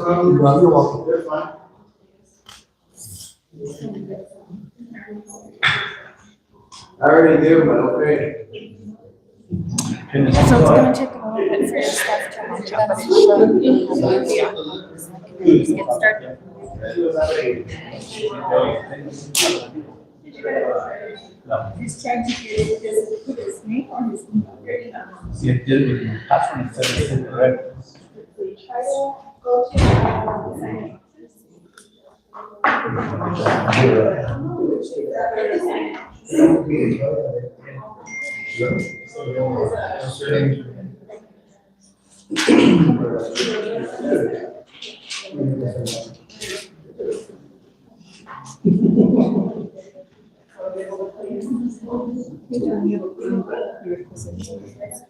Well, you're welcome. That's fine. I already do, but okay. So it's gonna take a little bit for your stuff to match up, but it should. Just get started. He's trying to get his, put his name on his email. See, it did, that's when it said it's incorrect. Try to go to.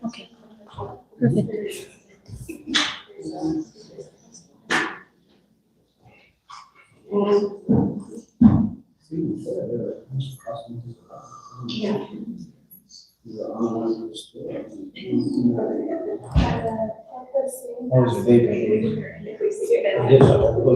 Okay. Perfect. That was vaping. It is a little.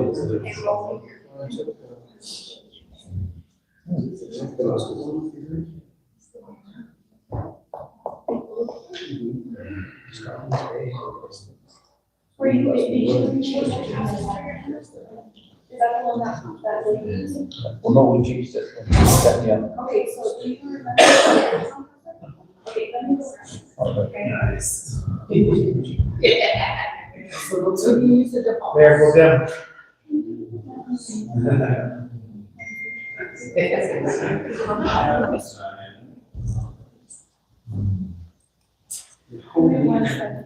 Were you waiting? Is that the one that we used? Well, no, we changed it. Yeah. Okay, so do you remember? Okay, let me go. So you use the default. There goes them. One second.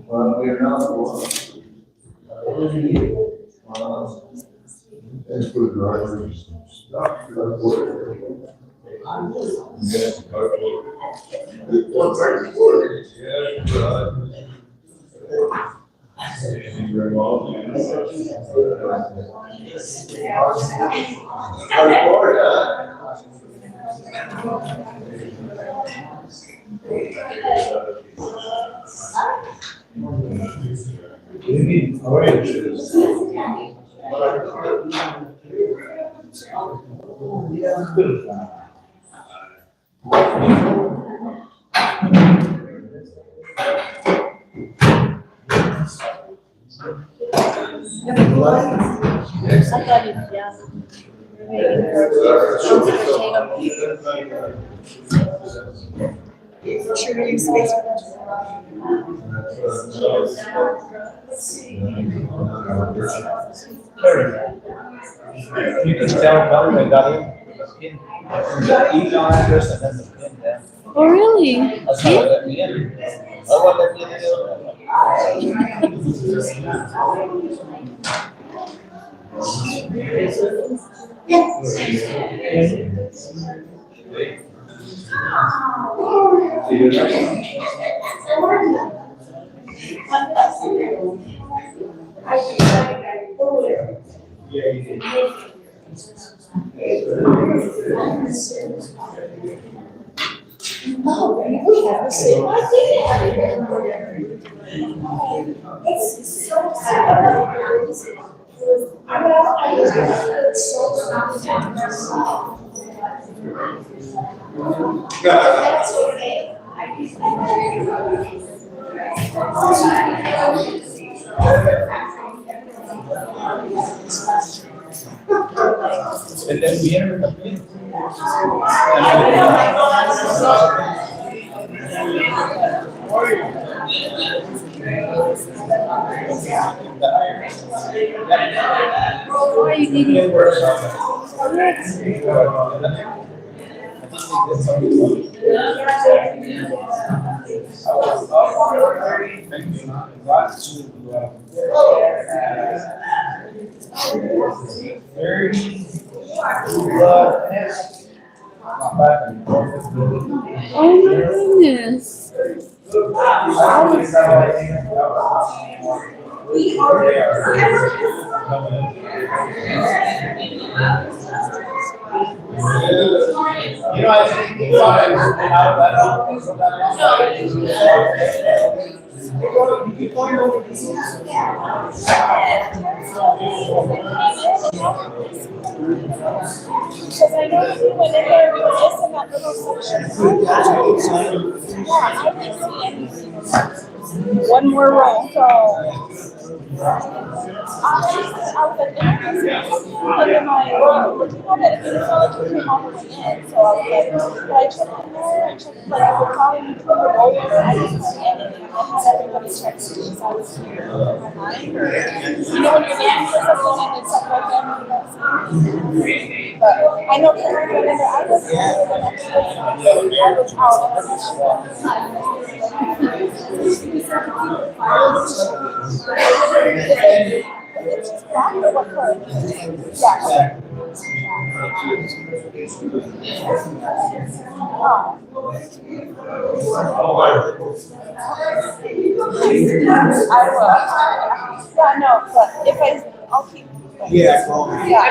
Well, we're not. That's for the drivers. I thought you, yeah. Should we use space? You can tell Melvin I got him. The email address and then the pin there. Oh, really? That's how I let me in. I want let me in. We have the same idea. It's so sad. That's okay. And then we enter the pin. Why are you eating? back and forth. Oh my goodness. You know, I think out of that. Because I know that we went in there with this in that little section. Yeah, I didn't see anything. One more roll, so. I was like, and then I, you know that it felt like it came all the way in, so I was like, but I checked in there, I checked like the column between the rollers, I didn't see anything. I had everybody check to see if I was here in my mind, or, you know, when you're looking for something and it's like right there, and you don't see it. But I know that I went in there, I was here the next day, I was out, and I was it's just back or what part? Yeah. I will. Yeah, no, but if I'll keep. Yeah, I will. Yeah.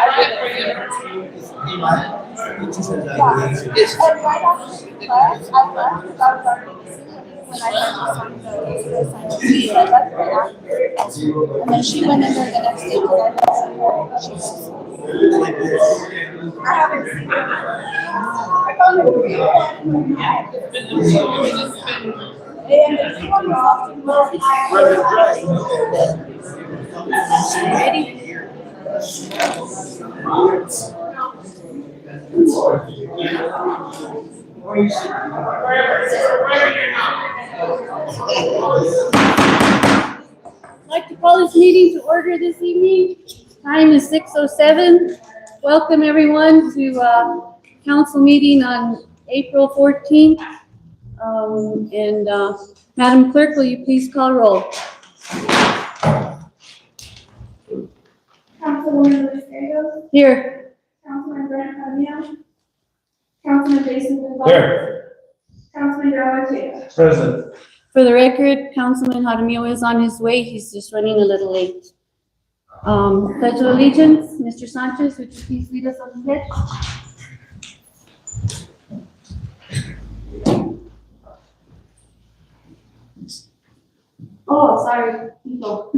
And right after class, I left because I was already busy when I signed the assignment. So I left right after. And then she went in there the next day because I left her. She was. I haven't seen her. I found her. And the two one was ready? I'd like to call this meeting to order this evening. Time is 6:07. Welcome everyone to council meeting on April 14th. Madam Clerk, will you please call roll? Councilwoman Luis, Here. Councilman Brent, Councilman Jason Gonzalez. Here. Councilman Darrell Ortega. Present. For the record, Councilman Jaramillo is on his way. He's just running a little late. Pledge of Allegiance, Mr. Sanchez, would you please lead us on the pledge? Oh, sorry, people.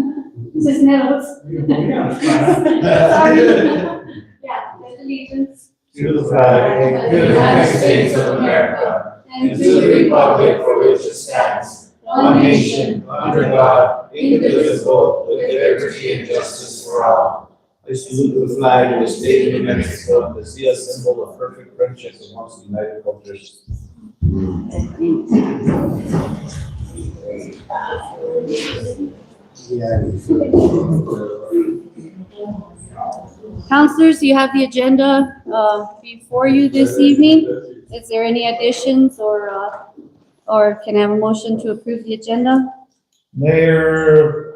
Cisneros. Sorry. Yeah, pledge allegiance. To the flag of the United States of America and to the republic for which it stands, one nation, under God, indivisible, with liberty and justice for all. I salute the flag of the state of Mexico, the sea, a symbol of perfect friendship amongst united cultures. Councilors, you have the agenda before you this evening. Is there any additions or can I have a motion to approve the agenda? Mayor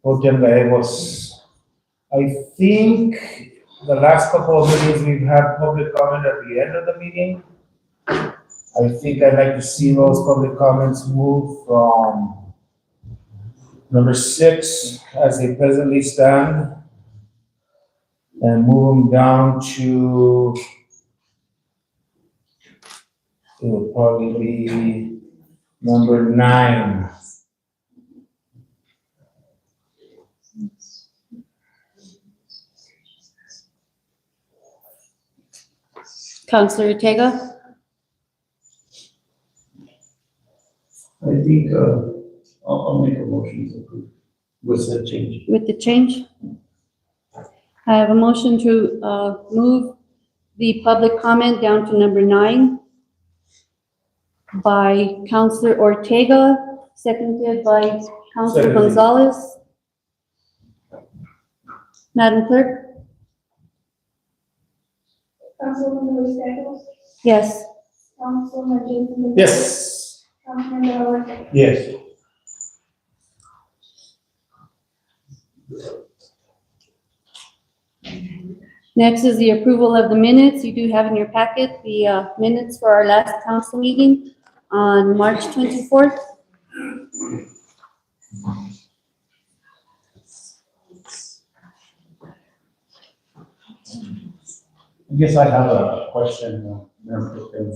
Otembaegos, I think the last couple of meetings we've had public comment at the end of the meeting. I think I'd like to see those public comments move from number 6 as they presently stand and move them down to, it will probably be number 9. Councilor Ortega? I think, I'll make a motion to approve with that change. With the change? I have a motion to move the public comment down to number 9 by Councilor Ortega, seconded by Councilor Seconded. Gonzalez. Madam Clerk? Councilwoman Luis, Yes. Councilman Jason Gonzalez. Yes. Councilman Darrell Ortega. Yes. Next is the approval of the minutes. You do have in your packet the minutes for our last council meeting on March 24th. I guess I have a question, Mayor Pro Tem.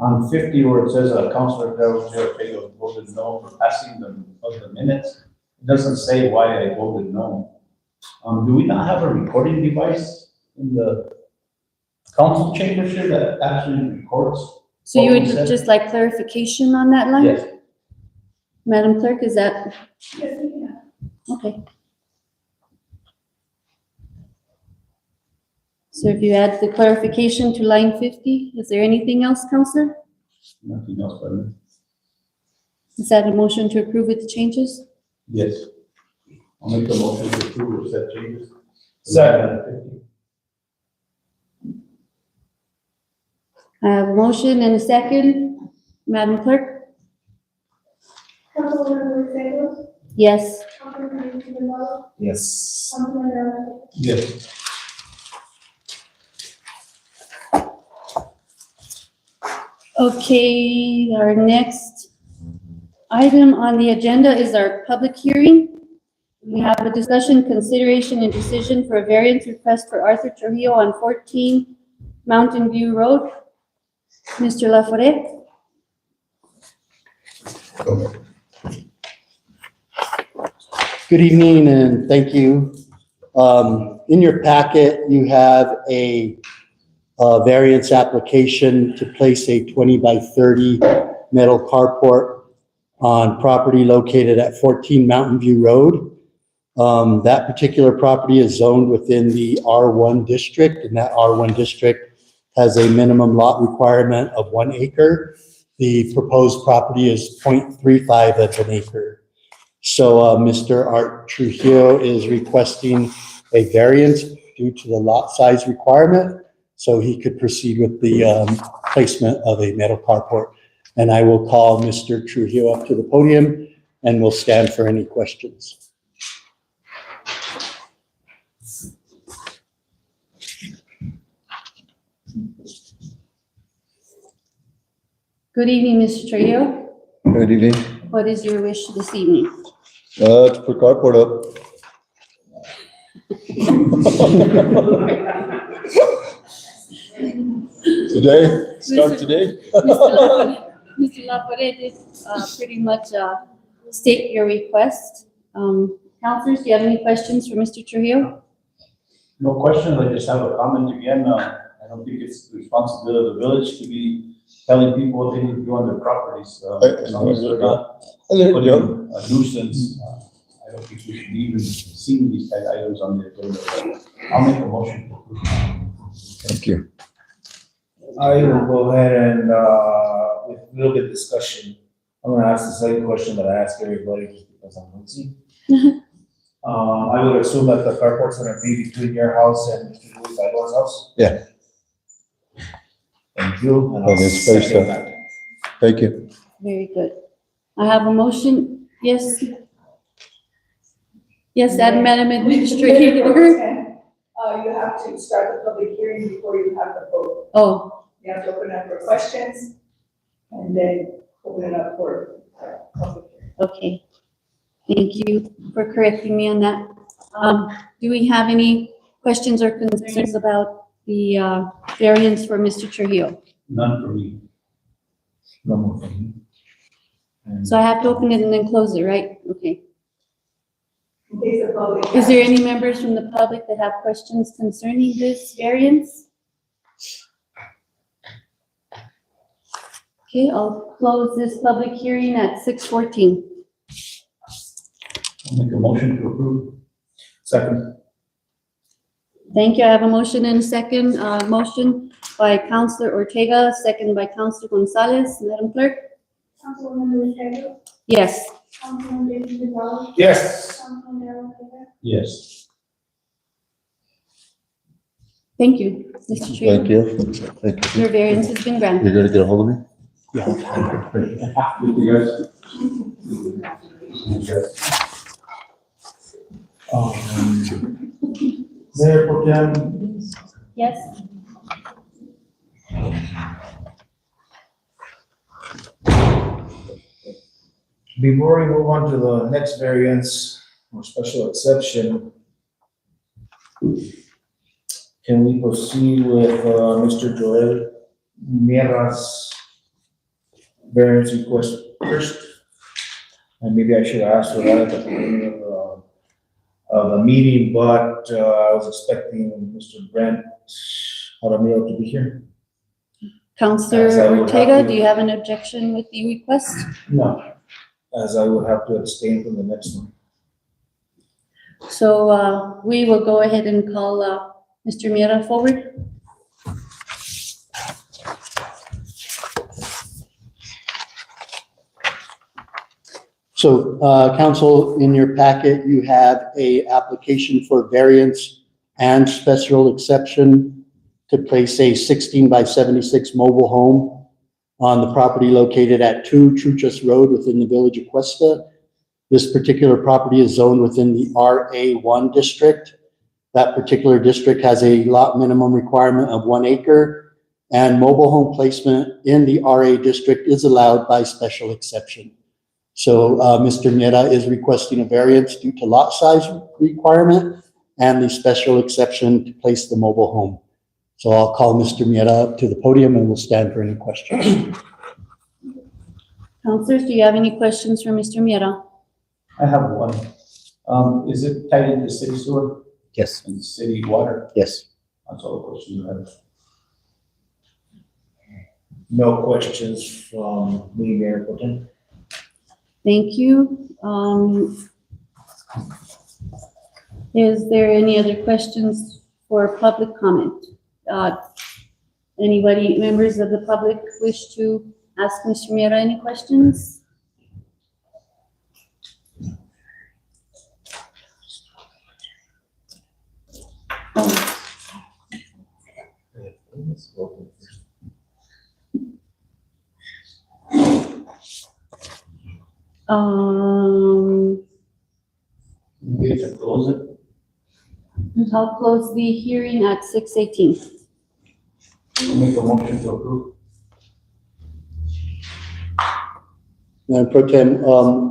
On 50, where it says Councilor Del Ortega voted no for passing the minutes, it doesn't say why I voted no. Do we not have a recording device in the council chambers here that actually records? So you what would we said? just like clarification on that line? Yes. Madam Clerk, is that? Yes, we can. Okay. So if you add the clarification to line 50, is there anything else, Counselor? Nothing else, but Is that a motion to approve with the changes? yes. I'll make the motion to approve with that changes. Second. I have a motion and a second. Madam Clerk? Councilmember Gonzalez, Yes. Councilmember Tejeda, Yes. Councilmember Yes. Okay, our next item on the agenda is our public hearing. We have a discussion, consideration, and decision for a variance request for Arthur Trujillo on 14 Mountain View Road. Mr. Laforet? Good evening and thank you. In your packet, you have a variance application to place a 20 by 30 metal carport on property located at 14 Mountain View Road. That particular property is zoned within the R1 district, and that R1 district has a minimum lot requirement of 1 acre. The proposed property is 0.35 of an acre. So Mr. Art Trujillo is requesting a variance due to the lot size requirement, so he could proceed with the placement of a metal carport. And I will call Mr. Trujillo up to the podium and we'll stand for any questions. Good evening, Mr. Trujillo. Good evening. What is your wish this evening? To put carport up. Today, start today. Mr. Laforet did pretty much state your request. Counselors, do you have any questions for Mr. Trujillo? No questions, I just have a comment again. I don't think it's the responsibility of the village to be telling people what they need to do on their properties. As long as they're not putting a nuisance, I don't think we should even see these type of items on the agenda. I'll make a motion to approve. Thank you. I will go ahead and, with a little bit of discussion, I'm gonna ask the same question that I ask everybody just because I'm nosy. I would assume that the carport's gonna be between your house and Mr. Luis Aguilar's house? Yeah. Thank you. And I'll And it's spaced second out. that. Thank you. Very good. I have a motion, yes? Yes, Madam Administrator. You have to start the public hearing before you have the vote. Oh, You have to open up for questions and then open it up for public hearing. okay. Thank you for correcting me on that. Do we have any questions or concerns about the variance for Mr. Trujillo? None for me. No more from me. And So I have to open it and then close it, right? Okay. In case the public. Is there any members from the public that have questions concerning this variance? Okay, I'll close this public hearing at 6:14. I'll make a motion to approve. Second. Thank you. I have a motion and a second. Motion by Councilor Ortega, second by Councilor Gonzalez. Madam Clerk? Councilmember Gonzalez, Yes. Councilmember Tejeda, Yes. Councilmember Ortega. Yes. Thank you, Mr. Trujillo. Thank you. Thank you. Your variance has been granted. You're gonna get a hold of me? Thank you, guys. Mayor Pro Tem, Yes? before we move on to the next variance or special exception, can we proceed with Mr. Joel Mierra's variance request first? And maybe I should ask for that at the beginning of the meeting, but I was expecting Mr. Brent Jaramillo to be here. As I Counselor would have Ortega, to- do you have an objection with the request? No, as I would have to abstain from the next one. So we will go ahead and call Mr. Mira forward. So, council, in your packet, you have a application for variance and special exception to place a 16 by 76 mobile home on the property located at 2 Truchas Road within the village of Questa. This particular property is zoned within the RA1 district. That particular district has a lot minimum requirement of 1 acre, and mobile home placement in the RA district is allowed by special exception. So Mr. Miera is requesting a variance due to lot size requirement and the special exception to place the mobile home. So I'll call Mr. Miera up to the podium and we'll stand for any questions. Counselors, do you have any questions for Mr. Mira? I have one. Is it tied into city sewer Yes, and city water? yes. That's all the question I have. No questions from me, Mayor Pro Tem. Thank you. Is there any other questions for public comment? Anybody, members of the public wish to ask Mr. Mira any questions? We have to close it. I'll close the hearing at 6:18. Make a motion to approve. Madam Pro Tem,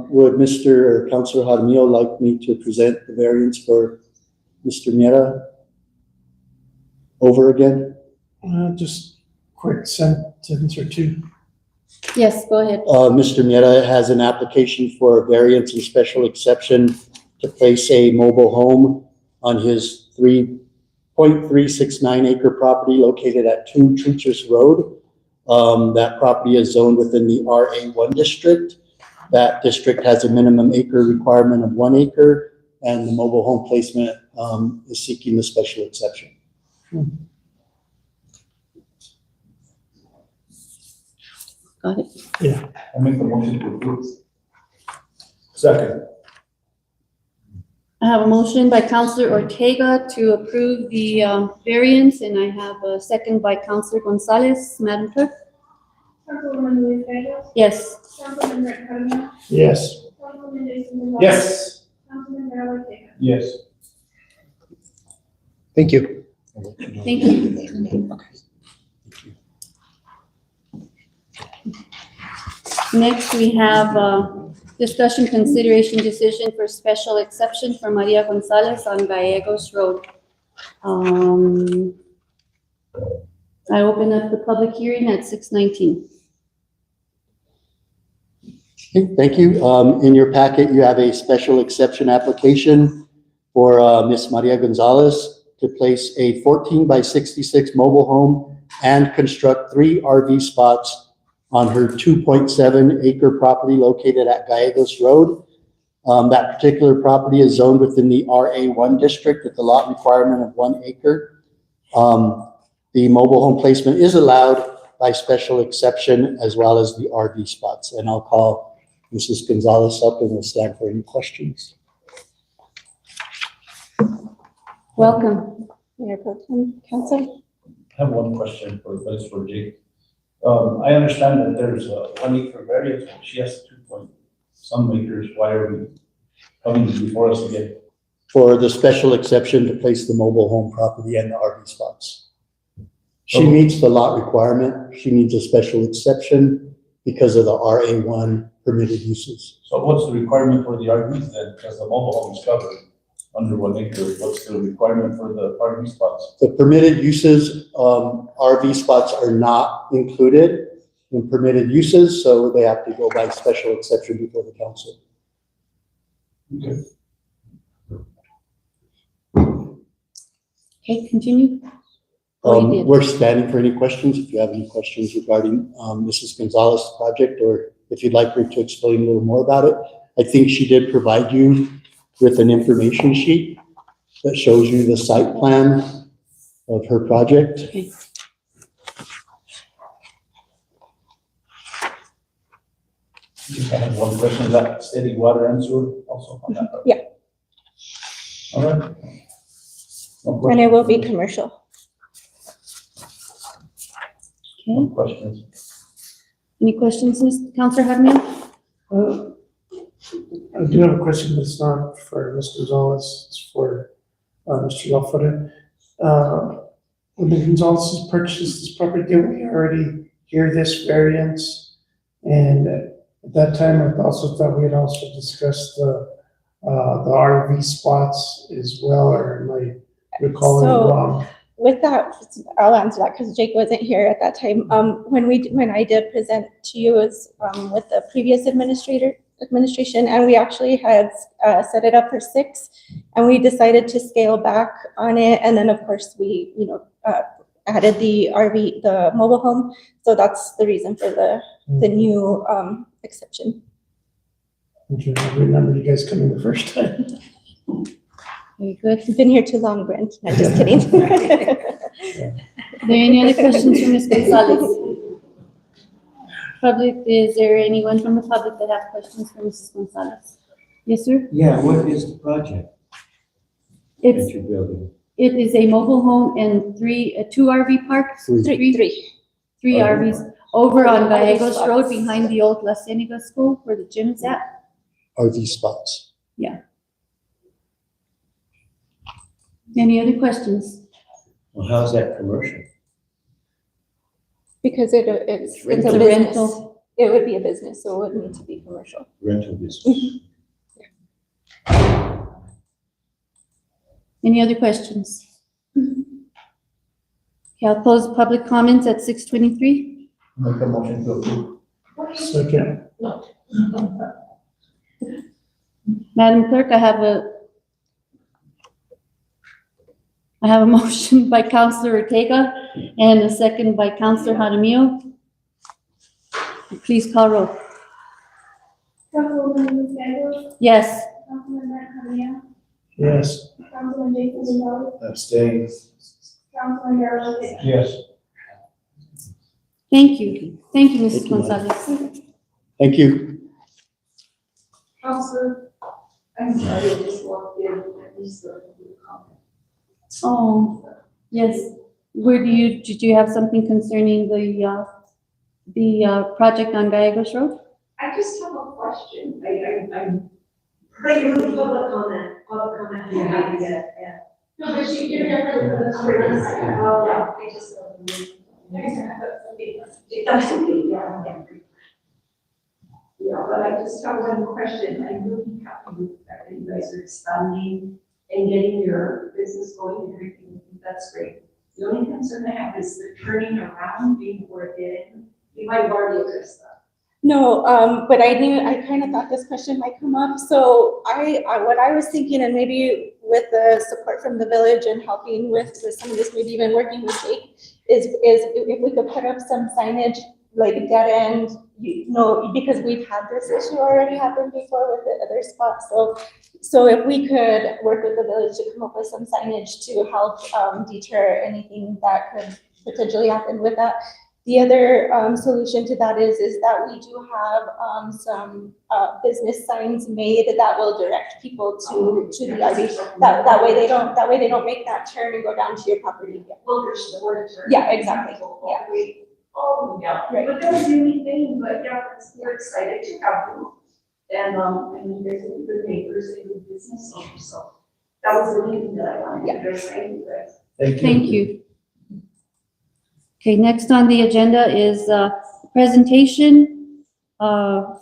would Mr. or Councilor Jaramillo like me to present the variance for Mr. Miera over again? Just quick sentence or two. Yes, go ahead. Mr. Miera has an application for a variance and special exception to place a mobile home on his 3.369 acre property located at 2 Truchas Road. That property is zoned within the RA1 district. That district has a minimum acre requirement of 1 acre, and the mobile home placement is seeking the special exception. Got it. I make a motion to approve. Second. I have a motion by Counselor Ortega to approve the variance, and I have a second by Counselor Gonzalez. Madam Clerk? Councilwoman Luis Reyes, Yes. Councilman Brett Cardinal, Yes. Councilman Jason Gonzalez. Yes. Councilman Darrell Ortega. Yes. Thank you. Thank you. Next, we have discussion, consideration, decision for special exception for Maria Gonzalez on Gallegos Road. I open up the public hearing at 6:19. Okay, thank you. In your packet, you have a special exception application for Miss Maria Gonzalez to place a 14 by 66 mobile home and construct 3 RV spots on her 2.7 acre property located at Gallegos Road. That particular property is zoned within the RA1 district with the lot requirement of 1 acre. The mobile home placement is allowed by special exception as well as the RV spots. And I'll call Mrs. Gonzalez up and we'll stand for any questions. Welcome, Mayor Pro Tem, Council. I have one question but it's for Jake. I understand that there's a 1 acre variance, but she has 2 point some acres. Why are we coming before us again? for the special exception to place the mobile home property and the RV spots. She Oh. meets the lot requirement. She needs a special exception because of the RA1 permitted uses. So what's the requirement for the RVs then? Because the mobile home is covered under 1 acre. What's the requirement for the RV spots? The permitted uses, RV spots are not included in permitted uses, so they have to go by special exception before the council. Okay. Okay, continue. Oh, you did. We're standing for any questions. If you have any questions regarding, Mrs. Gonzalez's project, or if you'd like her to explain a little more about it. I think she did provide you with an information sheet that shows you the site plan of her project. Okay. I have one question, is that steady water and sewer also on that? Yeah. All right. No And questions? it will be commercial. No Okay, questions. any questions, Councilor Jaramillo? I do have a question, but it's not for Ms. Gonzalez, it's for Mr. Lafore. When the Gonzalez's purchased this property, did we already hear this variance? And at that time, I also thought we had also discussed the RV spots as well, or am I recalling it So- wrong? With that, I'll answer that because Jake wasn't here at that time. When I did present to you was with the previous administration, and we actually had set it up for 6, and we decided to scale back on it. And then of course we, added the RV, the mobile home. So that's the reason for the new exception. Okay, I remember you guys coming the first time. Very good. You've been here too long, Brent. I'm just kidding. Are there any other questions for Ms. Gonzalez? Public, is there anyone from the public that have questions for Mrs. Gonzalez? Yes, sir? Yeah, what is the project that It's, you're building? it is a mobile home and 2 RV parks, Three. three RVs over on Gallegos Road behind the old La Cienega School where the gym is at. RV spots. Any other questions? Well, how's that commercial? Because it's a It's a business. rental. It would be a business, so it would need to be commercial. Rental business? Any other questions? Okay, I'll close public comments at 6:23. Make a motion to approve. Second. Madam Clerk, I have a motion by Councilor Ortega and a second by Councilor Jaramillo. Please call roll. Councilwoman Luciano, Yes. Councilman Matt Camilla, Yes. Councilman Jason Gonzalez, Abstain. Councilman Darrell. Yes. Thank you. Thank you, Mrs. Thank you, Madam. Gonzalez. Thank you. Counselor, I'm sorry, I just walked in, at least a comment. Oh, yes. Did you have something concerning the project on Gallegos Road? I just have a question, I'm. But you have public comment, yeah. No, but she gave me a for the screen. Oh, yeah, I just. That's okay, yeah. Yeah, but I just have one question, I'm really happy with that you guys are expanding and getting your business going and everything, I think that's great. The only concern I have is the turning around being worth it, you might have already addressed that. No, but I kind of thought this question might come up. So what I was thinking, and maybe with the support from the village and helping with some of this, maybe even working with Jake, is if we could put up some signage, like dead end, because we've had this issue already happen before with the other spots. So if we could work with the village to come up with some signage to help deter anything that could potentially happen with that. The other solution to that is that we do have some business signs made that will direct people to the RV. That way they don't make that turn and go down to your property. Well, there's the word turn. Yeah, exactly. Yeah. Oh, yeah, Right. but that was the only thing, but yeah, we're excited to have you. And you guys are good neighbors and good business owners, so That was the meeting that I wanted to address. Thank you, guys. Thank you. Okay, next on the agenda is a presentation from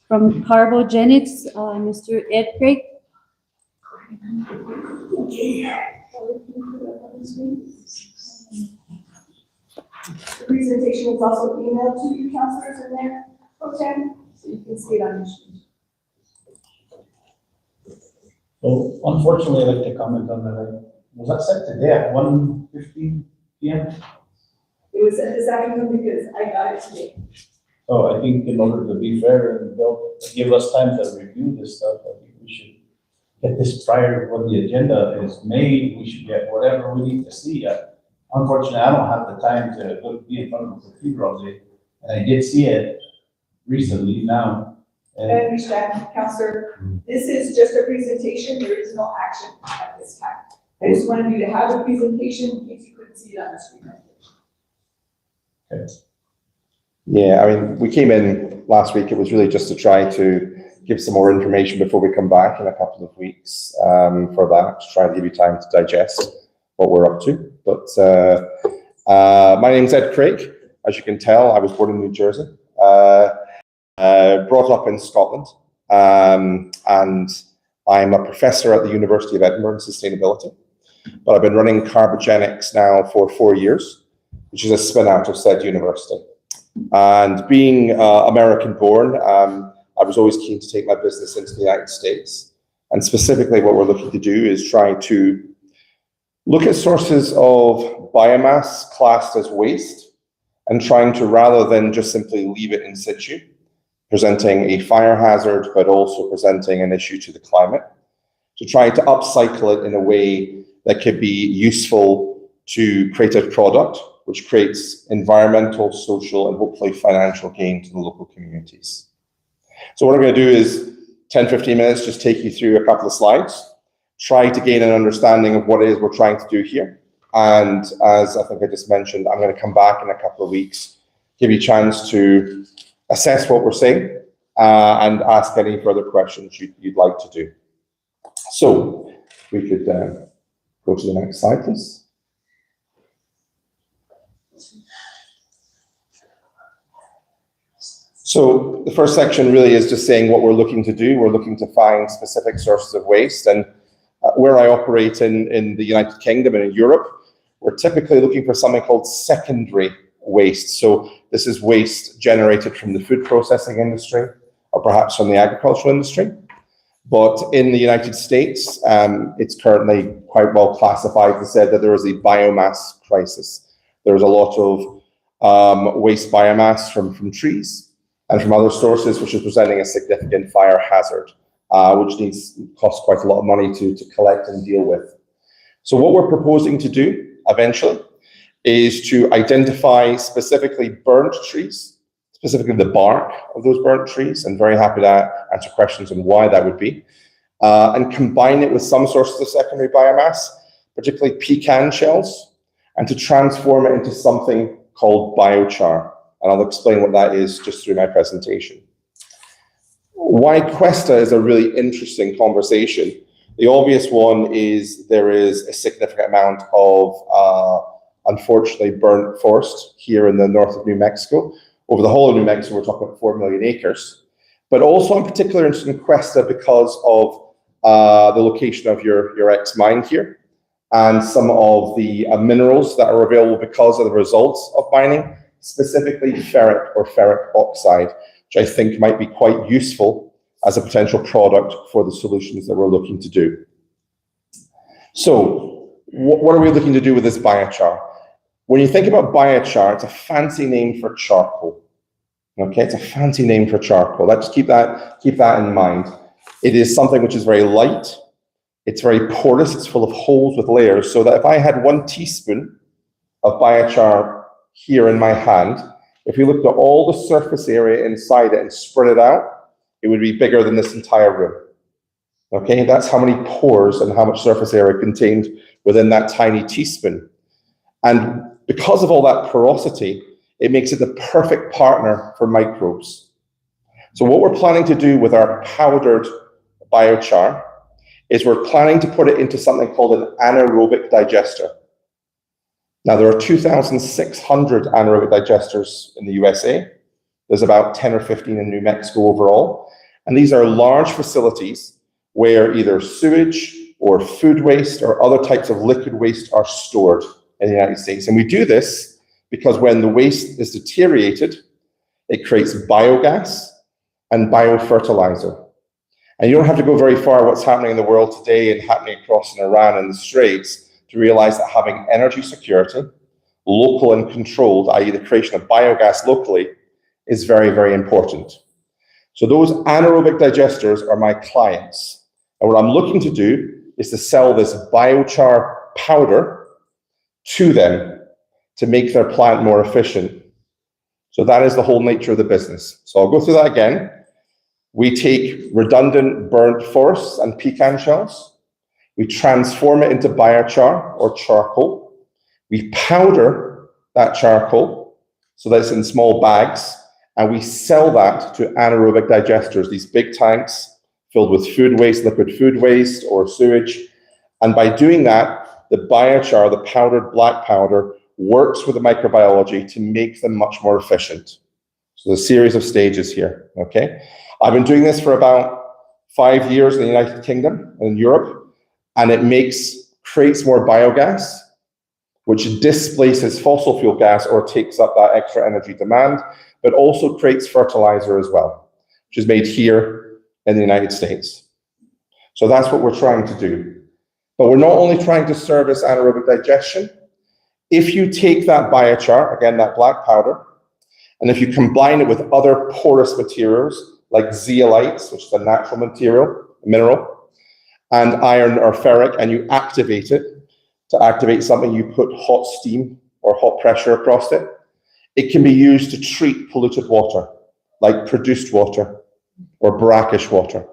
Carbogenics, Mr. Ed Craig. The presentation is also emailed to you, counselors, in there, okay, so you can see it on your screen. So unfortunately, I'd like to comment on that. Was that set today at 1:15 PM? It was sent this afternoon because I got it today. So I think in order to be fair and they'll give us time to review this stuff, I think we should get this prior to when the agenda is made. We should get whatever we need to see. Unfortunately, I don't have the time to be in front of the computer all day. And I did see it recently now. I understand, Counselor, this is just a presentation, there is no action at this time. I just wanted you to have a presentation in case you couldn't see it on the screen. Yeah, I mean, we came in last week, it was really just to try to give some more information before we come back in a couple of weeks for that, to try and give you time to digest what we're up to. But my name's Ed Craig. As you can tell, I was born in New Jersey, brought up in Scotland, and I'm a professor at the University of Edinburgh in sustainability. But I've been running Carbogenics now for 4 years, which is a spin out of said university. And being American born, I was always keen to take my business into the United States. And specifically what we're looking to do is try to look at sources of biomass classed as waste and trying to, rather than just simply leave it in situ, presenting a fire hazard, but also presenting an issue to the climate, to try to upcycle it in a way that could be useful to create a product which creates environmental, social, and hopefully financial gain to the local communities. So what I'm going to do is 10, 15 minutes, just take you through a couple of slides, try to gain an understanding of what it is we're trying to do here. And as I think I just mentioned, I'm going to come back in a couple of weeks, give you a chance to assess what we're saying and ask any further questions you'd like to do. So we could go to the next slide, please. So the first section really is just saying what we're looking to do. We're looking to find specific sources of waste, and where I operate in the United Kingdom and in Europe, we're typically looking for something called secondary waste. So this is waste generated from the food processing industry or perhaps from the agricultural industry. But in the United States, it's currently quite well classified and said that there is a biomass crisis. There's a lot of waste biomass from trees and from other sources, which is presenting a significant fire hazard, which costs quite a lot of money to collect and deal with. So what we're proposing to do eventually is to identify specifically burnt trees, specifically the bark of those burnt trees, and very happy to answer questions on why that would be, and combine it with some sources of secondary biomass, particularly pecan shells, and to transform it into something called biochar. And I'll explain what that is just through my presentation. Why Questa is a really interesting conversation. The obvious one is there is a significant amount of, unfortunately, burnt forest here in the north of New Mexico. Over the whole of New Mexico, we're talking about 4 million acres. But also I'm particularly interested in Questa because of the location of your ex-mine here and some of the minerals that are available because of the results of mining, specifically ferric or ferric oxide, which I think might be quite useful as a potential product for the solutions that we're looking to do. So what are we looking to do with this biochar? When you think about biochar, it's a fancy name for charcoal. Okay, it's a fancy name for charcoal. Let's keep that in mind. It is something which is very light. It's very porous. It's full of holes with layers, so that if I had 1 teaspoon of biochar here in my hand, if we looked at all the surface area inside it and spread it out, it would be bigger than this entire room. Okay, that's how many pores and how much surface area contained within that tiny teaspoon. And because of all that porosity, it makes it the perfect partner for microbes. So what we're planning to do with our powdered biochar is we're planning to put it into something called an anaerobic digester. Now, there are 2,600 anaerobic digesters in the USA. There's about 10 or 15 in New Mexico overall. And these are large facilities where either sewage or food waste or other types of liquid waste are stored in the United States. And we do this because when the waste is deteriorated, it creates biogas and biofertilizer. And you don't have to go very far what's happening in the world today and happening across in Iran and the Straits to realize that having energy security, local and controlled, i.e. the creation of biogas locally, is very, very important. So those anaerobic digesters are my clients. And what I'm looking to do is to sell this biochar powder to them to make their plant more efficient. So that is the whole nature of the business. So I'll go through that again. We take redundant burnt forests and pecan shells. We transform it into biochar or charcoal. We powder that charcoal so that it's in small bags, and we sell that to anaerobic digesters, these big tanks filled with food waste, liquid food waste, or sewage. And by doing that, the biochar, the powdered black powder, works with the microbiology to make them much more efficient. So there's a series of stages here, okay? I've been doing this for about 5 years in the United Kingdom and Europe, and it creates more biogas, which displaces fossil fuel gas or takes up that extra energy demand, but also creates fertilizer as well, which is made here in the United States. So that's what we're trying to do. But we're not only trying to service anaerobic digestion. If you take that biochar, again, that black powder, and if you combine it with other porous materials like zeolites, which is a natural mineral, and iron or ferric, and you activate it, to activate something, you put hot steam or hot pressure across it. It can be used to treat polluted water, like produced water or brackish water.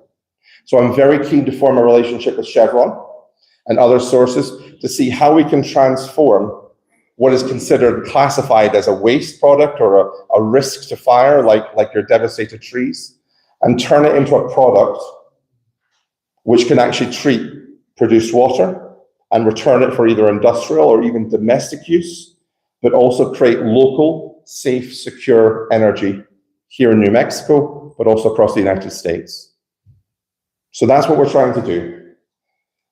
So I'm very keen to form a relationship with Chevron and other sources to see how we can transform what is considered classified as a waste product or a risk to fire, like your devastated trees, and turn it into a product which can actually treat produced water and return it for either industrial or even domestic use, but also create local, safe, secure energy here in New Mexico, but also across the United States. So that's what we're trying to do.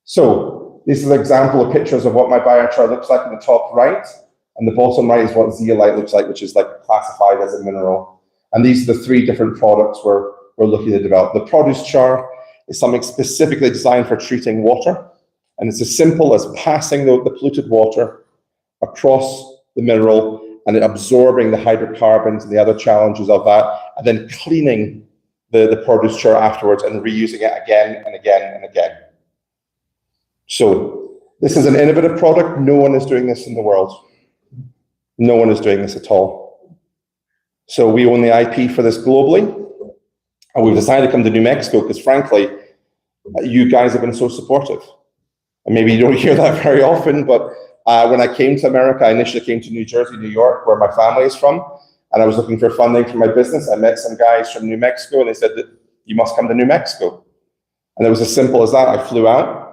So this is an example of pictures of what my biochar looks like in the top right, and the bottom right is what zeolite looks like, which is like classified as a mineral. And these are the 3 different products we're looking to develop. The produce char is something specifically designed for treating water, and it's as simple as passing the polluted water across the mineral and absorbing the hydrocarbons and the other challenges of that, and then cleaning the produce char afterwards and reusing it again and again and again. So this is an innovative product. No one is doing this in the world. No one is doing this at all. So we own the IP for this globally, and we've decided to come to New Mexico because, frankly, you guys have been so supportive. And maybe you don't hear that very often, but when I came to America, I initially came to New Jersey, New York, where my family is from, and I was looking for funding for my business. I met some guys from New Mexico, and they said that you must come to New Mexico. And it was as simple as that. I flew out,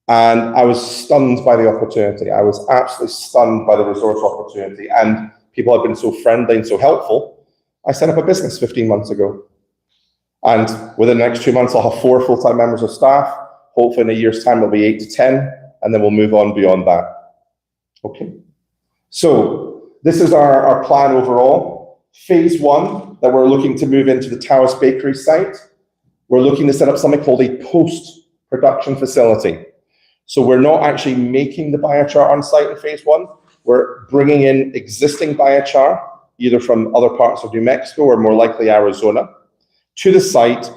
and I was stunned by the opportunity. I was absolutely stunned by the resource opportunity, and people have been so friendly and so helpful. I set up a business 15 months ago. And within the next 2 months, I'll have 4 full-time members of staff. Hopefully in a year's time, it'll be 8 to 10, and then we'll move on beyond that. Okay. So this is our plan overall. Phase 1, that we're looking to move into the Taos Bakery site. We're looking to set up something called a post-production facility. So we're not actually making the biochar on site in phase 1. We're bringing in existing biochar, either from other parts of New Mexico or more likely Arizona, to the site.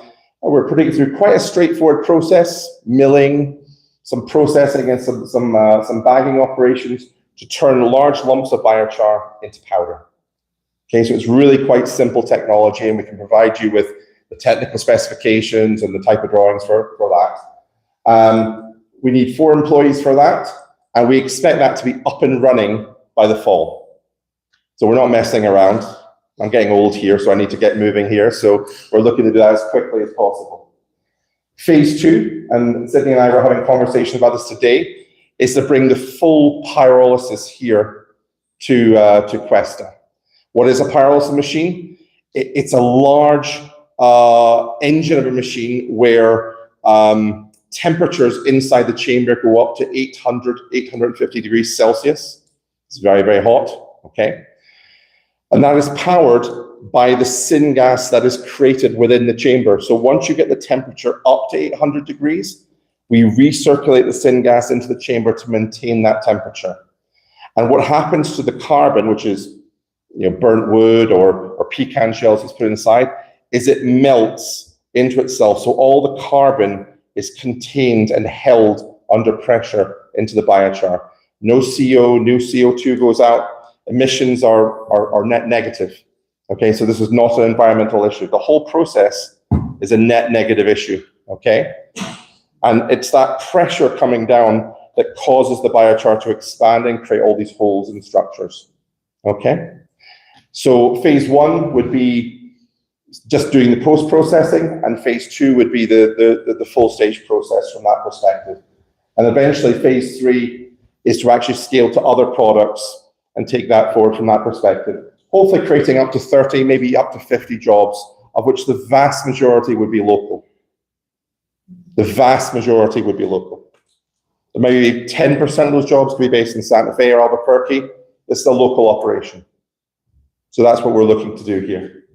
And we're putting it through quite a straightforward process, milling, some processing and some bagging operations to turn large lumps of biochar into powder. Okay, so it's really quite simple technology, and we can provide you with the technical specifications and the type of drawings for that. We need 4 employees for that, and we expect that to be up and running by the fall. So we're not messing around. I'm getting old here, so I need to get moving here. So we're looking to do that as quickly as possible. Phase 2, and Sydney and I were having conversations about this today, is to bring the full pyrolysis here to Questa. What is a pyrolysis machine? It's a large engine of a machine where temperatures inside the chamber go up to 850 degrees Celsius. It's very, very hot, okay? And that is powered by the syngas that is created within the chamber. So once you get the temperature up to 800 degrees, we recirculate the syngas into the chamber to maintain that temperature. And what happens to the carbon, which is burnt wood or pecan shells that's put inside, is it melts into itself. So all the carbon is contained and held under pressure into the biochar. No CO, no CO2 goes out. Emissions are net negative. Okay, so this is not an environmental issue. The whole process is a net negative issue, okay? And it's that pressure coming down that causes the biochar to expand and create all these holes and structures, okay? So phase 1 would be just doing the post-processing, and phase 2 would be the full stage process from that perspective. And eventually phase 3 is to actually scale to other products and take that forward from that perspective. Hopefully creating up to 30, maybe up to 50 jobs, of which the vast majority would be local. The vast majority would be local. There may be 10% of those jobs could be based in Santa Fe or Albuquerque. This is a local operation. So that's what we're looking to do here.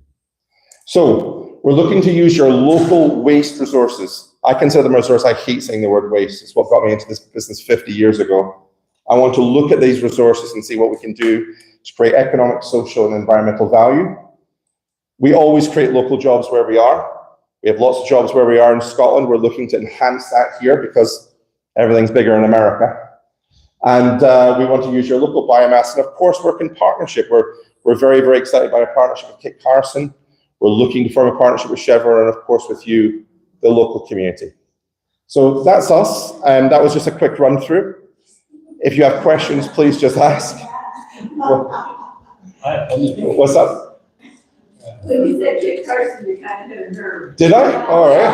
So we're looking to use your local waste resources. I consider them a resource. I hate saying the word waste. It's what got me into this business 50 years ago. I want to look at these resources and see what we can do to create economic, social, and environmental value. We always create local jobs where we are. We have lots of jobs where we are in Scotland. We're looking to enhance that here because everything's bigger in America. And we want to use your local biomass and, of course, work in partnership. We're very, very excited by a partnership with Kit Carson. We're looking to form a partnership with Chevron and, of course, with you, the local community. So that's us. That was just a quick run through. If you have questions, please just ask. What's up? When you said Kit Carson, you kind of had a nerve. Did I? All right.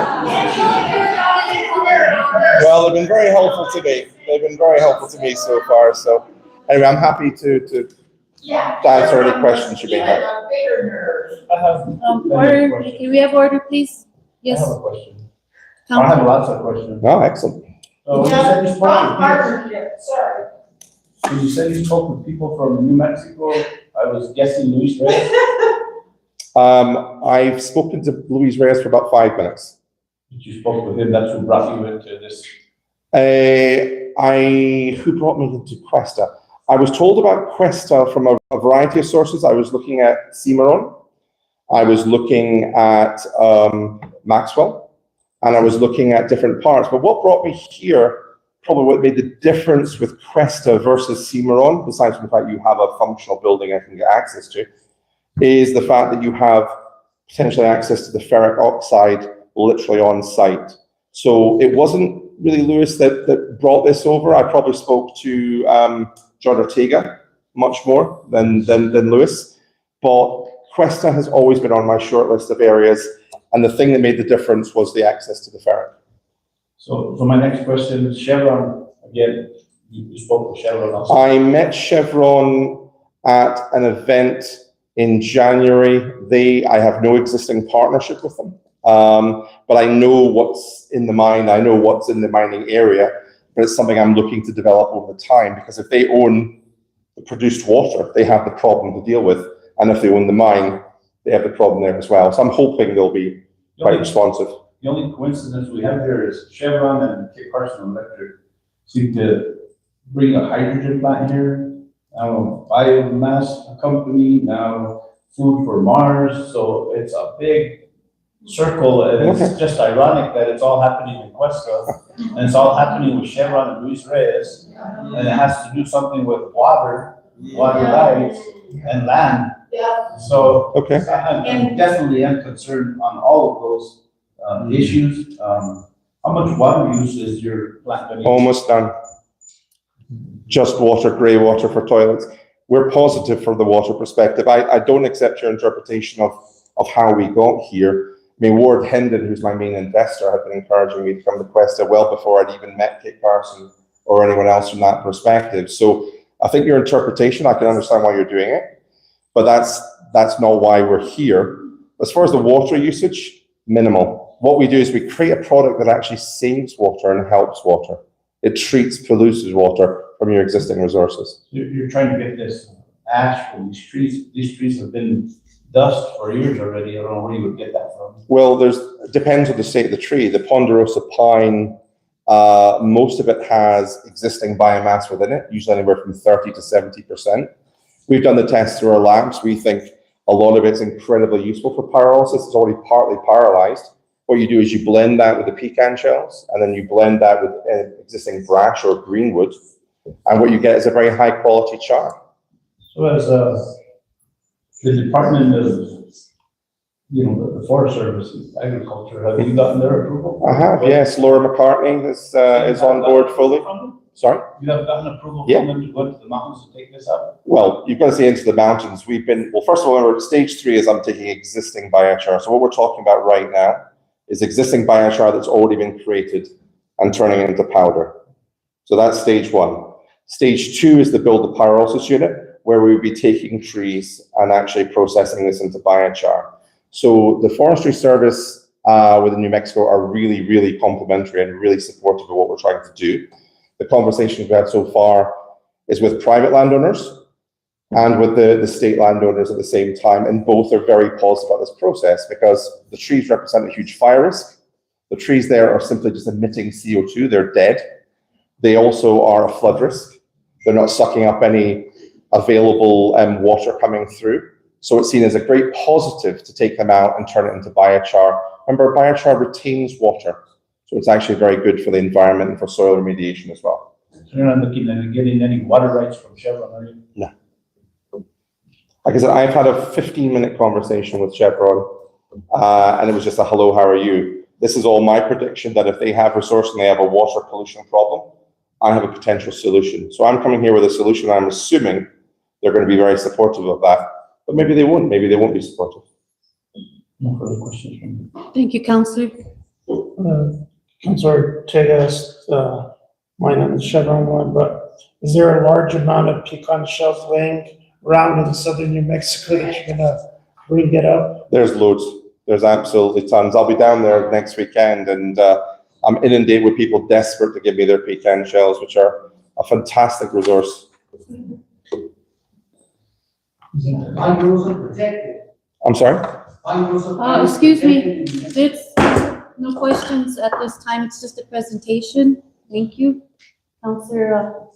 Well, they've been very helpful to me. They've been very helpful to me so far. So anyway, I'm happy to answer any questions you may have. Order, can we have order, please? Yes. I have a question. I have lots of questions. Oh, excellent. So you said you spoke with people from New Mexico. I was guessing Luis Reyes. I've spoken to Luis Reyes for about 5 minutes. You spoke with him. That's who brought you into this. Who brought me into Questa? I was told about Questa from a variety of sources. I was looking at Cimarron. I was looking at Maxwell, and I was looking at different parts. But what brought me here, probably what made the difference with Questa versus Cimarron, besides from the fact you have a functional building I can get access to, is the fact that you have potentially access to the ferric oxide literally on site. So it wasn't really Lewis that brought this over. I probably spoke to John Ortega much more than Lewis, but Questa has always been on my short list of areas, and the thing that made the difference was the access to the ferric. So my next question is Chevron. Again, you spoke with Chevron also. I met Chevron at an event in January. I have no existing partnership with them, but I know what's in the mine. I know what's in the mining area, but it's something I'm looking to develop over time, because if they own the produced water, they have the problem to deal with. And if they own the mine, they have the problem there as well. So I'm hoping they'll be quite responsive. The only coincidence we have here is Chevron and Kit Carson Electric seem to bring a hydrogen plant here. Now biomass company, now food for Mars. So it's a big circle, and it's just ironic that it's all happening in Questa, and it's all happening with Chevron and Luis Reyes, and it has to do something with water rights, and land. So I'm definitely am concerned on all of those issues. How much water use is your plant? Almost done. Just water, grey water for toilets. We're positive from the water perspective. I don't accept your interpretation of how we got here. mean, Ward Hendon, who's my main investor, had been encouraging me to come to Questa well before I'd even met Kate Carson or anyone else from that perspective. So I think your interpretation, I can understand why you're doing it, but that's not why we're here. As far as the water usage, minimal. What we do is we create a product that actually saves water and helps water. It treats, pollutes water from your existing resources. You're trying to get this ash from these trees. These trees have been dust for years already. I don't know where you would get that from. Well, depends on the state of the tree. The ponderosa pine, most of it has existing biomass within it, usually anywhere from 30 to 70%. We've done the tests through our labs. We think a lot of it's incredibly useful for pyrolysis. It's already partly pyrolyzed. What you do is you blend that with the pecan shells, and then you blend that with existing brash or greenwood, and what you get is a very high quality char. So as the Department of, the Forest Service, Agriculture, have you gotten their approval? I have, yes. Laura McCartney is on board fully. Sorry? You have gotten approval Yeah. from them to go into the mountains to take this up? Well, you've got to say into the mountains. Well, first of all, remember, stage 3 is I'm taking existing biochar. So what we're talking about right now is existing biochar that's already been created and turning it into powder. So that's stage 1. Stage 2 is the build the pyrolysis unit, where we would be taking trees and actually processing this into biochar. So the Forestry Service with New Mexico are really, really complimentary and really supportive of what we're trying to do. The conversations we've had so far is with private landowners and with the state landowners at the same time, and both are very positive about this process because the trees represent a huge fire risk. The trees there are simply just emitting CO2, they're dead. They also are a flood risk. They're not sucking up any available water coming through. So it's seen as a great positive to take them out and turn it into biochar. Remember, biochar retains water. So it's actually very good for the environment and for soil remediation as well. So you're not looking at getting any water rights from Chevron, are you? No. Like I said, I've had a 15-minute conversation with Chevron, and it was just a hello, how are you? This is all my prediction that if they have resource and they have a water pollution problem, I have a potential solution. So I'm coming here with a solution. I'm assuming they're going to be very supportive of that, but maybe they won't. Maybe they won't be supportive. No further questions from me. Thank you, Councillor. Councilor Ortega asked mine on the Chevron one, but is there a large amount of pecan shells laying around in southern New Mexico that you're gonna bring it up? There's loads. There's absolutely tons. I'll be down there next weekend, and I'm inundated with people desperate to give me their pecan shells, which are a fantastic resource. I'm sorry? Excuse me, it's no questions at this time. It's just a presentation. Thank you. Councillor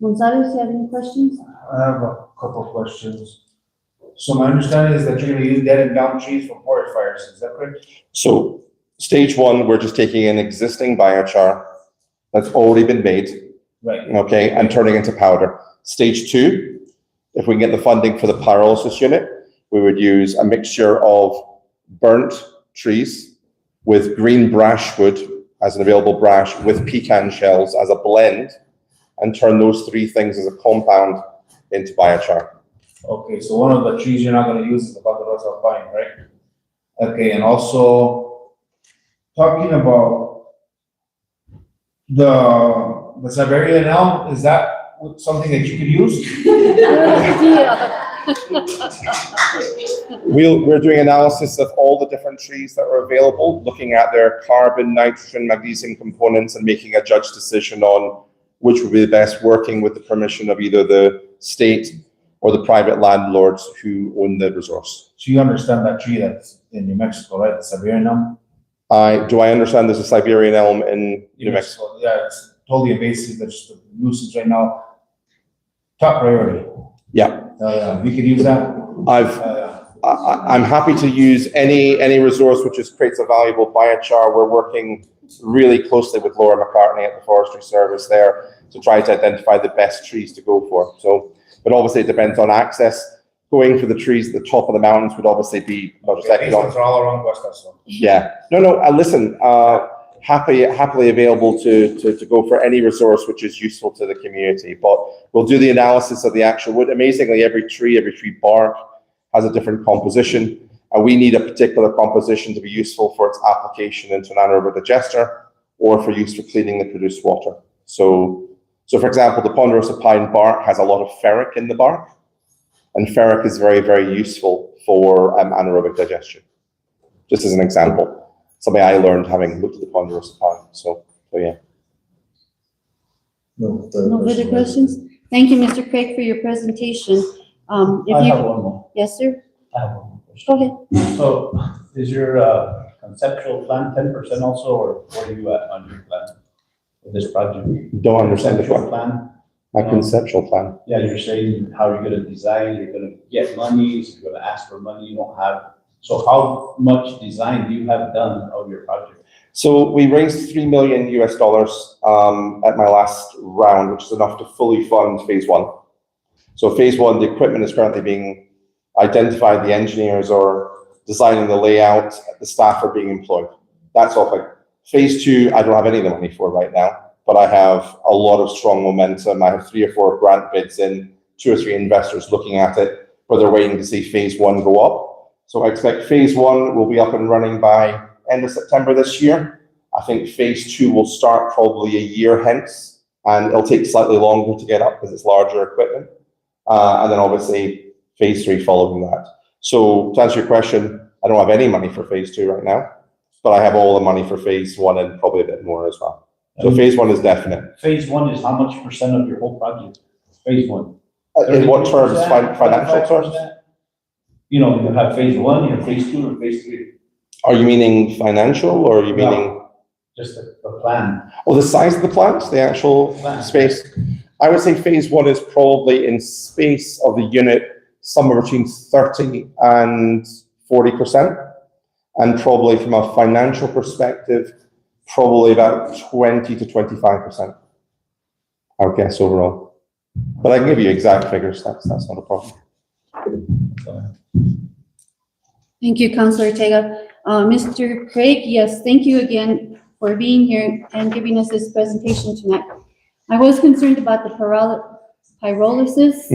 Gonzalez, you have any questions? I have a couple of questions. So my understanding is that you're gonna use dead and down trees for forest fires, is that correct? So stage 1, we're just taking an existing biochar that's already been made, Right. okay, and turning into powder. Stage 2, if we can get the funding for the pyrolysis unit, we would use a mixture of burnt trees with green brash wood as an available brash with pecan shells as a blend, and turn those 3 things as a compound into biochar. Okay, so one of the trees you're not gonna use is the ponderosa pine, right? Okay, and also talking about the Siberian elm, is that something that you could use? We're doing analysis of all the different trees that are available, looking at their carbon, nitrogen, magnesium components, and making a judged decision on which would be the best, working with the permission of either the state or the private landlords who own the resource. So you understand that tree that's in New Mexico, right, the Siberian elm? Do I understand there's a Siberian elm in New Mexico? Yeah, it's totally invasive, that's the nuisance right now. Top priority. Yeah. We could use that. I'm happy to use any resource which creates a valuable biochar. We're working really closely with Laura McCartney at the Forestry Service there to try to identify the best trees to go for. So, but obviously it depends on access. Going for the trees at the top of the mountains would obviously be not just These ones are all around Questa, so. Yeah. No. Listen. Happily available to go for any resource which is useful to the community. But we'll do the analysis of the actual wood. Amazingly, every tree bark has a different composition, and we need a particular composition to be useful for its application into an anaerobic digester or for use for cleaning the produced water. So for example, the ponderosa pine bark has a lot of ferric in the bark, and ferric is very, very useful for anaerobic digestion. Just as an example, something I learned having looked at the ponderosa pine. So yeah. No further questions? Thank you, Mr. Craig, for your presentation. I have one more. Yes, sir? I have one more question. Go ahead. So is your conceptual plan 10% also, or where are you at on your plan for this project? Don't understand the Conceptual plan. plan? My conceptual plan. Yeah, you're saying how you're gonna design, you're gonna get money, you're gonna ask for money, you don't have. So how much design do you have done of your project? So we raised $3 million at my last round, which is enough to fully fund phase one. So phase one, the equipment is currently being identified, the engineers are designing the layout, the staff are being employed. That's all fine. Phase two, I don't have any of the money for right now, but I have a lot of strong momentum. I have 3 or 4 grant bids in, 2 or 3 investors looking at it, but they're waiting to see phase one go up. So I expect phase one will be up and running by end of September this year. I think phase two will start probably a year hence, and it'll take slightly longer to get up because it's larger equipment. And then obviously phase three following that. So to answer your question, I don't have any money for phase two right now, but I have all the money for phase one and probably a bit more as well. So phase one is definite. Phase one is how much percent of your whole project? Phase one? In what terms? 30%, Financial terms? 25%? You know, you have phase one, you have phase two, and phase three. Are you meaning financial or are you No. meaning? Just the plan. Oh, the size of the plant, the actual space? I would say phase one is probably in space of the unit, somewhere between 30 and 40%. And probably from a financial perspective, probably about 20 to 25%. I would guess overall. But I can give you exact figures, that's not a problem. Thank you, Councilor Ortega. Mr. Craig, yes, thank you again for being here and giving us this presentation tonight. I was concerned about the pyrolysis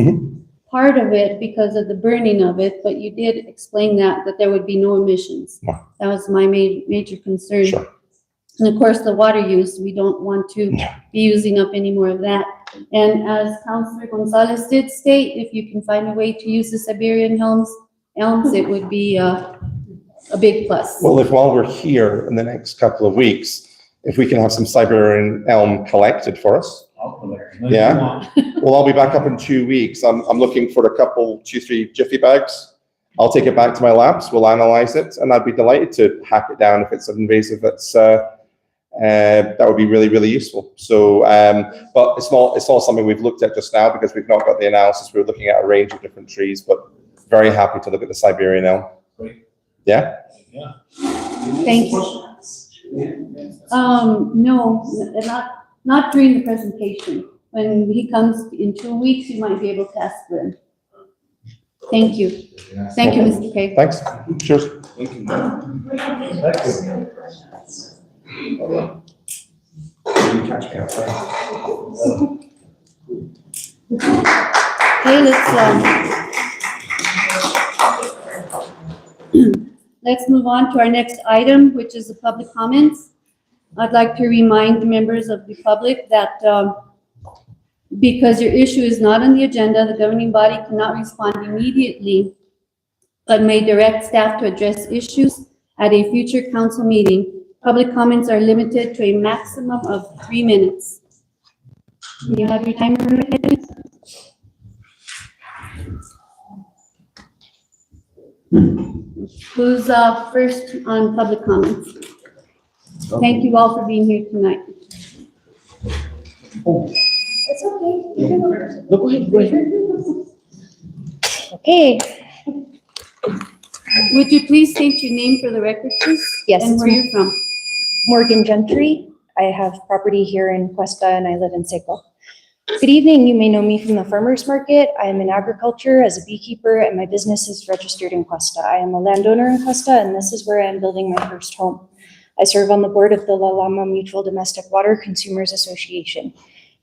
part of it because of the burning of it, but you did explain that there would be no emissions. No. That was my major concern. Sure. And of course, the water use, we don't want to be using up any more of that. And as Councilor Gonzalez did state, if you can find a way to use the Siberian elms, it would be a big plus. Well, if while we're here in the next couple of weeks, if we can have some Siberian elm collected for us. Yeah. Well, I'll be back up in 2 weeks. I'm looking for a couple, 2, 3 jiffy bags. I'll take it back to my labs. We'll analyze it, and I'd be delighted to hack it down if it's invasive. That would be really, really useful. So, but it's not something we've looked at just now because we've not got the analysis. We're looking at a range of different trees, but very happy to look at the Siberian elm. Great. Yeah. Yeah. Thank you. No, not during the presentation. When he comes in 2 weeks, you might be able to ask them. Thank you. Thank you, Mr. Craig. Thanks. Cheers. Thank you. Okay, let's move on to our next item, which is the public comments. I'd like to remind the members of the public that because your issue is not on the agenda, the governing body cannot respond immediately, but may direct staff to address issues at a future council meeting. Public comments are limited to a maximum of 3 minutes. You have your timer ready? Who's first on public comments? Thank you all for being here tonight. It's okay. Go ahead. Okay, Would you please state your name for the record, please? yes, And it's where you're from? Morgan Gentry. I have property here in Questa and I live in Seco. Good evening. You may know me from the farmers market. I am in agriculture as a beekeeper and my business is registered in Questa. I am a landowner in Questa and this is where I am building my first home. I serve on the board of the La Lama Mutual Domestic Water Consumers Association.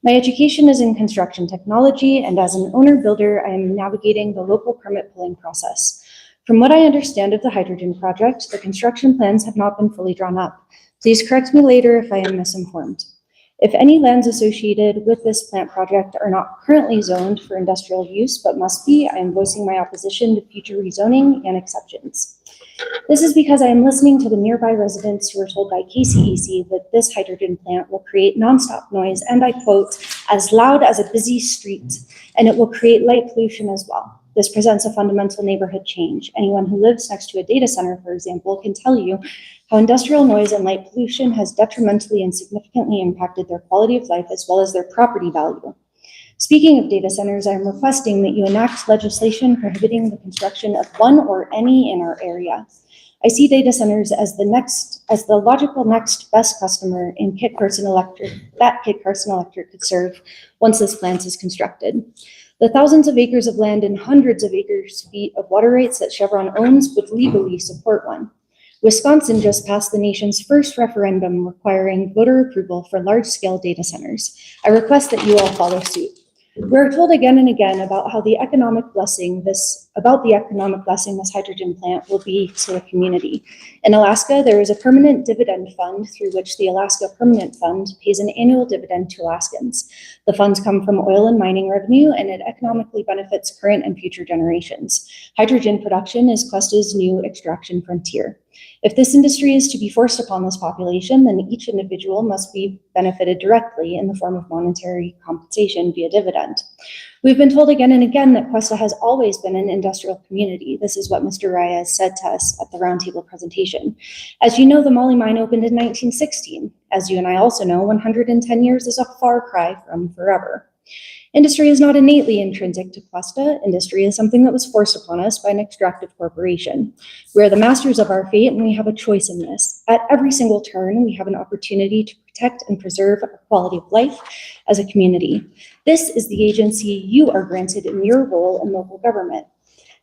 My education is in construction technology and as an owner builder, I am navigating the local permit pulling process. From what I understand of the hydrogen project, the construction plans have not been fully drawn up. Please correct me later if I am misinformed. If any lands associated with this plant project are not currently zoned for industrial use but must be, I am voicing my opposition to future rezoning and exceptions. This is because I am listening to the nearby residents who are told by KCEC that this hydrogen plant will create nonstop noise, and I quote, as loud as a busy street, and it will create light pollution as well. This presents a fundamental neighborhood change. Anyone who lives next to a data center, for example, can tell you how industrial noise and light pollution has detrimentally and significantly impacted their quality of life as well as their property value. Speaking of data centers, I am requesting that you enact legislation prohibiting the construction of one or any in our area. I see data centers as the logical next best customer in Kit Carson Electric could serve once this plant is constructed. The thousands of acres of land and hundreds of acres feet of water rights that Chevron owns would legally support one. Wisconsin just passed the nation's first referendum requiring voter approval for large-scale data centers. I request that you all follow suit. We're told again and again about the economic blessing this hydrogen plant will be to the community. In Alaska, there is a permanent dividend fund through which the Alaska Permanent Fund pays an annual dividend to Alaskans. The funds come from oil and mining revenue, and it economically benefits current and future generations. Hydrogen production is Questa's new extraction frontier. If this industry is to be forced upon this population, then each individual must be benefited directly in the form of monetary compensation via dividend. We've been told again and again that Questa has always been an industrial community. This is what Mr. Reyes said to us at the roundtable presentation. As you know, the Moly mine opened in 1916. As you and I also know, 110 years is a far cry from forever. Industry is not innately intrinsic to Questa. Industry is something that was forced upon us by an extractive corporation. We are the masters of our fate, and we have a choice in this. At every single turn, we have an opportunity to protect and preserve our quality of life as a community. This is the agency you are granted in your role in local government.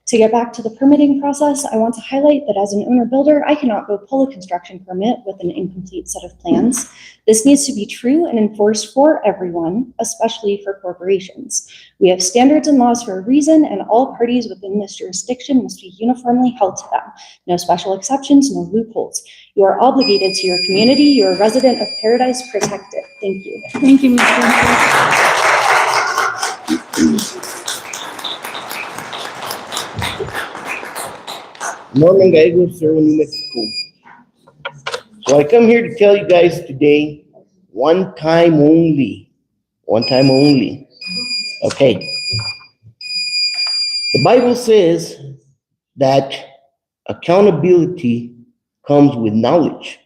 To get back to the permitting process, I want to highlight that as an owner-builder, I cannot go pull a construction permit with an incomplete set of plans. This needs to be true and enforced for everyone, especially for corporations. We have standards and laws for a reason, and all parties within this jurisdiction must be uniformly held to them. No special exceptions, no loopholes. You are obligated to your community. You are a resident of Paradise. Protect it. Thank you. Thank you, Mr. Norman Gallego, Cerro, New Mexico. So I come here to tell you guys today, one time only. Okay. The Bible says that accountability comes with knowledge.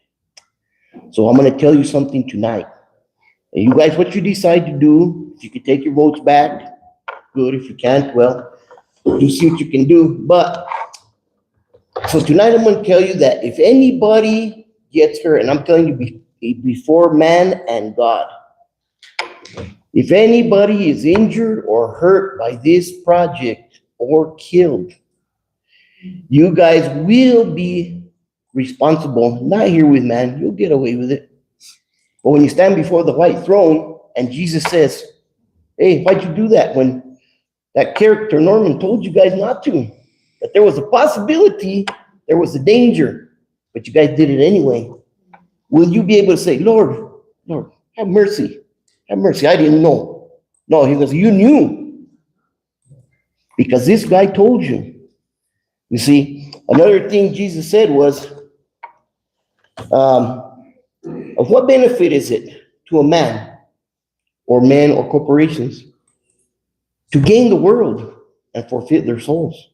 So I'm going to tell you something tonight. And you guys, what you decide to do, if you can take your votes back, good. If you can't, well, you see what you can do. But so tonight I'm going to tell you that if anybody gets hurt, and I'm telling you before man and God, if anybody is injured or hurt by this project or killed, you guys will be responsible. Not here with man, you'll get away with it. But when you stand before the white throne and Jesus says, hey, why'd you do that when that character Norman told you guys not to? But there was a possibility, there was a danger, but you guys did it anyway. Will you be able to say, Lord, have mercy, I didn't know. No, he goes, you knew, because this guy told you. You see, another thing Jesus said was, of what benefit is it to a man or corporations to gain the world and forfeit their souls?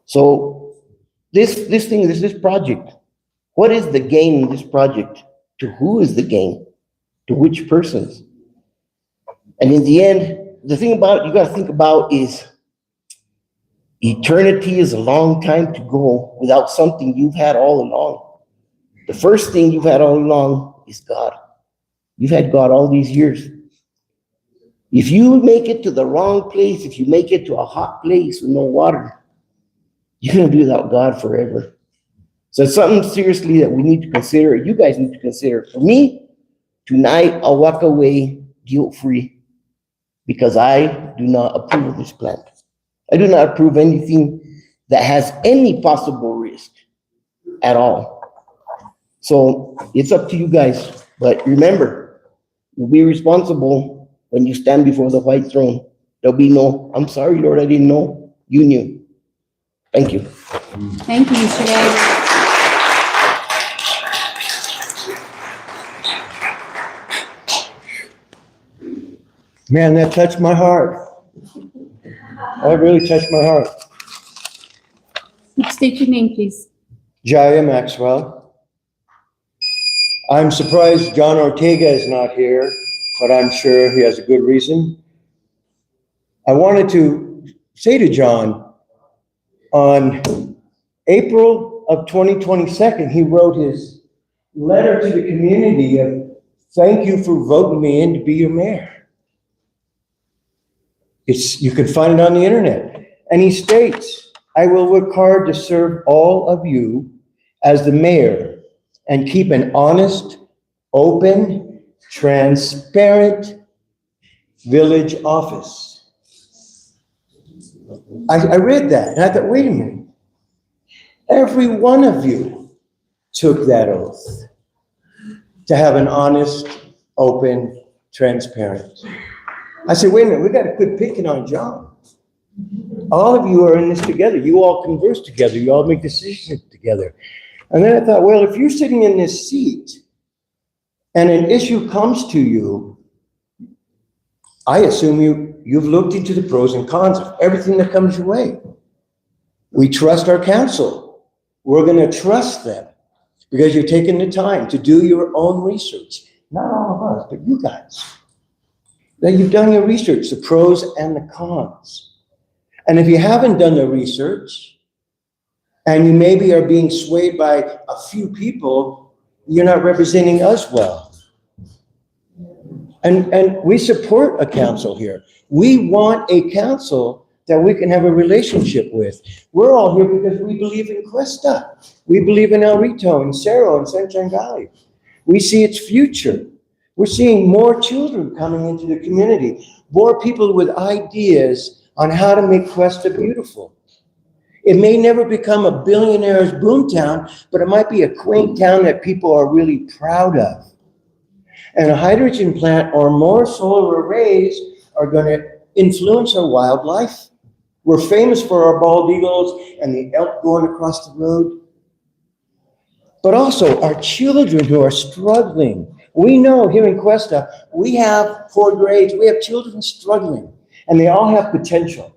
So this project, what is the gain in this project? To who is the gain? To which persons? And in the end, the thing about it you got to think about is eternity is a long time to go without something you've had all along. The first thing you've had all along is God. You've had God all these years. If you make it to the wrong place, if you make it to a hot place with no water, you're going to be without God forever. So it's something seriously that we need to consider, you guys need to consider. For me, tonight, I'll walk away guilt-free because I do not approve of this plant. I do not approve anything that has any possible risk at all. So it's up to you guys, but remember, you'll be responsible when you stand before the white throne. There'll be no, I'm sorry, Lord, I didn't know, you knew. Thank you. Thank you, Mr. Gallagher. Man, that touched my heart. That really touched my heart. State your name, please. Jaya Maxwell. I'm surprised John Ortega is not here, but I'm sure he has a good reason. I wanted to say to John, on April of 2022, he wrote his letter to the community of thank you for voting me in to be your mayor. You can find it on the internet. And he states, I will work hard to serve all of you as the mayor and keep an honest, open, transparent village office. I read that and I thought, wait a minute. Every one of you took that oath to have an honest, open, transparent. I said, wait a minute, we got to quit picking on John. All of you are in this together. You all converse together. You all make decisions together. And then I thought, well, if you're sitting in this seat and an issue comes to you, I assume you've looked into the pros and cons of everything that comes your way. We trust our council. We're going to trust them because you're taking the time to do your own research. Not all of us, but you guys. That you've done your research, the pros and the cons. And if you haven't done the research, and you maybe are being swayed by a few people, you're not representing us well. And we support a council here. We want a council that we can have a relationship with. We're all here because we believe in Questa. We believe in El Rito and Cerro and Sunshine Valley. We see its future. We're seeing more children coming into the community, more people with ideas on how to make Questa beautiful. It may never become a billionaire's boomtown, but it might be a quaint town that people are really proud of. And a hydrogen plant or more solar arrays are going to influence our wildlife. We're famous for our bald eagles and the elk going across the road. But also our children who are struggling. We know here in Questa, we have poor grades, we have children struggling, and they all have potential.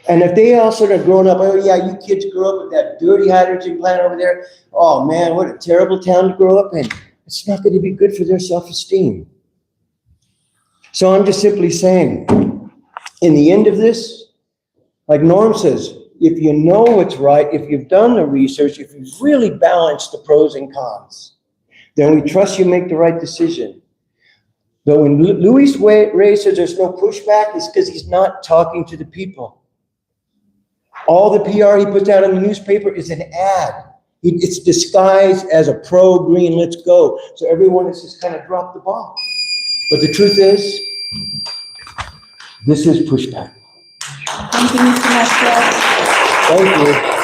And if they all sort of grown up, oh yeah, you kids grew up with that dirty hydrogen plant over there, oh man, what a terrible town to grow up in. It's not going to be good for their self-esteem. So I'm just simply saying, in the end of this, like Norm says, if you know what's right, if you've done the research, if you've really balanced the pros and cons, then we trust you make the right decision. But when Luis Ray says there's no pushback, it's because he's not talking to the people. All the PR he puts out in the newspaper is an ad. It's disguised as a pro-green, let's go. So everyone has just kind of dropped the ball. But the truth is, this is pushback. Thank you, Mr. Maxwell. Thank you.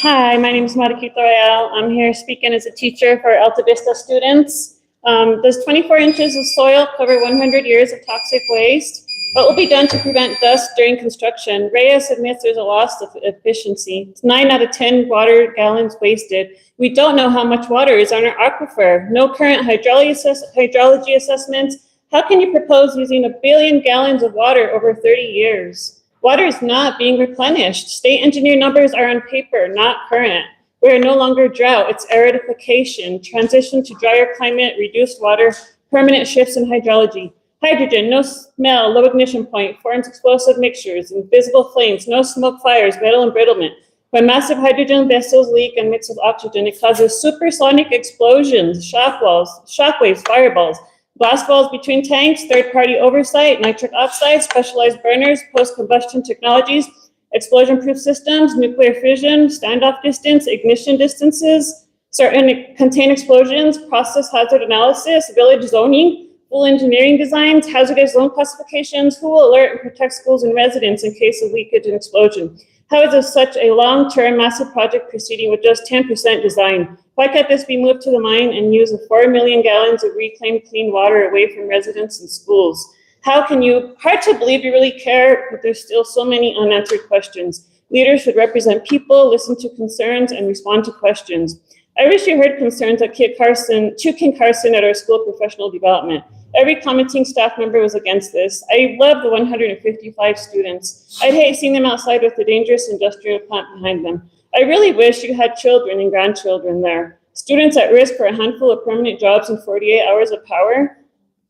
Hi, my name is Mariquita Royale. I'm here speaking as a teacher for Alta Vista students. Does 24 inches of soil cover 100 years of toxic waste? What will be done to prevent dust during construction? Reyes admits there's a loss of efficiency. It's 9 out of 10 water gallons wasted. We don't know how much water is on our aquifer. No current hydrology assessments. How can you propose using 1 billion gallons of water over 30 years? Water is not being replenished. State engineer numbers are on paper, not current. We are no longer drought, it's aridification, transition to drier climate, reduced water, permanent shifts in hydrology. Hydrogen, no smell, low ignition point, forms explosive mixtures, invisible flames, no smoke fires, metal embrittlement. When massive hydrogen vessels leak and mix with oxygen, it causes supersonic explosions, shockwaves, fireballs, blast walls between tanks, third-party oversight, nitric oxide, specialized burners, post-combustion technologies, explosion-proof systems, nuclear fission, standoff distance, ignition distances, certain contain explosions, process hazard analysis, village zoning, full engineering designs, hazardous zone classifications, who will alert and protect schools and residents in case of leakage and explosion? How is this such a long-term massive project proceeding with just 10% design? Why can't this be moved to the mine and use the 4 million gallons of reclaimed clean water away from residents and schools? How can you, hard to believe you really care, but there's still so many unanswered questions. Leaders should represent people, listen to concerns, and respond to questions. I wish you heard concerns at King Carson at our School of Professional Development. Every commenting staff member was against this. I love the 155 students. I'd hate seeing them outside with the dangerous industrial plant behind them. I really wish you had children and grandchildren there. Students at risk for a handful of permanent jobs and 48 hours of power.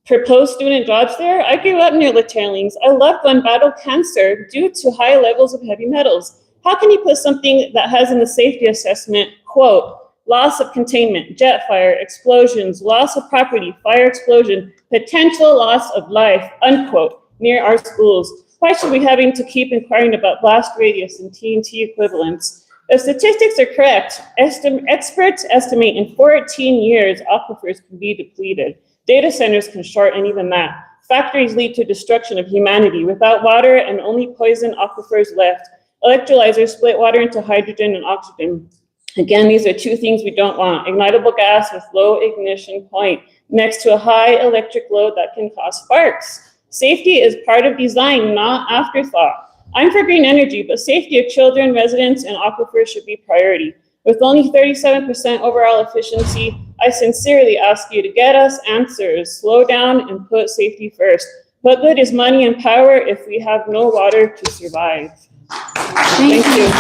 Proposed student jobs there. I grew up near the tailings. I loved one battled cancer due to high levels of heavy metals. How can you put something that has in the safety assessment, quote, loss of containment, jet fire, explosions, loss of property, fire explosion, potential loss of life, unquote, near our schools? Why should we having to keep inquiring about blast radius and TNT equivalents? If statistics are correct, experts estimate in 14 years aquifers can be depleted. Data centers can short, and even that. Factories lead to destruction of humanity. Without water and only poison aquifers left. Electrolyzers split water into hydrogen and oxygen. Again, these are two things we don't want. Ignitable gas with low ignition point next to a high electric load that can cause sparks. Safety is part of design, not afterthought. I'm for green energy, but safety of children, residents, and aquifers should be priority. With only 37% overall efficiency, I sincerely ask you to get us answers. Slow down and put safety first. What good is money and power if we have no water to survive? Thank you.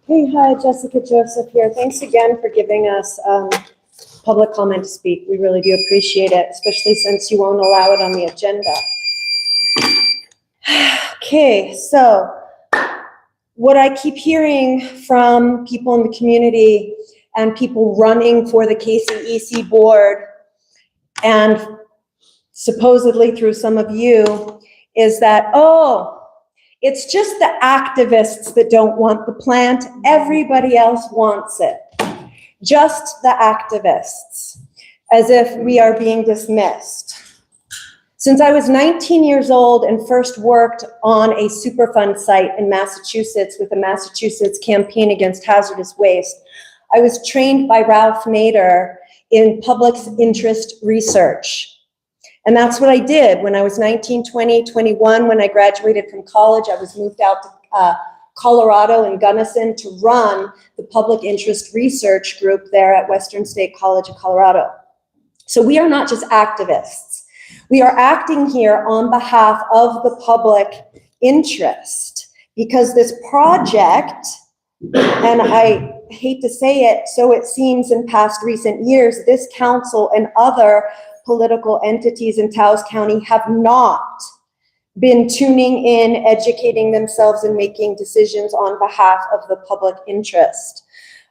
Hey, hi, Jessica Joseph here. Thanks again for giving us public comment to speak. We really do appreciate it, especially since you won't allow it on the agenda. Okay, so what I keep hearing from people in the community and people running for the KCEC board, and supposedly through some of you, is that, oh, it's just the activists that don't want the plant. Everybody else wants it. Just the activists, as if we are being dismissed. Since I was 19 years old and first worked on a Superfund site in Massachusetts with the Massachusetts Campaign Against Hazardous Waste, I was trained by Ralph Nader in public interest research. And that's what I did when I was 19, 20, 21. When I graduated from college, I was moved out to Colorado and Gunnison to run the public interest research group there at Western State College of Colorado. So we are not just activists. We are acting here on behalf of the public interest, because this project, and I hate to say it, so it seems in past recent years, this council and other political entities in Taos County have not been tuning in, educating themselves, and making decisions on behalf of the public interest.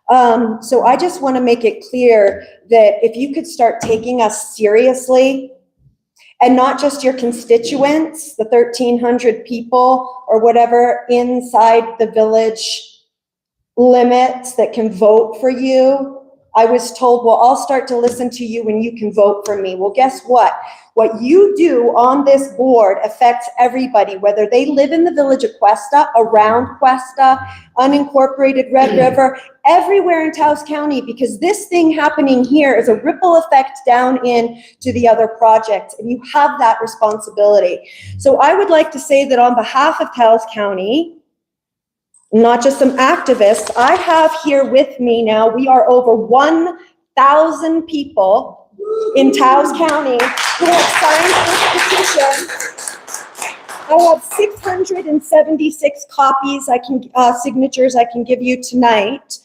So I just want to make it clear that if you could start taking us seriously, and not just your constituents, the 1,300 people or whatever inside the village limits that can vote for you. I was told, well, I'll start to listen to you when you can vote for me. Well, guess what? What you do on this board affects everybody, whether they live in the village of Questa, around Questa, unincorporated Red River, everywhere in Taos County, because this thing happening here is a ripple effect down in to the other projects, and you have that responsibility. So I would like to say that on behalf of Taos County, not just some activists, I have here with me now, we are over 1,000 people in Taos County who have signed this petition. I have 676 copies, signatures I can give you tonight.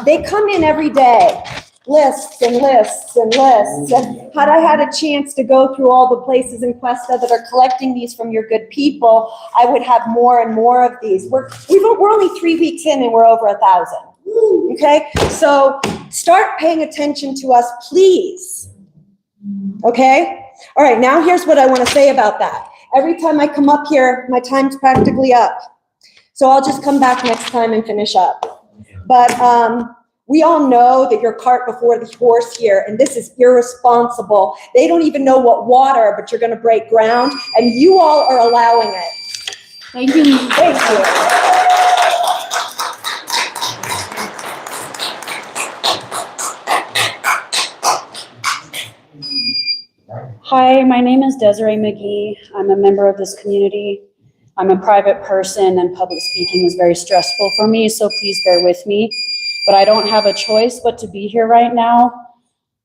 They come in every day, lists and lists and lists. And had I had a chance to go through all the places in Questa that are collecting these from your good people, I would have more and more of these. We're only 3 weeks in and we're over 1,000. Okay, so start paying attention to us, please. Okay, All right, now here's what I want to say about that. Every time I come up here, my time's practically up. So I'll just come back next time and finish up. But we all know that you're cart before the horse here, and this is irresponsible. They don't even know what water, but you're going to break ground, and you all are allowing it. Thank you. Thank you. Hi, my name is Desiree McGee. I'm a member of this community. I'm a private person and public speaking is very stressful for me, so please bear with me. But I don't have a choice but to be here right now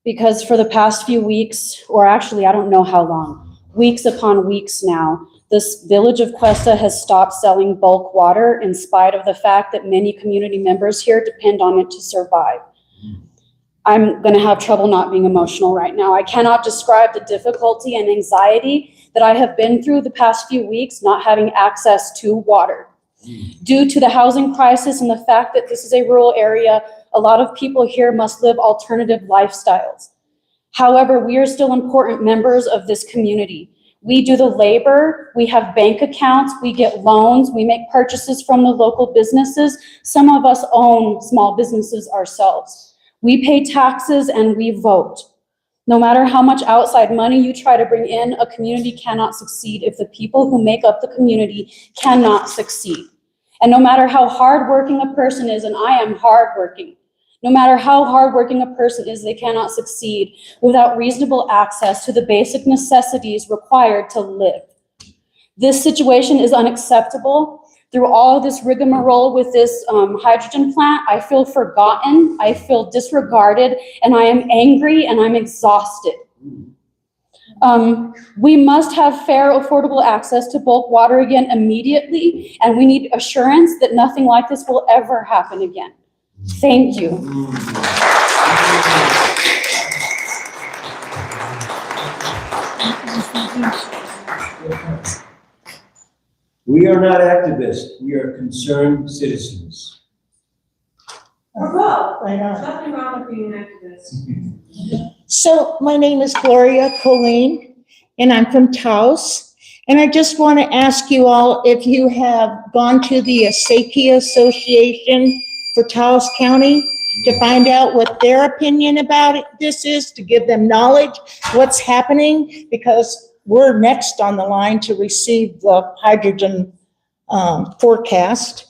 because for the past few weeks, or actually I don't know how long, weeks upon weeks now, this village of Questa has stopped selling bulk water in spite of the fact that many community members here depend on it to survive. I'm gonna have trouble not being emotional right now. I cannot describe the difficulty and anxiety that I have been through the past few weeks not having access to water. Due to the housing crisis and the fact that this is a rural area, a lot of people here must live alternative lifestyles. However, we are still important members of this community. We do the labor, we have bank accounts, we get loans, we make purchases from the local businesses. Some of us own small businesses ourselves. We pay taxes and we vote. No matter how much outside money you try to bring in, a community cannot succeed if the people who make up the community cannot succeed. And no matter how hardworking a person is, and I am hardworking, no matter how hardworking a person is, they cannot succeed without reasonable access to the basic necessities required to live. This situation is unacceptable. Through all this rigmarole with this hydrogen plant, I feel forgotten, I feel disregarded, and I am angry and I'm exhausted. We must have fair, affordable access to bulk water again immediately, and we need assurance that nothing like this will ever happen again. Thank you. We are not activists. We are concerned citizens. Well, nothing wrong with being an activist. So my name is Gloria Colleen, and I'm from Taos. And I just want to ask you all if you have gone to the Asaki Association for Taos County to find out what their opinion about this is, to give them knowledge, what's happening, because we're next on the line to receive the hydrogen forecast.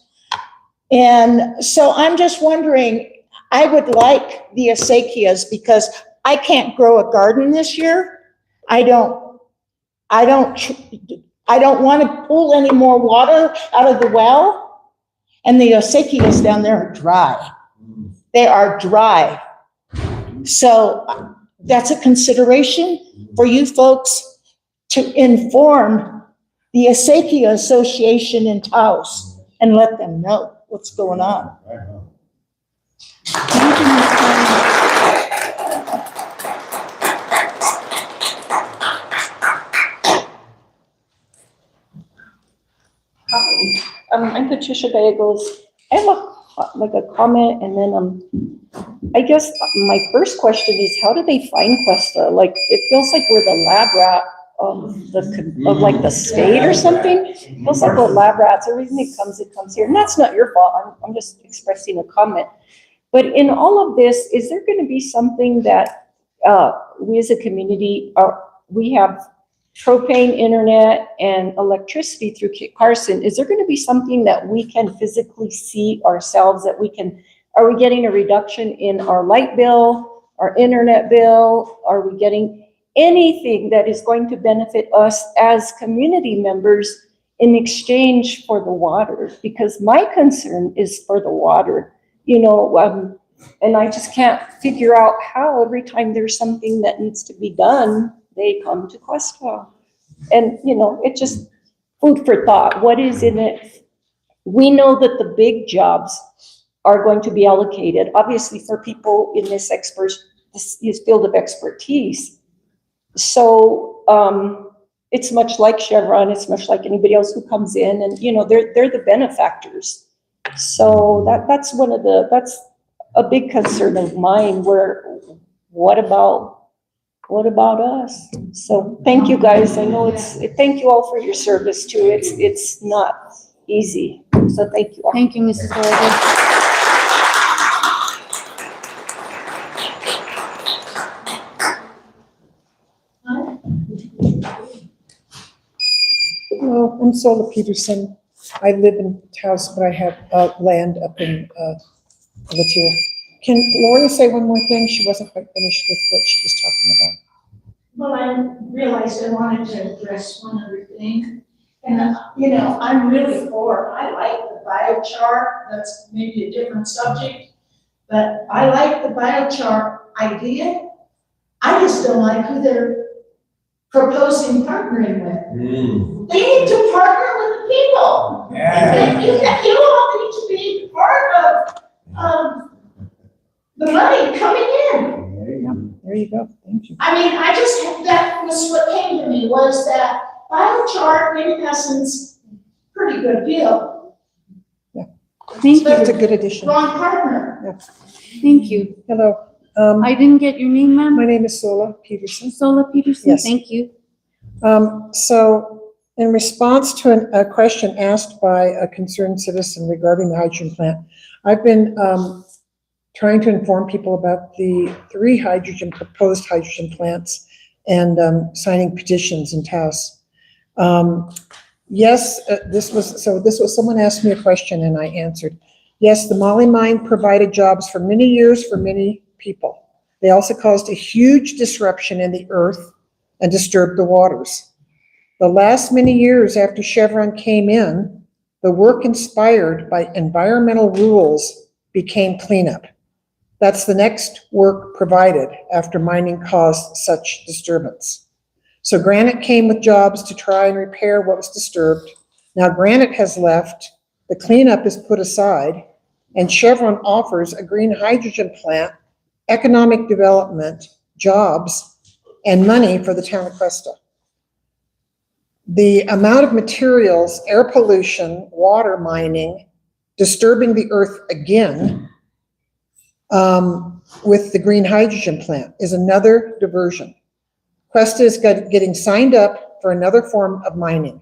And so I'm just wondering, I would like the acequias because I can't grow a garden this year. I don't want to pull any more water out of the well. And the acequias down there are dry. They are dry. So that's a consideration for you folks to inform the Acequia Association in Taos and let them know what's going on. I'm Patricia Gallegos. I have a comment, and then I guess my first question is, how do they find Questa? Like, it feels like we're the lab rat of the state or something. It feels like we're lab rats. Everything that comes here, and that's not your fault. I'm just expressing a comment. But in all of this, is there going to be something that we as a community we have propane, internet, and electricity through Kit Carson? Is there going to be something that we can physically see ourselves, that we can, are we getting a reduction in our light bill, our internet bill? Are we getting anything that is going to benefit us as community members in exchange for the water? Because my concern is for the water, and I just can't figure out how every time there's something that needs to be done, they come to Questa. And, it's just food for thought. What is in it? We know that the big jobs are going to be allocated, obviously, for people in this field of expertise. So it's much like Chevron, it's much like anybody else who comes in, and, they're the benefactors. So that's a big concern of mine, what about what about us? So thank you guys. I know thank you all for your service too. It's not easy. So thank you all. Thank you, Mrs. Gallego. Hello, I'm Sola Peterson. I live in Taos, but I have land up in Latier. Can Gloria say one more thing? She wasn't quite finished with what she was talking about. Well, I realized I wanted to address one other thing. And, you know, I'm really for, I like the biochar, that's maybe a different subject, but I like the biochar idea. I just don't like who they're proposing partnering with. They need to partner with the people. You all need to be part of the money coming in. There you go. Thank you. I mean, that was what came to me, was that biochar, in essence, pretty good deal. Thank That's a you. good addition. Wrong partner. Yeah. Thank you. Hello. I didn't get your name, ma'am. My name is Sola Peterson. Sola Peterson? Yes. Thank you. So in response to a question asked by a concerned citizen regarding the hydrogen plant, I've been trying to inform people about the 3 proposed hydrogen plants and signing petitions in Taos. Yes, this was someone asked me a question and I answered. Yes, the Molly mine provided jobs for many years for many people. They also caused a huge disruption in the earth and disturbed the waters. The last many years after Chevron came in, the work inspired by environmental rules became cleanup. That's the next work provided after mining caused such disturbance. So Granite came with jobs to try and repair what was disturbed. Now Granite has left, the cleanup is put aside, and Chevron offers a green hydrogen plant, economic development, jobs, and money for the town of Questa. The amount of materials, air pollution, water mining, disturbing the earth again with the green hydrogen plant is another diversion. Questa is getting signed up for another form of mining.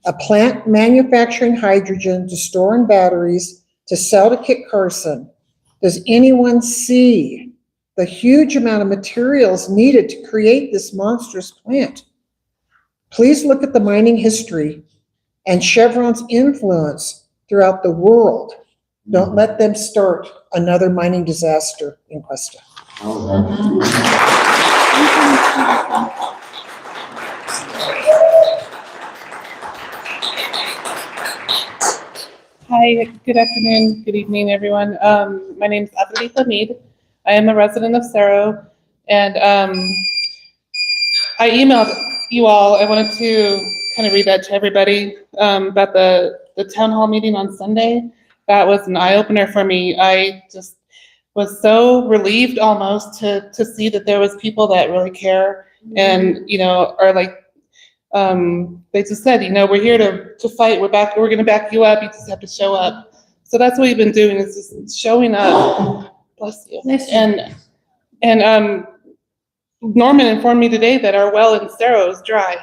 A plant manufacturing hydrogen to store in batteries to sell to Kit Carson. Does anyone see the huge amount of materials needed to create this monstrous plant? Please look at the mining history and Chevron's influence throughout the world. Don't let them start another mining disaster in Questa. Hi, good afternoon, good evening, everyone. My name is Adelita Mead. I am a resident of Cerro, and I emailed you all. I wanted to kind of read that to everybody about the town hall meeting on Sunday. That was an eye-opener for me. I just was so relieved almost to see that there was people that really care and, you know, are like, they just said, you know, we're here to fight. We're going to back you up. You just have to show up. So that's what we've been doing, is just showing up. Bless you. And Norman informed me today that our well in Cerro is dry.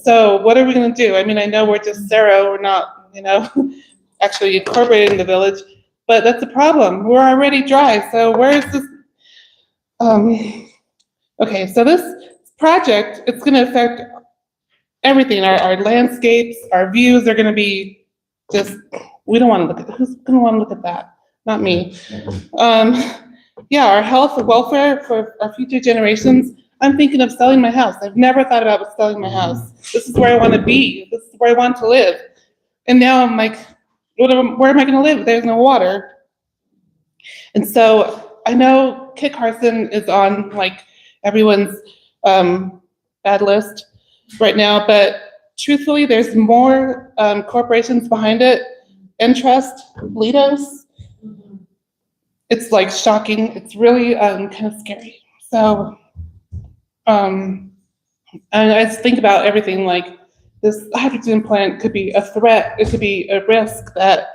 So what are we going to do? I mean, I know we're just Cerro. We're not, you know, actually incorporated in the village, but that's a problem. We're already dry. So where is this? Okay, so this project, it's going to affect everything. Our landscapes, our views are going to be just, we don't want to look at, who's going to want to look at that? Not me. Yeah, our health and welfare for our future generations. I'm thinking of selling my house. I've never thought about selling my house. This is where I want to be. This is where I want to live. And now I'm like, where am I going to live? There's no water. And so I know Kit Carson is on like everyone's bad list right now, but truthfully, there's more corporations behind it. Entrust, Litos. It's like shocking. It's really kind of scary. So, and I just think about everything, like this hydrogen plant could be a threat. It could be a risk that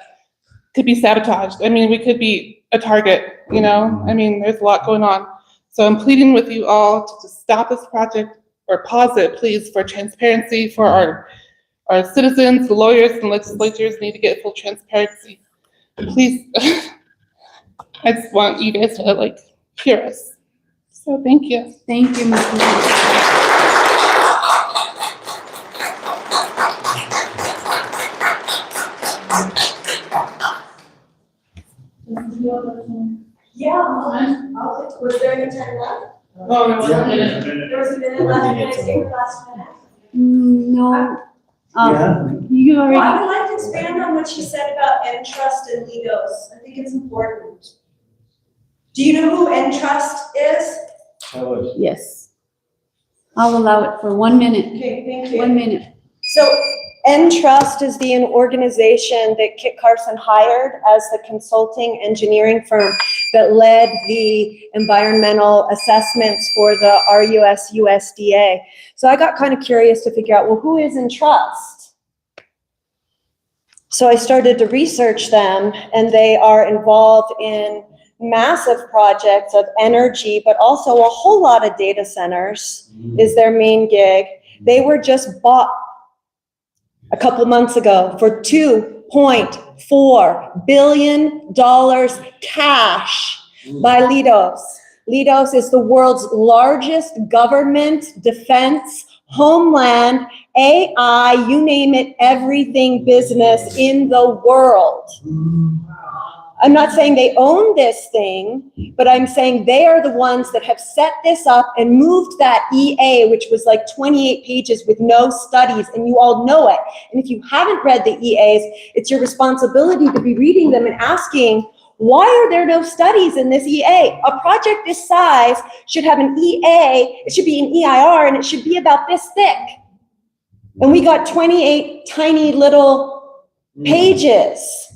could be sabotaged. I mean, we could be a target, you know? I mean, there's a lot going on. So I'm pleading with you all to just stop this project or pause it, please, for transparency for our citizens, the lawyers and legislators need to get full transparency. Please, I just want you guys to hear us. So thank you. Thank you, Ms. Yeah, was there any time left? No, there wasn't a minute. There was a minute left, can I take the last minute? No. Yeah. You Well, I already, would like to expand on what you said about Entrust and Lidos. I think it's important. Do you know who Entrust is? yes. I'll allow it for 1 minute. Okay, thank you. 1 minute. So Entrust is the organization that Kit Carson hired as the consulting engineering firm that led the environmental assessments for the RUS USDA. So I got kind of curious to figure out, well, who is Entrust? So I started to research them, and they are involved in massive projects of energy, but also a whole lot of data centers is their main gig. They were just bought a couple months ago for $2.4 billion cash by Lidos. Lidos is the world's largest government, defense, homeland, AI, you name it, everything business in the world. I'm not saying they own this thing, but I'm saying they are the ones that have set this up and moved that EA, which was like 28 pages with no studies, and you all know it. And if you haven't read the EAs, it's your responsibility to be reading them and asking, why are there no studies in this EA? A project this size should have an EA, it should be an EIR, and it should be about this thick. And we got 28 tiny little pages.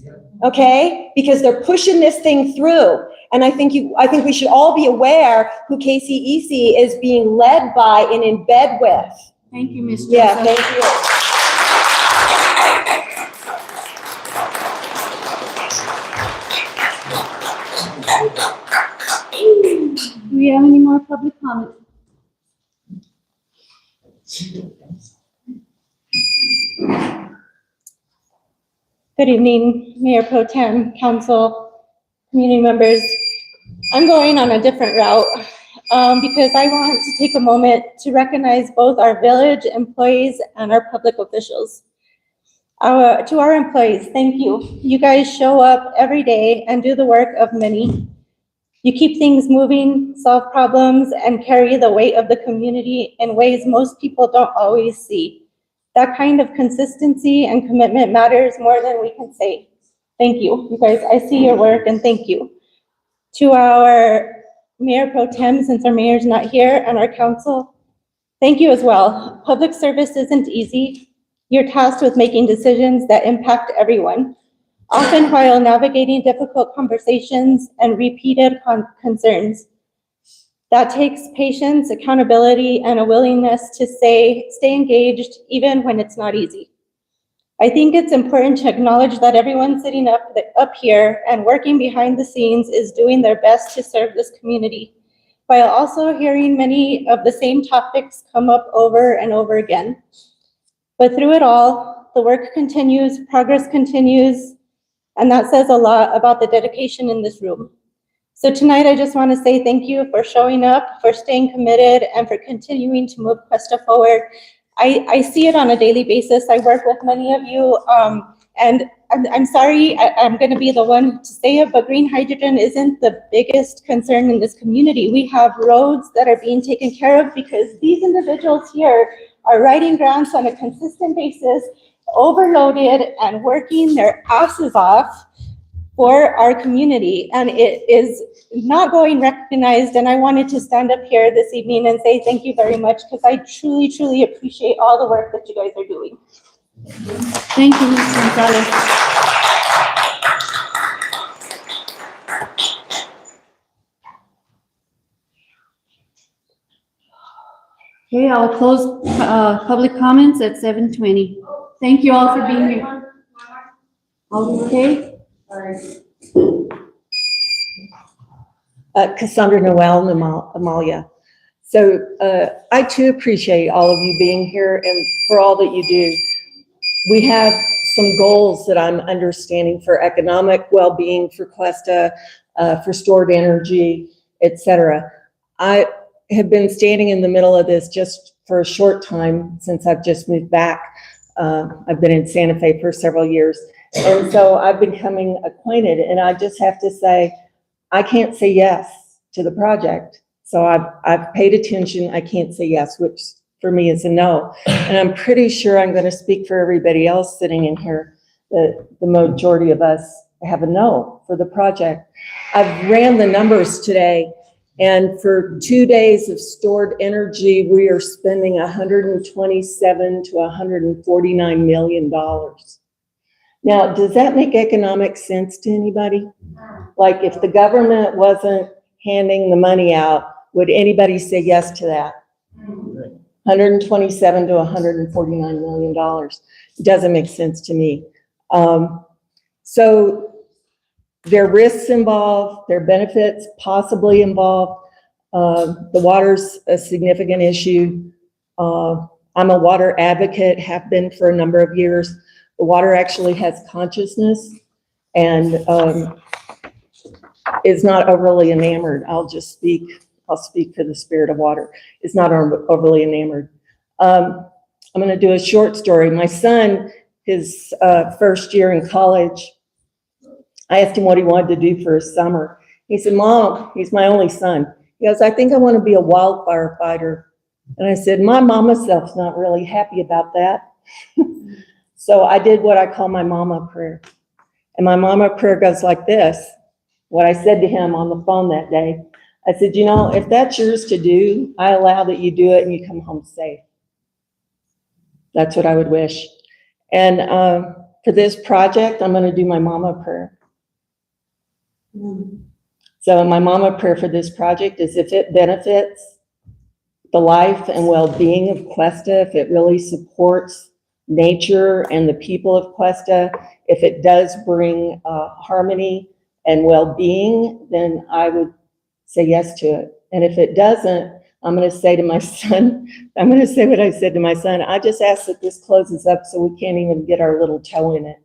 Okay, because they're pushing this thing through, and I think we should all be aware who KCEC is being led by and in bed with. Thank you, Ms. Yeah, Joseph. thank you. Do we have any more public comment? Good evening, Mayor Pro Tem, Council, community members. I'm going on a different route because I want to take a moment to recognize both our village employees and our public officials. To our employees, thank you. You guys show up every day and do the work of many. You keep things moving, solve problems, and carry the weight of the community in ways most people don't always see. That kind of consistency and commitment matters more than we can say. Thank you. You guys, I see your work and thank you. To our Mayor Pro Tem, since our mayor's not here, and our council, thank you as well. Public service isn't easy. You're tasked with making decisions that impact everyone, often while navigating difficult conversations and repeated concerns. That takes patience, accountability, and a willingness to stay engaged even when it's not easy. I think it's important to acknowledge that everyone sitting up here and working behind the scenes is doing their best to serve this community, while also hearing many of the same topics come up over and over again. But through it all, the work continues, progress continues, and that says a lot about the dedication in this room. So tonight, I just want to say thank you for showing up, for staying committed, and for continuing to move Questa forward. I see it on a daily basis. I work with many of you, and I'm sorry, I'm going to be the one to say it, but green hydrogen isn't the biggest concern in this community. We have roads that are being taken care of because these individuals here are writing grants on a consistent basis, overloaded and working their asses off for our community, and it is not going recognized. And I wanted to stand up here this evening and say thank you very much because I truly, truly appreciate all the work that you guys are doing. Thank you, Ms. Gonzalez. Okay, I'll close public comments at 7:20. Thank you all for being here. Okay. Cassandra Noel and Amalia. So I too appreciate all of you being here and for all that you do. We have some goals that I'm understanding for economic well-being, for Questa, for stored energy, etc. I have been standing in the middle of this just for a short time since I've just moved back. I've been in Santa Fe for several years. And so I've been becoming acquainted, and I just have to say, I can't say yes to the project. So I've paid attention. I can't say yes, which for me is a no. And I'm pretty sure I'm going to speak for everybody else sitting in here, that the majority of us have a no for the project. I've ran the numbers today, and for 2 days of stored energy, we are spending $127 to $149 million. Now, does that make economic sense to anybody? Like, if the government wasn't handing the money out, would anybody say yes to that? 127 to $149 million. It doesn't make sense to me. So there are risks involved, there are benefits possibly involved. The water's a significant issue. I'm a water advocate, have been for a number of years. The water actually has consciousness and is not overly enamored. I'll speak for the spirit of water. It's not overly enamored. I'm going to do a short story. My son, his first year in college, I asked him what he wanted to do for his summer. He said, Mom, he's my only son. He goes, I think I want to be a wildfire fighter. And I said, my mama self's not really happy about that. So I did what I call my mama prayer. And my mama prayer goes like this. What I said to him on the phone that day, I said, you know, if that's yours to do, I allow that you do it and you come home safe. That's what I would wish. And for this project, I'm going to do my mama prayer. So my mama prayer for this project is if it benefits the life and well-being of Questa, if it really supports nature and the people of Questa, if it does bring harmony and well-being, then I would say yes to it. And if it doesn't, I'm going to say to my son, I'm going to say what I said to my son. I just ask that this closes up so we can't even get our little toe in it.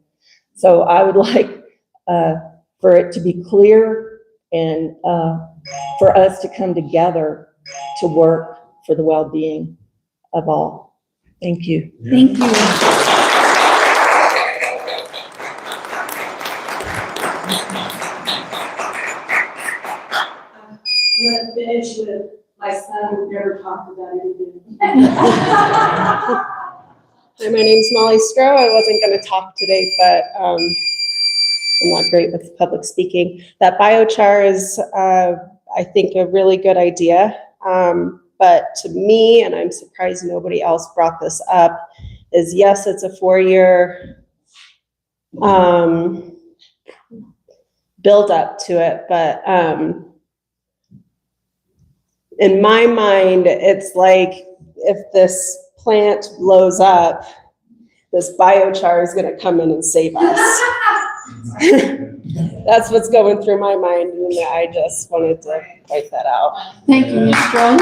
So I would like for it to be clear and for us to come together to work for the well-being of all. Thank you. Thank you. I'm gonna finish with my son who never talked about anything. Hi, my name's Molly Stroh. I wasn't going to talk today, but I'm not great with public speaking. That biochar is, I think, a really good idea. But to me, and I'm surprised nobody else brought this up, is yes, it's a 4-year build up to it, but in my mind, it's like if this plant blows up, this biochar is going to come in and save us. That's what's going through my mind, and I just wanted to point that out. Thank you, Ms. Stroh.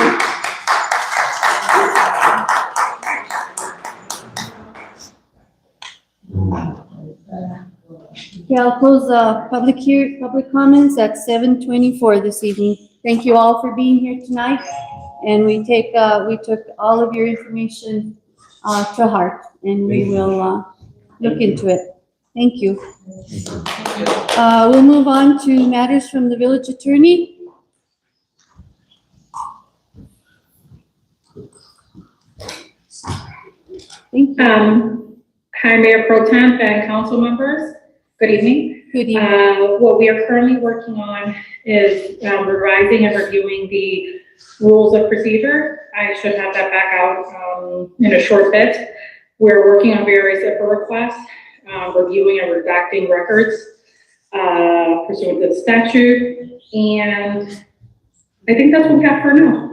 Okay, I'll close public comments at 7:24 this evening. Thank you all for being here tonight, and we took all of your information to heart, and we will look into it. Thank you. We'll move on to matters from the village attorney. Thank you. Hi, Mayor Pro Tem and council members. Good evening. Good evening. What we are currently working on is revising and reviewing the rules of procedure. I should have that back out in a short bit. We're working on various IPA requests, reviewing and redacting records pursuant to the statute, and I think that's what we have for now.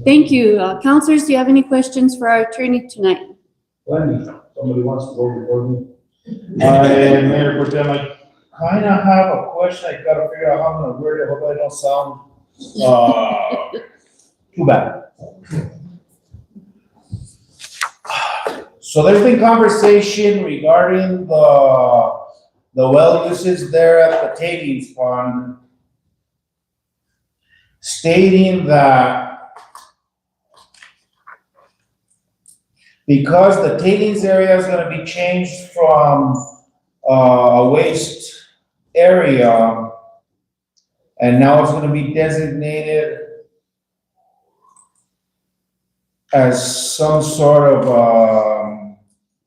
Thank you. Councilors, do you have any questions for our attorney tonight? Somebody wants to go before me. Mayor Pro Tem, kind of have a question. I gotta figure out how I'm gonna word it. Hope I don't sound, too bad. So there's been conversation regarding the well uses there at the tailings pond, stating that because the tailings area is gonna be changed from a waste area, and now it's gonna be designated as some sort of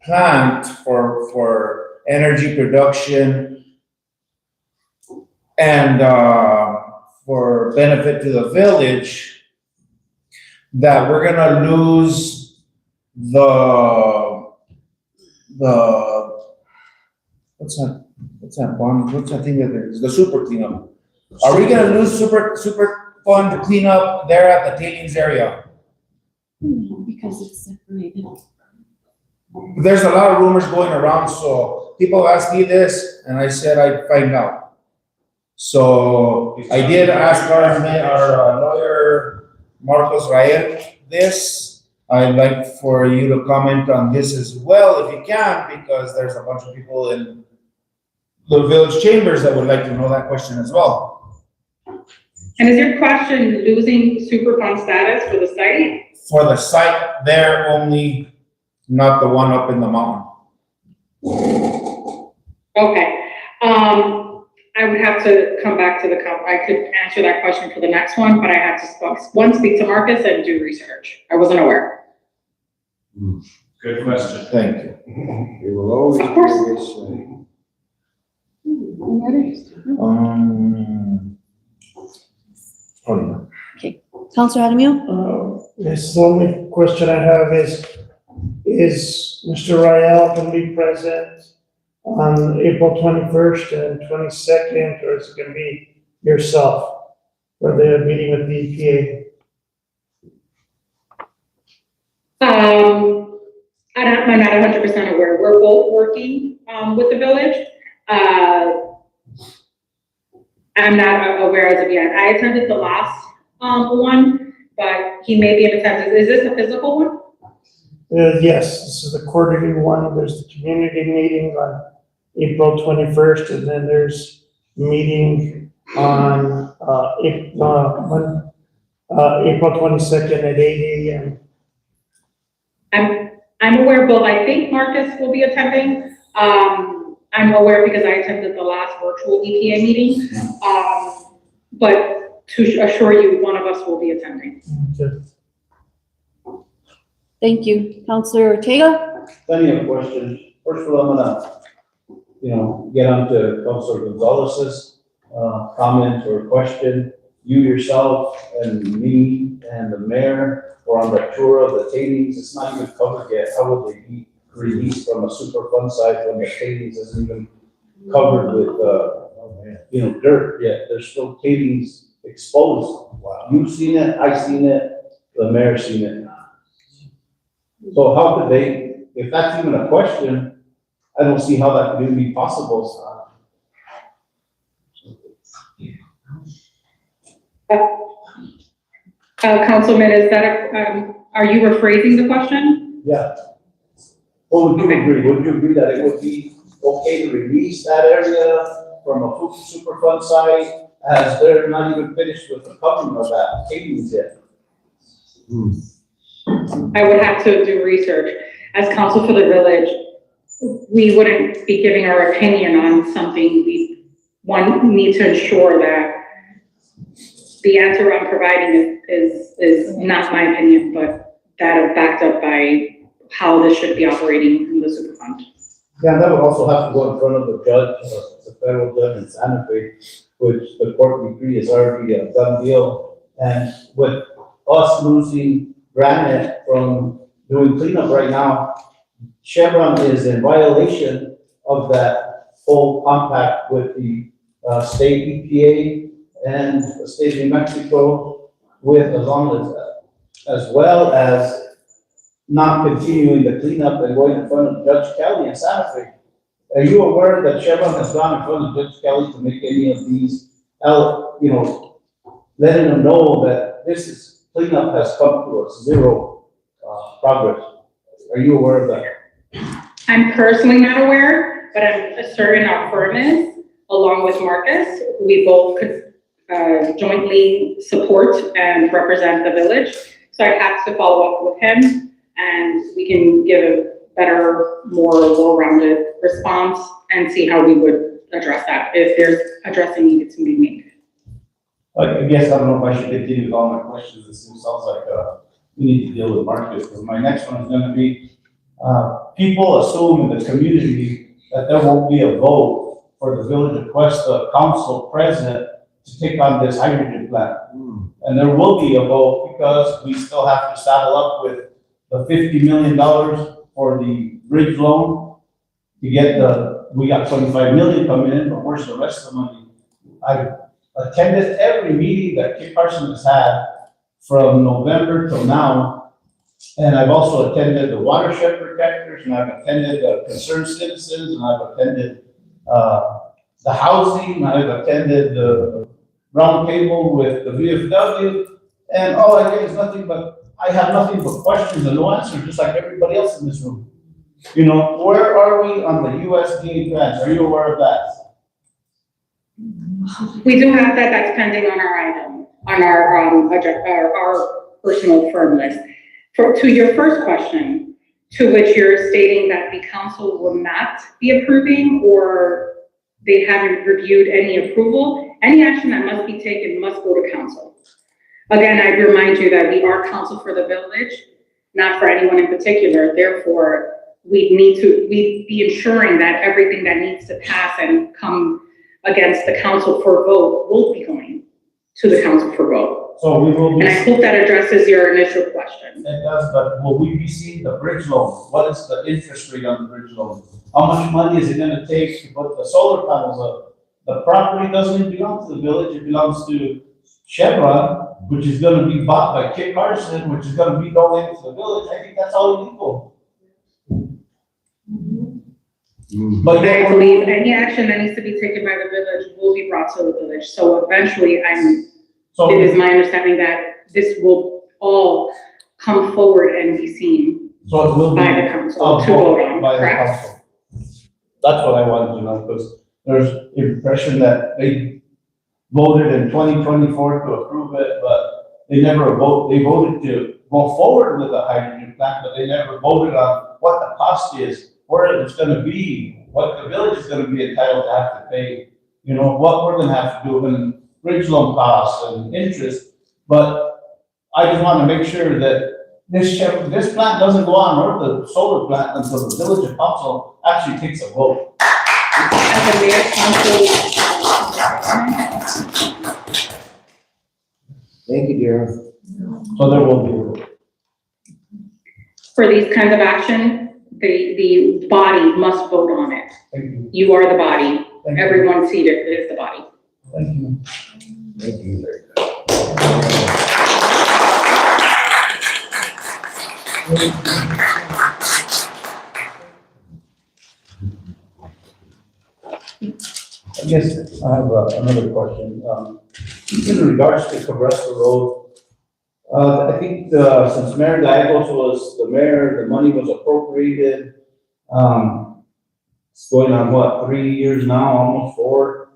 plant for energy production and for benefit to the village, that we're gonna lose the what's that bond, what's that thing that is, the super cleanup? Are we gonna lose super fund to clean up there at the tailings area? No, because it's separated. There's a lot of rumors going around, so people ask me this, and I said I'd find out. So I did ask our lawyer, Marcos Ryan, this. I'd like for you to comment on this as well, if you can, because there's a bunch of people in the village chambers that would like to know that question as well. And is your question losing Superfund status for the site? For the site there only, not the one up in the mountain. Okay, I would have to come back to I could answer that question for the next one, but I have to speak to Marcus and do research. I wasn't aware. Good question. Thank you. You will always Of course. do this way. Okay, Counselor Jaramillo? Yes, the only question I have is Mr. Rael going to be present on April 21st and 22nd, or is it going to be yourself for the meeting with the EPA? I'm not 100% aware. We're both working with the village. I'm not aware as of yet. I attended the last one, but he may be in attendance. Is this a physical one? Yes, this is the quarterly one. There's the community meeting on April 21st, and then there's meeting on April 22nd at 8 a.m. I'm aware of both. I think Marcus will be attending. I'm aware because I attended the last virtual EPA meeting. But to assure you, one of us will be attending. Okay. Thank you. Counselor Ortega? Plenty of questions. First of all, I'm gonna, get on to Councilor Gonzalez's, comment or question. You yourself and me and the mayor were on the tour of the tailings. It's not even covered yet. How will they be released from a Superfund site when the tailings isn't even covered with, dirt yet? There's still tailings exposed. Wow. You've seen it, I've seen it, the mayor's seen it. So how could they, if that's even a question, I don't see how that could even be possible. Councilman, is that are you rephrasing the question? Yeah. Well, would you agree? Would you agree that it would be okay to release that area from a Superfund site as they're not even finished with the covering of that tailings yet? I would have to do research. As counsel for the village, we wouldn't be giving our opinion on something. We need to ensure that the answer I'm providing is not my opinion, but that is backed up by how this should be operating in the Superfund. Yeah, that would also have to go in front of the judge, the federal judge in Santa Fe, which the court decree is already a done deal. And with us losing granite from doing cleanup right now, Chevron is in violation of that whole compact with the state EPA and the state of New Mexico, with as well as not continuing the cleanup and going in front of Judge Kelly in Santa Fe. are you aware that Chevron has gone in front of Judge Kelly to make any of these, letting them know that this is, cleanup has come to a zero, progress? Are you aware of that? I'm personally not aware, but I'm certain our firm is, along with Marcus. We both could jointly support and represent the village. So I have to follow up with him and we can give a better, more well-rounded response and see how we would address that, if there's addressing needed to be made. I guess I don't know if I should continue with all my questions. It sounds like we need to deal with Marcus, because my next one is gonna be, people assume in the community that there won't be a vote for the Village of Questa Council president to take on this hydrogen plant. And there will be a vote because we still have to saddle up with the $50 million for the bridge loan to get we got 25 million coming in, but where's the rest of the money? I've attended every meeting that Kit Carson has had from November till now. And I've also attended the watershed protectors, and I've attended the concerned citizens, and I've attended the housing, I've attended the round table with the VFW, and all I get is I have nothing but questions and no answers, just like everybody else in this room. Where are we on the USDA grants? Are you aware of that? We do have that, that's pending on our item, on our personal firm list. To your first question, to which you're stating that the council will not be approving or they haven't reviewed any approval, any action that must be taken must go to council. Again, I remind you that we are council for the village, not for anyone in particular. Therefore, we'd be ensuring that everything that needs to pass and come against the council for a vote will be going to the council for vote. So we will be. And I hope that addresses your initial question. It does, but will we be seeing the bridge loan? What is the interest rate on the bridge loan? How much money is it gonna take to put the solar panels up? The property doesn't belong to the village, it belongs to Chevron, which is gonna be bought by Kit Carson, which is gonna be donated to the village. I think that's all illegal. But I believe any action that needs to be taken by the village will be brought to the village. So eventually, it is my understanding that this will all come forward and be seen So it will be by the council to vote on, by the correct? council. That's what I wanted to know, because there's impression that they voted in 2024 to approve it, but they never they voted to go forward with the hydrogen plant, but they never voted on what the cost is, where it's gonna be, what the village is gonna be entitled to have to pay, what we're gonna have to do in bridge loan costs and interest. But I just wanna make sure that this plant doesn't go on, or the solar plant, until the village of council actually takes a vote. As a mayor council. Thank you, dear. So there will be a vote. For these kinds of action, the body must vote on it. Thank you. You are the body. Thank you. Everyone seated is the body. Thank you. Thank you. I guess I have another question. In regards to Cabresta Road, I think since Mayor Gallegos was the mayor, the money was appropriated. It's going on, 3 years now, almost 4.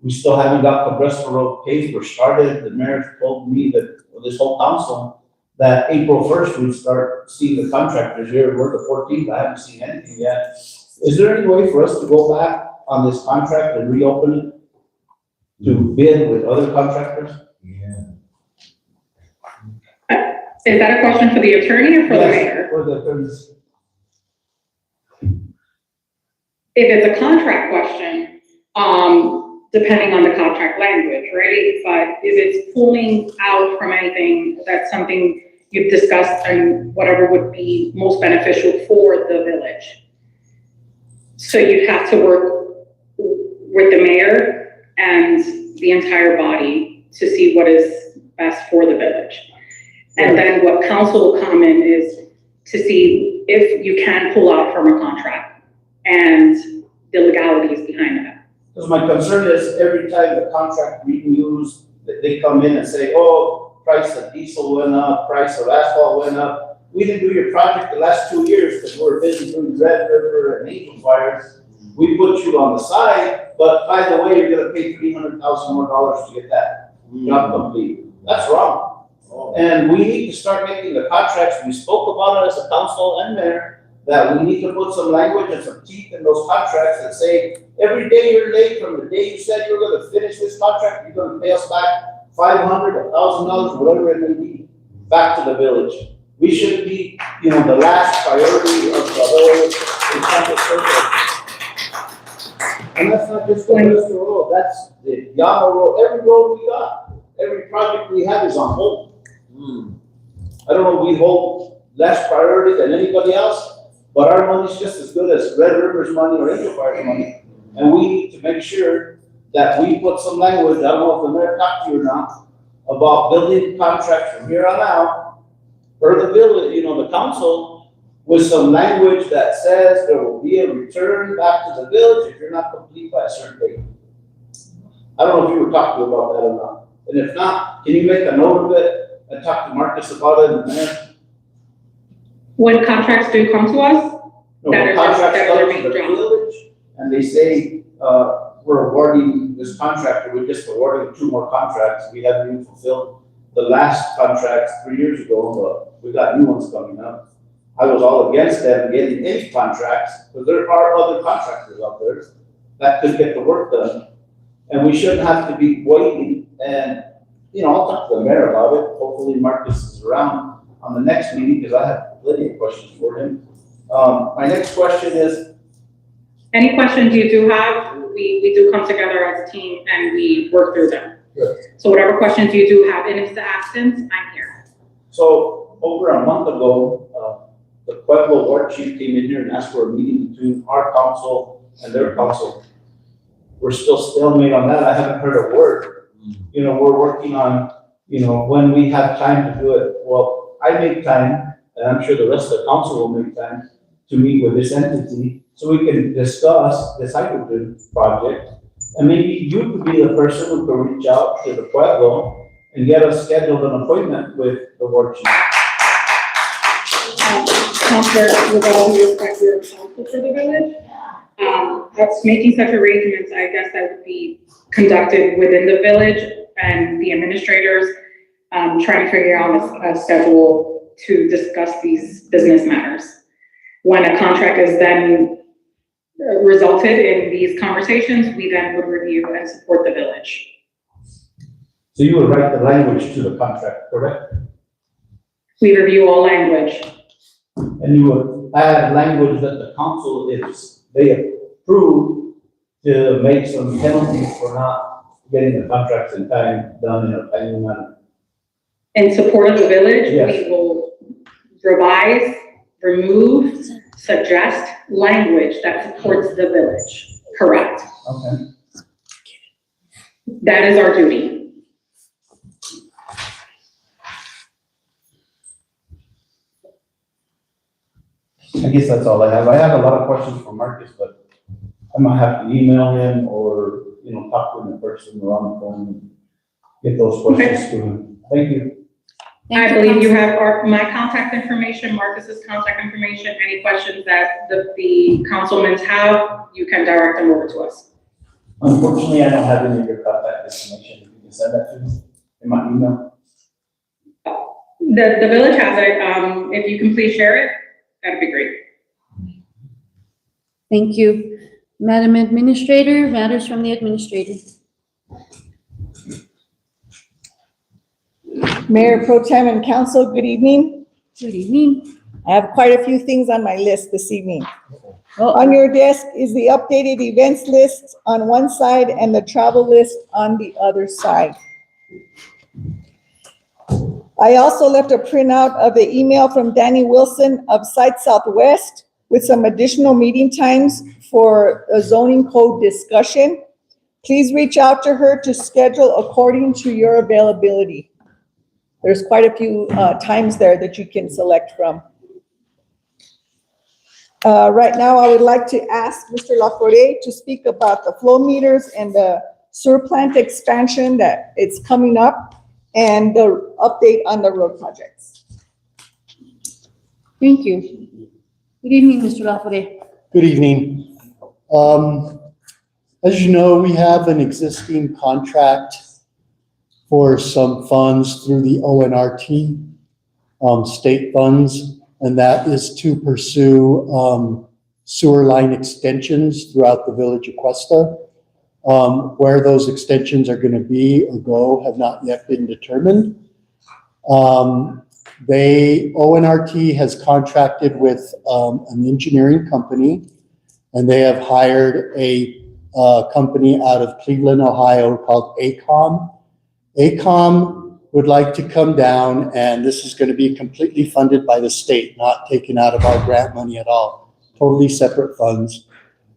We still haven't got Cabresta Road paved or started. The mayor told me that, this whole council, that April 1st, we'd start seeing the contractors here. We're the 14th, I haven't seen anything yet. Is there any way for us to go back on this contract and reopen it to bid with other contractors? Is that a question for the attorney or for the mayor? For the attorneys. If it's a contract question, depending on the contract language, right? But if it's pulling out from anything, that's something you've discussed and whatever would be most beneficial for the village. So you'd have to work with the mayor and the entire body to see what is best for the village. And then what council will come in is to see if you can pull out from a contract and the legalities behind that. Because my concern is every time the contract renews, they come in and say, oh, price of diesel went up, price of asphalt went up. We didn't do your project the last 2 years because we're busy doing Red River and Angel Fires. We put you on the side, but by the way, you're gonna pay $300,000 more to get that job complete. That's wrong. And we need to start making the contracts. We spoke about it as a council and mayor, that we need to put some language and some teeth in those contracts that say, every day you're late from the day you said you were gonna finish this contract, you're gonna pay us back $500, $1,000, whatever it may be, back to the village. We should be, the last priority of the whole incentive circle. And that's not just the Western Road, that's the Yama Road, every road we got, every project we have is on hold. I don't know, we hold less priority than anybody else, but our money's just as good as Red River's money or Angel Fire's money. And we need to make sure that we put some language, I don't know if the mayor talked to you or not, about building contracts from here on out, or the village, the council, with some language that says there will be a return back to the village if you're not complete by a certain date. I don't know if you were talking about that or not. And if not, can you make a note of it and talk to Marcus about it and the mayor? When contracts do come to us, No, that when are contracts that come are to being the drawn. village and they say, we're awarding this contract, or we're just awarding 2 more contracts. We haven't even fulfilled the last contracts 3 years ago, but we got new ones coming up. I was all against them getting any contracts, because there are other contractors out there that could get the work done. And we shouldn't have to be waiting, and, I'll talk to the mayor about it. Hopefully Marcus is around on the next meeting, because I have plenty of questions for him. My next question is, Any questions you do have, we do come together as a team and we work through them. Good. So whatever questions you do have in his absence, I'm here. So over a month ago, the Pueblo War Chief came in here and asked for a meeting between our council and their council. We're still stalemate on that. I haven't heard a word. We're working on, when we have time to do it. Well, I make time, and I'm sure the rest of the council will make time to meet with this entity so we can discuss this hydrogen project. And maybe you could be the person who could reach out to the Pueblo and get us scheduled an appointment with the war chief. Counselor, with all due respect, we're responsible for the village. That's making such arrangements, I guess that would be conducted within the village and the administrators, trying to figure out a schedule to discuss these business matters. When a contract is then resulted in these conversations, we then would review and support the village. So you would write the language to the contract, correct? We review all language. And you would add language that the council, if they approve, to make some penalties for not getting the contracts in time, done in a timely manner. In support of the village, Yes. we will revise, remove, suggest language that supports the village. Correct. Okay. That is our duty. I guess that's all I have. I have a lot of questions for Marcus, but I might have to email him or, talk to him in person or on the phone and get those questions to him. Thank you. I believe you have my contact information, Marcus's contact information. Any questions that the councilmen have, you can direct them over to us. Unfortunately, I don't have any of your contact information. If you can send that to me in my email. The village has it. If you can please share it, that'd be great. Thank you. Madam Administrator, matters from the administrator. Mayor Pro Tem and Council, good evening. Good evening. I have quite a few things on my list this evening. On your desk is the updated events list on one side and the travel list on the other side. I also left a printout of the email from Danny Wilson of Site Southwest with some additional meeting times for a zoning code discussion. Please reach out to her to schedule according to your availability. There's quite a few times there that you can select from. Right now, I would like to ask Mr. Laforet to speak about the flow meters and the sewer plant expansion that it's coming up and the update on the road projects. Thank you. Good evening, Mr. Lafore. Good evening. As you know, we have an existing contract for some funds through the ONRT, state funds, and that is to pursue sewer line extensions throughout the village of Questa. Where those extensions are going to be or go have not yet been determined. ONRT has contracted with an engineering company, and they have hired a company out of Cleveland, Ohio called ACOM. ACOM would like to come down, and this is going to be completely funded by the state, not taken out of our grant money at all, totally separate funds.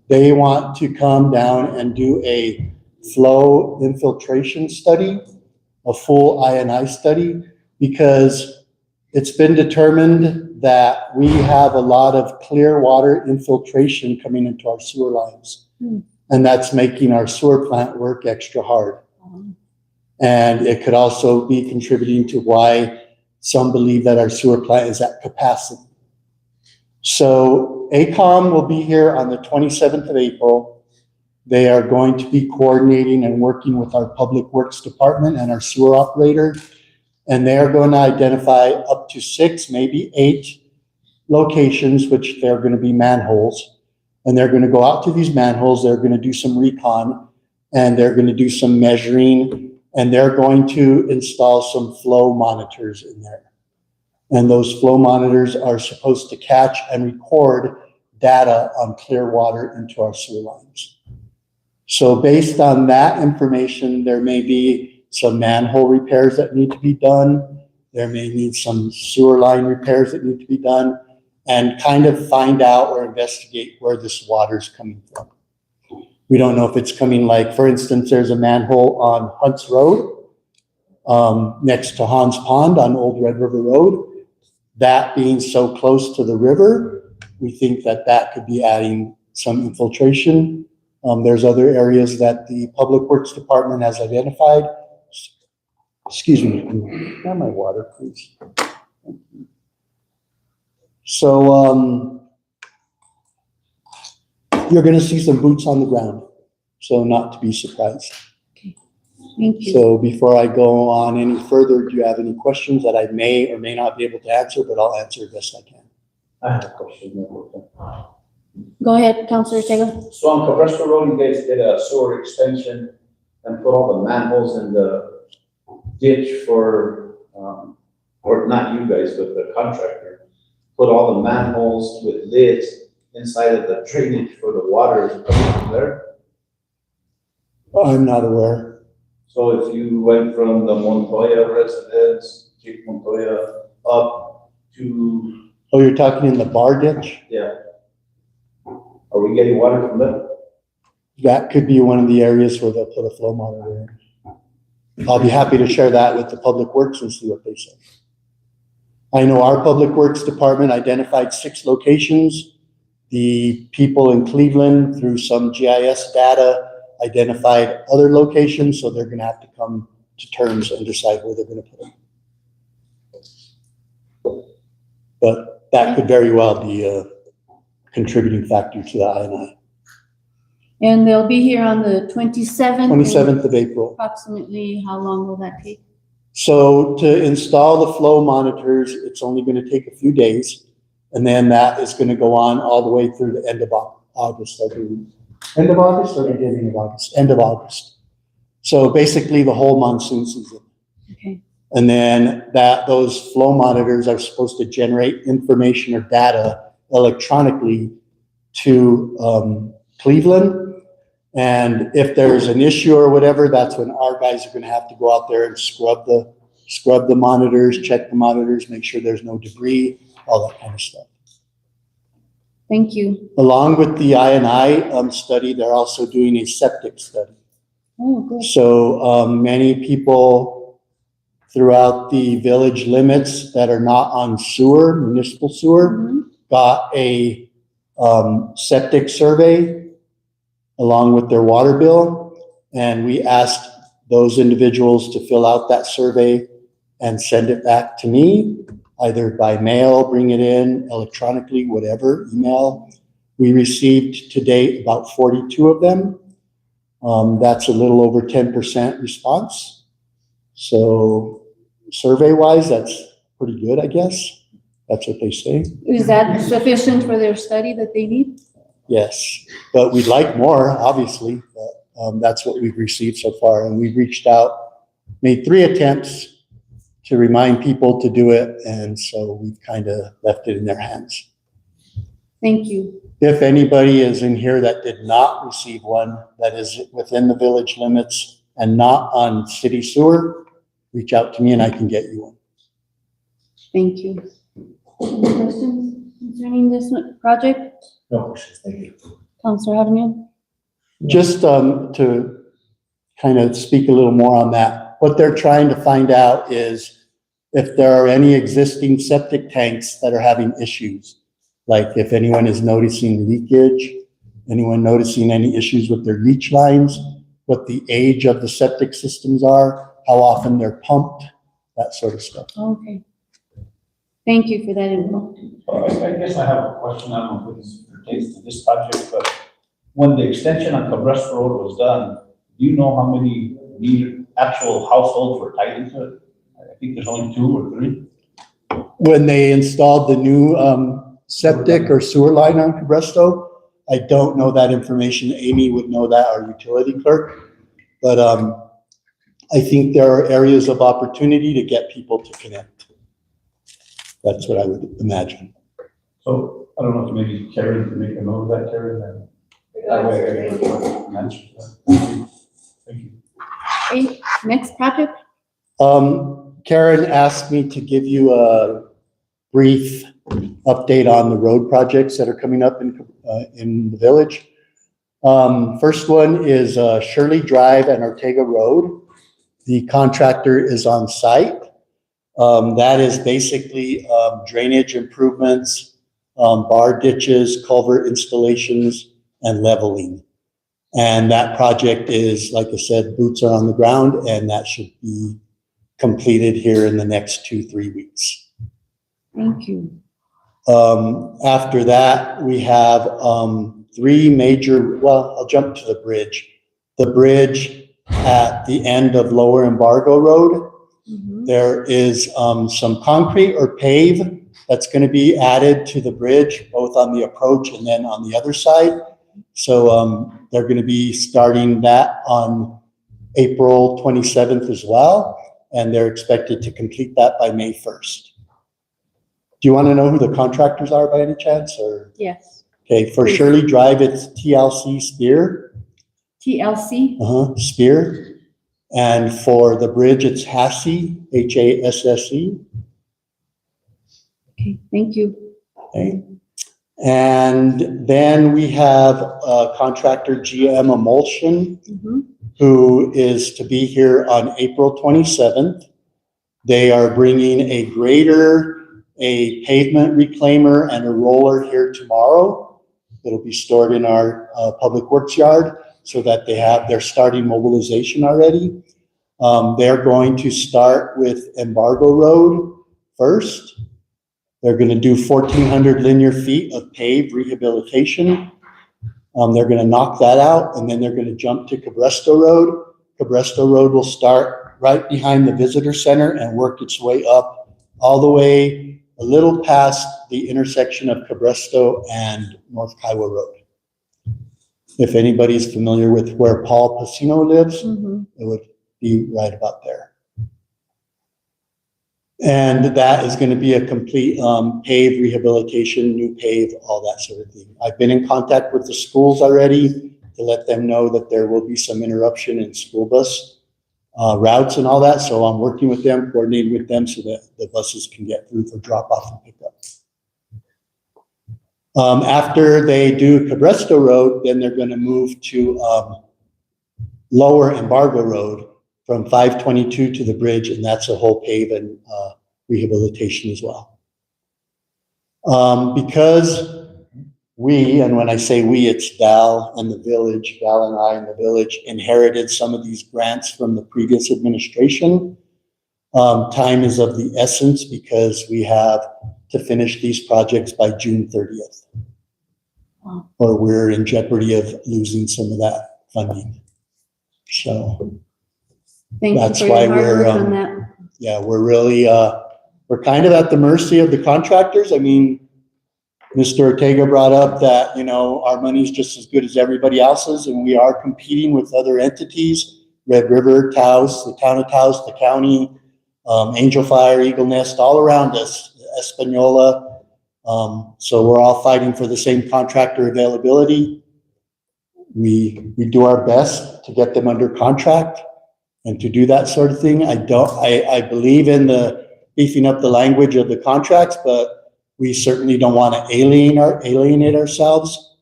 They want to come down and do a flow infiltration study, a full I&I study, because it's been determined that we have a lot of clear water infiltration coming into our sewer lines. And that's making our sewer plant work extra hard. And it could also be contributing to why some believe that our sewer plant is at capacity. So ACOM will be here on the 27th of April. They are going to be coordinating and working with our Public Works Department and our sewer operator. And they are going to identify up to 6, maybe 8 locations, which they're going to be manholes. And they're going to go out to these manholes. They're going to do some recon, and they're going to do some measuring, and they're going to install some flow monitors in there. And those flow monitors are supposed to catch and record data on clear water into our sewer lines. So based on that information, there may be some manhole repairs that need to be done. There may need some sewer line repairs that need to be done, and kind of find out or investigate where this water's coming from. We don't know if it's coming, like, for instance, there's a manhole on Hunts Road, next to Hans Pond on Old Red River Road. That being so close to the river, we think that that could be adding some infiltration. There's other areas that the Public Works Department has identified. Excuse me, grab my water, please. So you're going to see some boots on the ground, so not to be surprised. Thank you. So before I go on any further, do you have any questions that I may or may not be able to answer, but I'll answer as best I can. I have a question. Go ahead, Councilor Ortega. So on Cabresto Road, you guys did a sewer extension and put all the manholes in the ditch for, or not you guys, but the contractor, put all the manholes with lids inside of the drainage for the water coming from there? I'm not aware. So if you went from the Montoya residence, Chief Montoya, up to, Oh, you're talking in the bar ditch? yeah. Are we getting water from there? That could be one of the areas where they'll put a flow monitor in. I'll be happy to share that with the Public Works and see what they say. I know our Public Works Department identified 6 locations. The people in Cleveland, through some GIS data, identified other locations, so they're going to have to come to terms and decide where they're going to put them. But that could very well be a contributing factor to the I&I. And they'll be here on the 27th. 27th of April. Approximately how long will that take? So to install the flow monitors, it's only going to take a few days. And then that is going to go on all the way through the end of August, I believe. End of August or beginning of August? End of August. So basically the whole monsoon season. Okay. And then those flow monitors are supposed to generate information or data electronically to Cleveland. And if there's an issue or whatever, that's when our guys are going to have to go out there and scrub the monitors, check the monitors, make sure there's no debris, all that kind of stuff. Thank you. Along with the I&I study, they're also doing a septic study. Oh, good. So many people throughout the village limits that are not on sewer, municipal sewer, got a septic survey along with their water bill. And we asked those individuals to fill out that survey and send it back to me, either by mail, bring it in electronically, whatever, email. We received to date about 42 of them. That's a little over 10% response. So survey-wise, that's pretty good, I guess. That's what they say. Is that sufficient for their study that they need? Yes, but we'd like more, obviously. But, that's what we've received so far. And we've reached out, made 3 attempts to remind people to do it. And so we've kind of left it in their hands. Thank you. If anybody is in here that did not receive one, that is within the village limits and not on city sewer, reach out to me and I can get you one. Thank you. Any questions concerning this project? No questions, thank you. Councilor Avenue? Just to kind of speak a little more on that, what they're trying to find out is if there are any existing septic tanks that are having issues. Like if anyone is noticing leakage, anyone noticing any issues with their leach lines, what the age of the septic systems are, how often they're pumped, that sort of stuff. Okay. Thank you for that info. I guess I have a question. I don't know if this pertains to this project, but when the extension on Cabresto Road was done, do you know how many actual households were tied into it? I think there's only 2 or 3. When they installed the new septic or sewer line on Cabresto, I don't know that information. Amy would know that, our utility clerk. But I think there are areas of opportunity to get people to connect. That's what I would imagine. So I don't know if maybe Karen can make a note of that, Karen. That way I get an answer to that. Thank you. Okay, next project? Karen asked me to give you a brief update on the road projects that are coming up in the village. First one is Shirley Drive and Ortega Road. The contractor is on site. That is basically drainage improvements, bar ditches, culvert installations, and leveling. And that project is, like I said, boots are on the ground, and that should be completed here in the next 2-3 weeks. Thank you. After that, we have 3 major, well, I'll jump to the bridge. The bridge at the end of Lower Embargo Road, there is some concrete or pave that's going to be added to the bridge, both on the approach and then on the other side. So they're going to be starting that on April 27th as well, and they're expected to complete that by May 1st. Do you want to know who the contractors are by any chance, or? Yes. Okay, for Shirley Drive, it's TLC Spear. TLC? Spear. And for the bridge, it's Hasse, Hasse. Okay, thank you. Okay. And then we have contractor GM Emulsion, who is to be here on April 27th. They are bringing a grader, a pavement reclaimer, and a roller here tomorrow. It'll be stored in our public works yard so that they're starting mobilization already. They're going to start with Embargo Road first. They're going to do 1,400 linear feet of paved rehabilitation. They're going to knock that out, and then they're going to jump to Cabresto Road. Cabresto Road will start right behind the visitor center and work its way up all the way a little past the intersection of Cabresto and North Kiowa Road. If anybody's familiar with where Paul Pacino lives, it would be right about there. And that is going to be a complete pave rehabilitation, new pave, all that sort of thing. I've been in contact with the schools already to let them know that there will be some interruption in school bus routes and all that. So I'm working with them, coordinating with them so that the buses can get through for drop off and pick up. After they do Cabresto Road, then they're going to move to Lower Embargo Road from 522 to the bridge, and that's a whole pave and rehabilitation as well. Because we, and when I say we, it's Val and the village, Val and I and the village inherited some of these grants from the previous administration. Time is of the essence because we have to finish these projects by June 30th. Wow. Or we're in jeopardy of losing some of that funding. So Thank you that's for why your hard we're, work on that. yeah, we're really, we're kind of at the mercy of the contractors. I mean, Mr. Ortega brought up that, you know, our money's just as good as everybody else's, and we are competing with other entities, Red River, Taos, the town of Taos, the county, Angel Fire, Eagle Nest, all around us, Espanola. So we're all fighting for the same contractor availability. We do our best to get them under contract and to do that sort of thing. I believe in the beefing up the language of the contracts, but we certainly don't want to alienate ourselves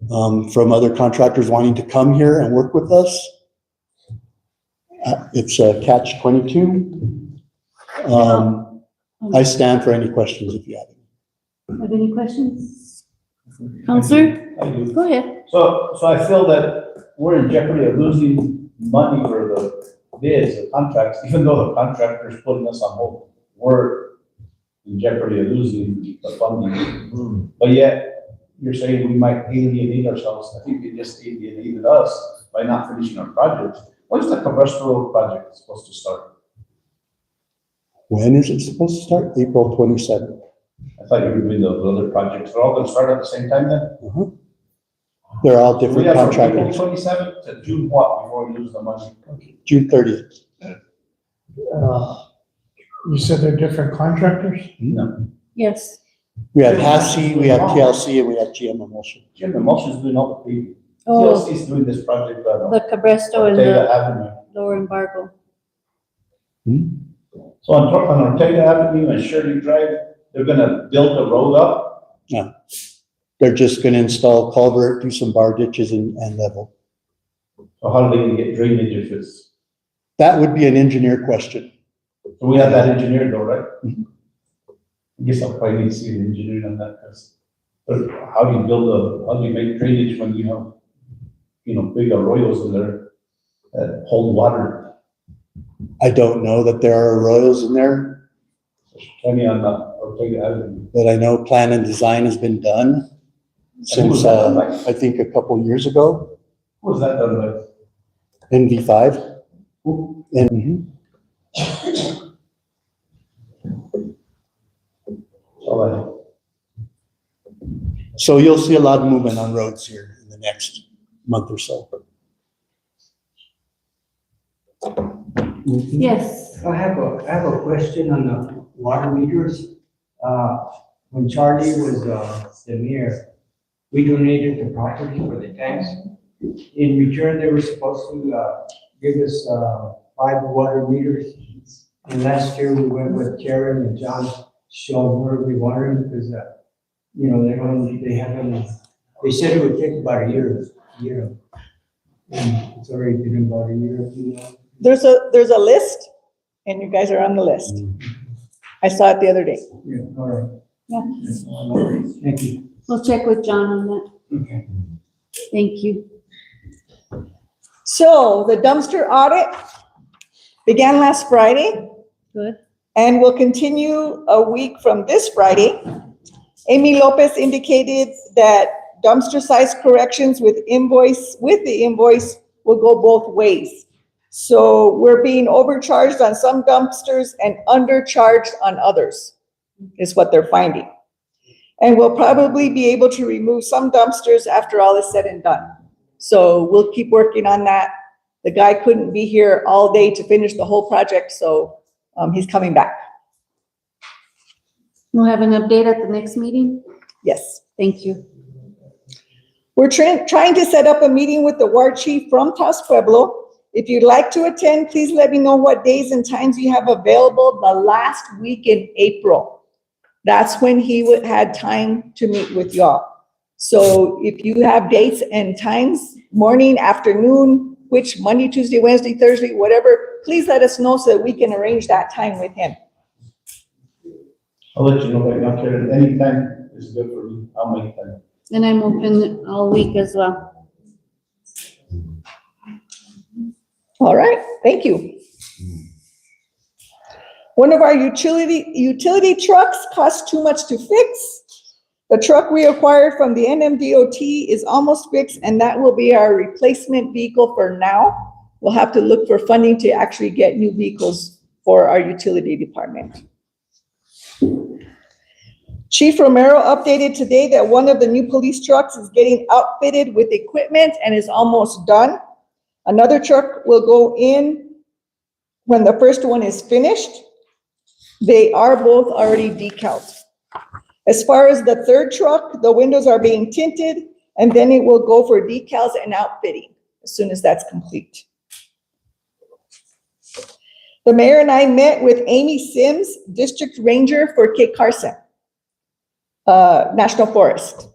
from other contractors wanting to come here and work with us. It's a catch-22. I stand for any questions if you have any. Have any questions? Counselor? I do. Go ahead. So I feel that we're in jeopardy of losing money for the bids, the contracts, even though the contractor's putting us on hold. We're in jeopardy of losing the funding. But yet, you're saying we might alienate ourselves. I think you just alienated us by not finishing our project. When is the Questa Road project supposed to start? When is it supposed to start? April 27th. I thought you were doing the other projects. They're all gonna start at the same time then? They're all different April contractors. 27th to June what, before we lose the money? June 30th. You said they're different contractors? No. Yes. We have HASI, we have TLC, and we have GM Emulsion. GM Emulsion's doing all the paving. Oh. TLC's doing this project, The Cabresto and Ortega the Avenue. Lower Embargo. So on Ortega Avenue and Shirley Drive, they're gonna build the road up? No. They're just gonna install culvert, do some bar ditches and level. So how are they gonna get drainage if it's? That would be an engineer question. So we have that engineered though, right? I guess I'll probably need to see an engineer on that, because how do you make drainage when you have, you know, big arroyos in there that hold water? I don't know that there are arroyos in there, Plenty on the Ortega Avenue. but I know plan and design has been done since, I think a couple years ago. Who was that done by? NV5. Who? And so you'll see a lot of movement on roads here in the next month or so. Yes. I have a question on the water meters. When Charlie was the mayor, we donated the property for the tanks. In return, they were supposed to give us 5 water meters. And last year we went with Karen and John to show them where we wanted them because, you know, they said it would take about a year. And it's already been about a year, you know. There's a list, and you guys are on the list. I saw it the other day. Yeah, all right. Yeah. Thank you. We'll check with John on that. Okay. Thank you. So the dumpster audit began last Friday. Good. And will continue a week from this Friday. Amy Lopez indicated that dumpster size corrections with the invoice will go both ways. So we're being overcharged on some dumpsters and undercharged on others, is what they're finding. And we'll probably be able to remove some dumpsters after all is said and done. So we'll keep working on that. The guy couldn't be here all day to finish the whole project, so he's coming back. We'll have an update at the next meeting? Yes. Thank you. We're trying to set up a meeting with the war chief from Taos Pueblo. If you'd like to attend, please let me know what days and times you have available the last week in April. That's when he had time to meet with y'all. So if you have dates and times, morning, afternoon, which Monday, Tuesday, Wednesday, Thursday, whatever, please let us know so that we can arrange that time with him. I'll let you know right now, Karen. Anytime is good for me. I'll make time. And I'm open all week as well. All right, thank you. One of our utility trucks costs too much to fix. The truck we acquired from the NMDOT is almost fixed, and that will be our replacement vehicle for now. We'll have to look for funding to actually get new vehicles for our utility department. Chief Romero updated today that one of the new police trucks is getting outfitted with equipment and is almost done. Another truck will go in when the first one is finished. They are both already decaled. As far as the third truck, the windows are being tinted, and then it will go for decals and outfitting as soon as that's complete. The mayor and I met with Amy Sims, District Ranger for Kit Carson National Forest.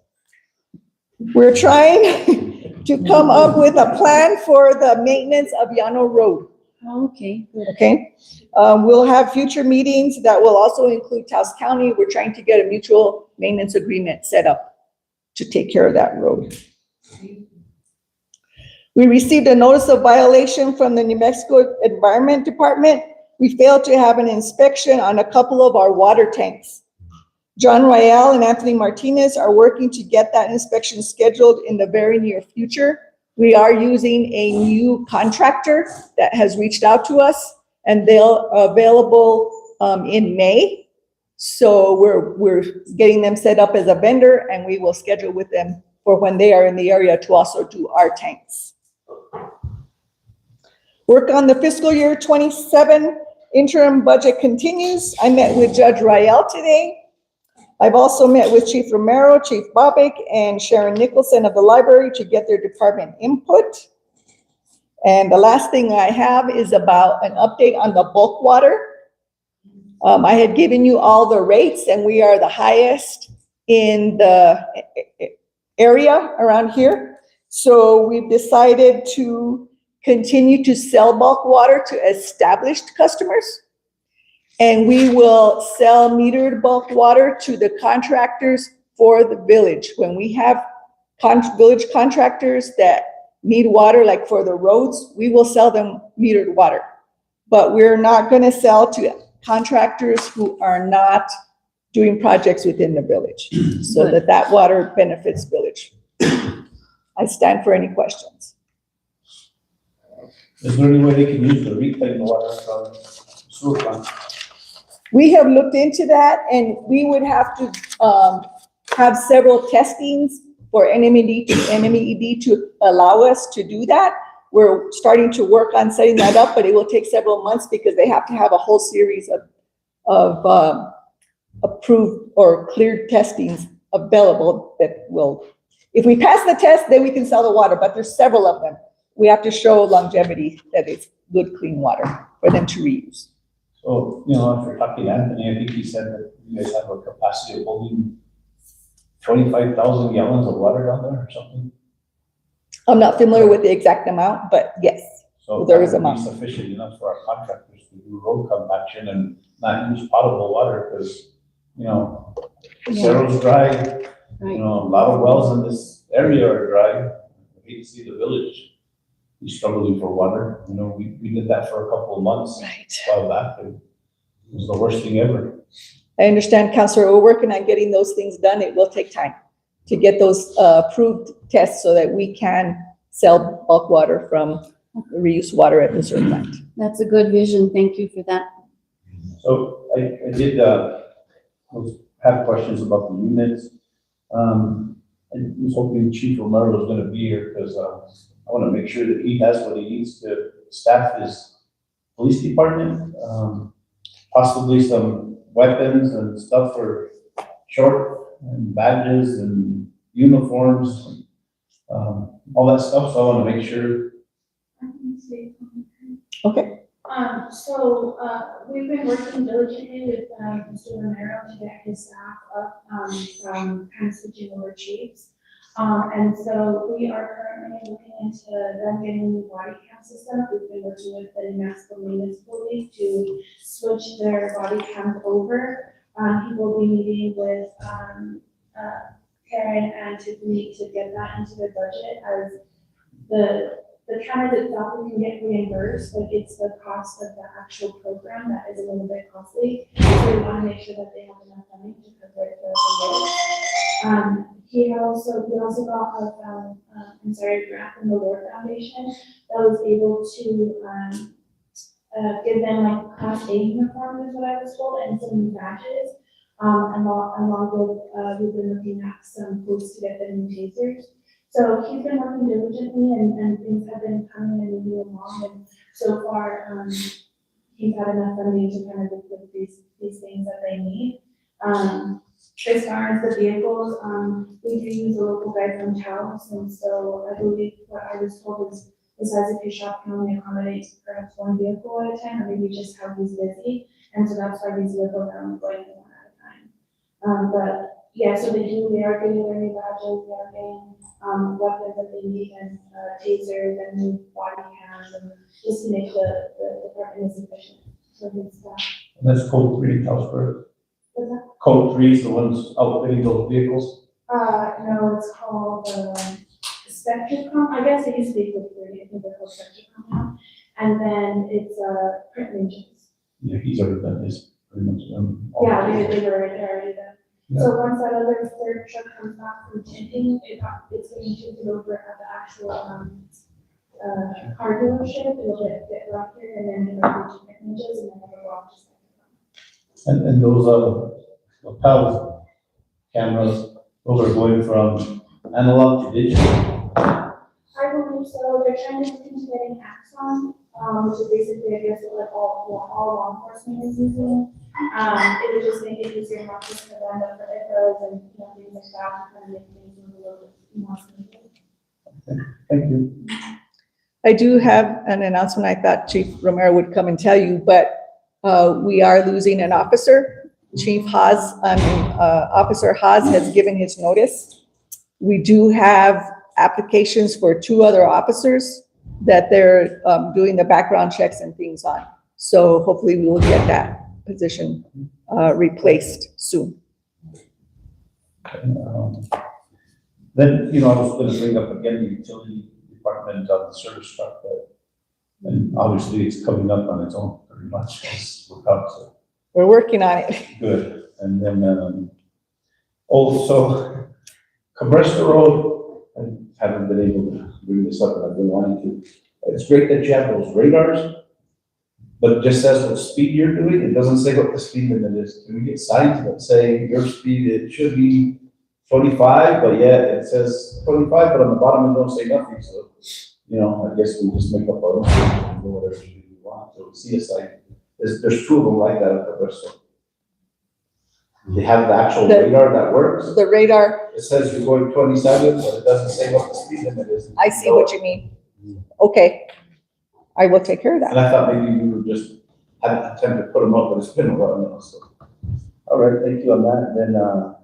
We're trying to come up with a plan for the maintenance of Llano Road. Okay. Okay. We'll have future meetings that will also include Taos County. We're trying to get a mutual maintenance agreement set up to take care of that road. We received a notice of violation from the New Mexico Environment Department. We failed to have an inspection on a couple of our water tanks. John Royale and Anthony Martinez are working to get that inspection scheduled in the very near future. We are using a new contractor that has reached out to us, and they'll available in May. So we're getting them set up as a vendor, and we will schedule with them for when they are in the area to also do our tanks. Work on the fiscal year 27 interim budget continues. I met with Judge Rael today. I've also met with Chief Romero, Chief Bobbick, and Sharon Nicholson of the library to get their department input. And the last thing I have is about an update on the bulk water. I had given you all the rates, and we are the highest in the area around here. So we've decided to continue to sell bulk water to established customers. And we will sell metered bulk water to the contractors for the village. When we have village contractors that need water, like for the roads, we will sell them metered water. But we're not going to sell to contractors who are not doing projects within the village, so that water benefits village. I stand for any questions. Is there any way they can use the reclaimed water from sewer plant? We have looked into that, and we would have to have several testings for NMED to allow us to do that. We're starting to work on setting that up, but it will take several months because they have to have a whole series of approved or cleared testings available that will, if we pass the test, then we can sell the water, but there's several of them. We have to show longevity that it's good, clean water for them to reuse. So, you know, if you're talking to Anthony, I think he said that you guys have a capacity of holding 25,000 gallons of water down there or something? I'm not familiar with the exact amount, but yes, So there is that a would be amount. sufficient enough for our contractors to do road compaction and not use potable water, because, you know, Cerro's dry, you know, a lot of wells in this area are dry. I hate to see the village be struggling for water. You know, we did that for a couple of months a while back, and it was the worst thing ever. I understand, Councilor, we're working on getting those things done. It will take time to get those approved tests so that we can sell bulk water from reuse water at the sewer plant. That's a good vision. Thank you for that. So I did have questions about the units. I was hoping Chief Romero was going to be here because I want to make sure that he has what he needs to staff his police department, possibly some weapons and stuff for short and badges and uniforms, all that stuff. So I want to make sure. Okay. So we've been working diligently with Mr. Romero to get his staff up from kind of switching over chiefs. And so we are currently looking into them getting a new body cam system. We've been working with the New Mexico Municipal League to switch their body cams over. He will be meeting with Karen and Tiffany to get that into the budget, as the cameras itself we can get reimbursed, but it's the cost of the actual program that is a little bit costly. So we want to make sure that they have enough money to cover it for the year. We also got a grant from the Lord Foundation that was able to give them like class A uniforms is what I was told, and some new badges. Along with, we've been looking at some quotes to get them new tasers. So he's been working diligently and things have been coming and moving along, and so far, he's had enough funding to kind of get these things that they need. As far as the vehicles, we do use a local guy from Taos, and so I believe what I was told is the size of his shop can only accommodate perhaps one vehicle at a time, or maybe just how he's busy, and so that's why these vehicles are only going one at a time. But yeah, so they are getting their new badges, they are getting weapons that they need, and tasers and new body cams, and just to make the department as efficient for his staff. And that's code 3 in Towsburg. What's that? Code 3 is the ones outfitting those vehicles. No, it's called Spectracom. I guess it used to be called 30. I think they're called Spectracom now. And then it's Print Ninjas. Yeah, he's already done his pretty much. Yeah, they've already done. Yeah. So once that other third truck comes back from tinting, it's getting tinted over at the actual car dealership. It'll get wrapped here, and then it'll go to Print Ninjas, and then it'll go off to Spectracom. And those lapel cameras, those are going from analog to digital. I believe so. They're trying to look into getting Axon, which is basically, I guess, what all law enforcement is using. It would just make it easier not just for them, but for echoes and things like that, to kind of make things move a little bit more smoothly. Thank you. I do have an announcement I thought Chief Romero would come and tell you, but we are losing an officer. Chief Haas, Officer Haas has given his notice. We do have applications for 2 other officers that they're doing the background checks and things on. So hopefully we will get that position replaced soon. Then, I was going to bring up again the utility department of the service truck, and obviously it's coming up on its own pretty much. So We're working on it. good. And then also, Cabresta Road, I haven't been able to bring this up, and I've been wanting to. It's great that you have those radars, but it just says what speed you're doing. It doesn't say what the speed limit is. Can we get signs that say your speed, it should be 25, but yeah, it says 25, but on the bottom it don't say nothing. So, I guess we just make up our own and do whatever we want. So see a sign. There's 2 of them like that at Cabresta. They have the actual radar that works. The radar, It says you're going 27, but it doesn't say what the speed limit is. I see what you mean. Okay, I will take care of And that. I thought maybe you were just had the time to put them up, but it's been a while now, so. All right, thank you on that. And then,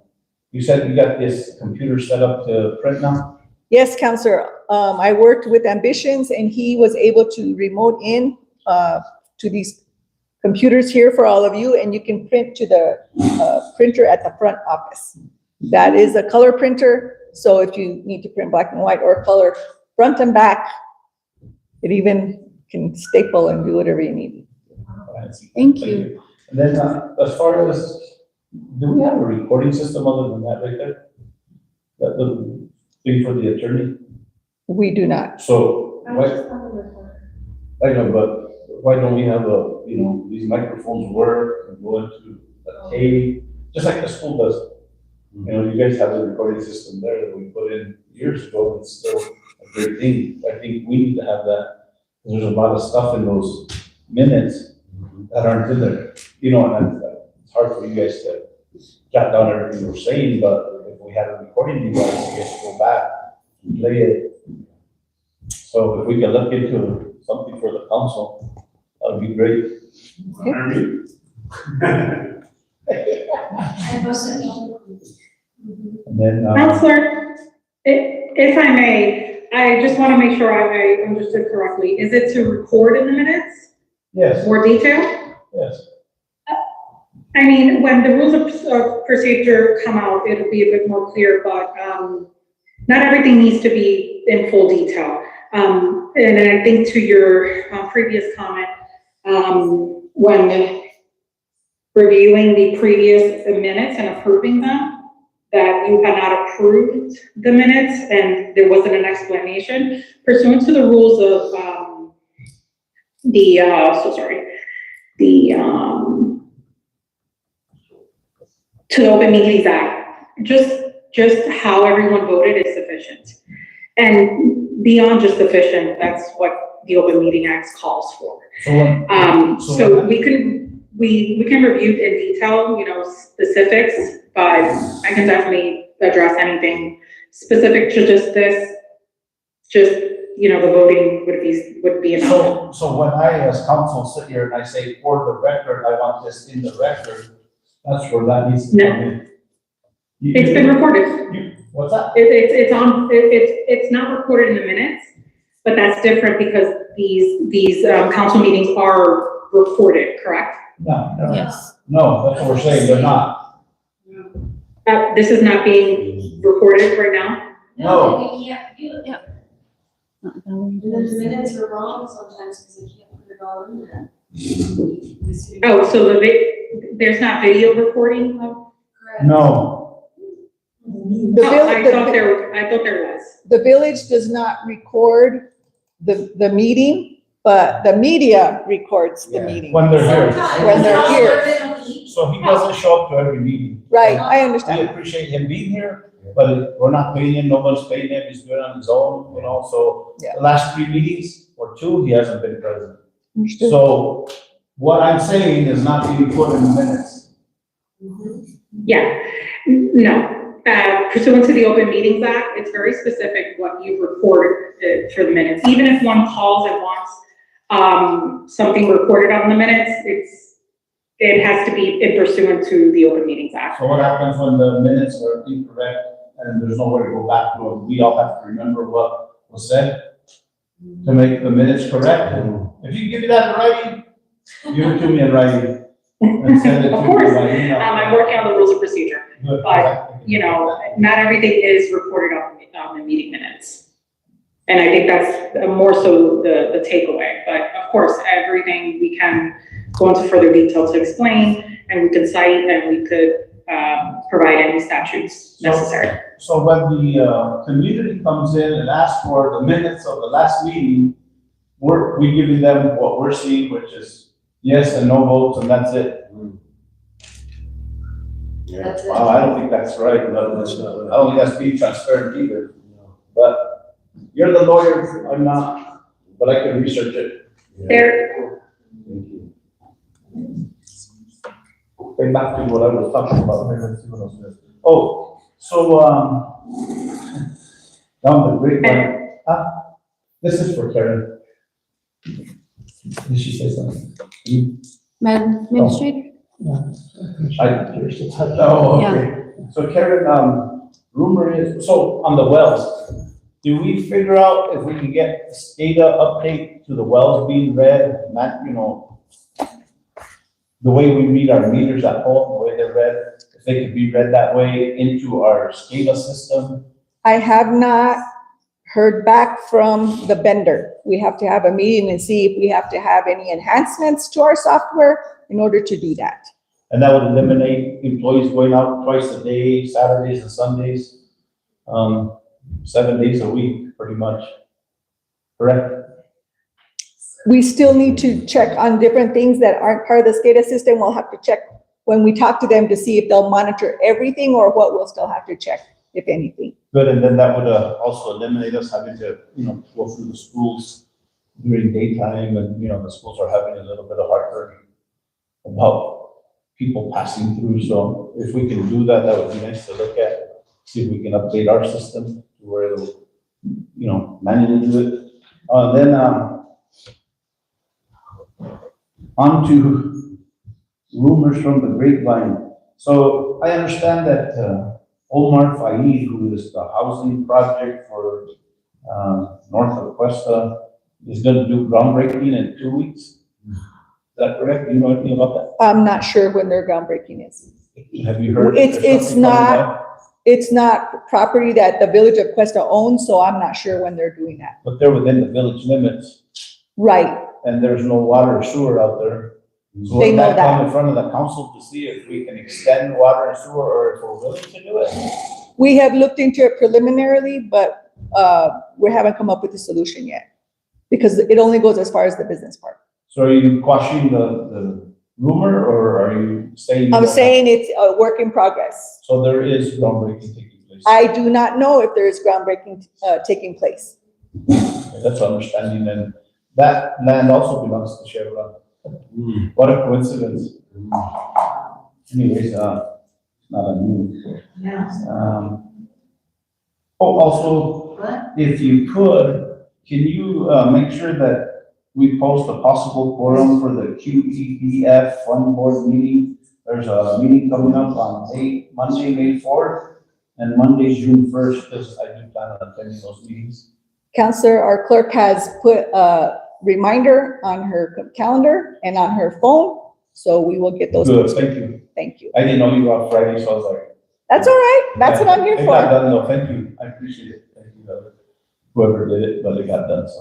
you said you got this computer set up to print now? Yes, Counselor, I worked with Ambitions and he was able to remote in to these computers here for all of you, and you can print to the printer at the front office. That is a color printer, so if you need to print black and white or color, front and back, it even can staple and do whatever you need. Thank you. And then, as far as, do we have a recording system other than that right there? That little thing for the attorney? We do not. So, I why, just have a recorder. I know, but why don't we have these microphones work and go into a tape, just like the school does? You guys have a recording system there that we put in years ago. It's still a great thing. I think we need to have that. There's a lot of stuff in those minutes that aren't in there. And it's hard for you guys to jot down everything we're saying, but if we had a recording device, you guys go back and play it. So if we can look into something for the council, that would be great. And then, Counselor, if I may, I just want to make sure I understood correctly. Is it to record in the minutes? Yes. More detail? Yes. I mean, when the rules of procedure come out, it'll be a bit more clear, but, not everything needs to be in full detail. And I think to your previous comment, when reviewing the previous minutes and approving them, that you had not approved the minutes and there wasn't an explanation pursuant to the rules of, to the Open Meetings Act, just how everyone voted is sufficient. And beyond just sufficient, that's what the Open Meeting Act calls for. So we can review in detail, specifics, but I can definitely address anything specific to just this, the voting would be enough. So when I, as counsel, sit here and I say, for the record, I want this in the record, that's where that needs to come in. It's been recorded. What's that? It's not recorded in the minutes, but that's different because these council meetings are recorded, correct? No. Yes. No, that's what we're saying, they're not. This is not being recorded right now? No. We can't do it. Yeah. And then the minutes are wrong sometimes because they can't put it all in there. Oh, so there's not video recording of? No. I thought there was. The village does not record the meeting, but the media records the meeting. When they're here. When they're here. So he doesn't show up to every meeting. Right, I We understand. appreciate him being here, but we're not paying him, nobody's paying him, he's doing it on his own, so Yeah. the last 3 meetings or 2, he hasn't been present. Understood. So what I'm saying is not being put in the minutes. Yeah, no. Pursuant to the Open Meetings Act, it's very specific what you record for the minutes. Even if one calls and wants something recorded on the minutes, it has to be in pursuant to the Open Meetings Act. So what happens when the minutes are incorrect and there's nowhere to go back to it? We all have to remember what was said to make the minutes correct. And if you give me that in writing, give it to me in writing and send it to Of me course, by email. I'm working on the rules of procedure, Good. but, not everything is recorded on the meeting minutes. And I think that's more so the takeaway, but of course, everything we can go into further detail to explain, and we could cite, and we could provide any statutes necessary. So when the community comes in and asks for the minutes of the last meeting, we giving them what we're seeing, which is yes and no votes, and that's it. That's it. Wow, I don't think that's right, but I don't think that's being transparent either. But you're the lawyer, I'm not, but I can research it. There, Going back to what I was talking about. Let's see what else there is. Oh, so, down the grapevine, this is for Karen. Did she say something? Madam Administrator? Oh, okay. So Karen, rumor is, so on the wells, do we figure out if we can get SCADA update to the wells being read, not, the way we read our meters at home, the way they're read, if they could be read that way into our SCADA system? I have not heard back from the vendor. We have to have a meeting and see if we have to have any enhancements to our software in order to do that. And that would eliminate employees going out twice a day, Saturdays and Sundays, 7 days a week, pretty much. Correct? We still need to check on different things that aren't part of the SCADA system. We'll have to check when we talk to them to see if they'll monitor everything or what we'll still have to check, if anything. Good, and then that would also eliminate us having to, go through the schools during daytime, and, the schools are having a little bit of heartburn about people passing through, so if we can do that, that would be nice to look at, see if we can update our system to where it'll, manually do it. Then, on to rumors from the grapevine. So I understand that Omar Faid, who is the housing project for north of Questa, is going to do groundbreaking in 2 weeks. that correct? You know anything about that? I'm not sure when their groundbreaking is. Have you heard? It's there's something coming up? it's not property that the village of Questa owns, so I'm not sure when they're doing that. But they're within the village limits, Right, and there's no water or sewer out there. So They would know that that. come in front of the council to see if we can extend water and sewer, or if we're willing to do it? we have looked into it preliminarily, but, we haven't come up with a solution yet. Because it only goes as far as the business part. So are you quashing the rumor, or are you saying? I'm saying it's a work in progress. So there is groundbreaking taking place. I do not know if there is groundbreaking, taking place. Okay, that's understanding, and that land also belongs to Chevron. What a coincidence. Anyways, not a new. Also, if you could, can you, make sure that we post a possible quorum for the QEBF Fund Board meeting? There's a meeting coming up on Monday, May 4th, and Monday, June 1st, because I do plan on attending those meetings. Counselor, our clerk has put a reminder on her calendar and on her phone, so we will get those. Good, posted. thank you. Thank you. I didn't know you were off Friday, so I was like. That's all right. That's what I'm here It got for. done though, thank you, I appreciate it, thank you, whoever did it, but it got done, so.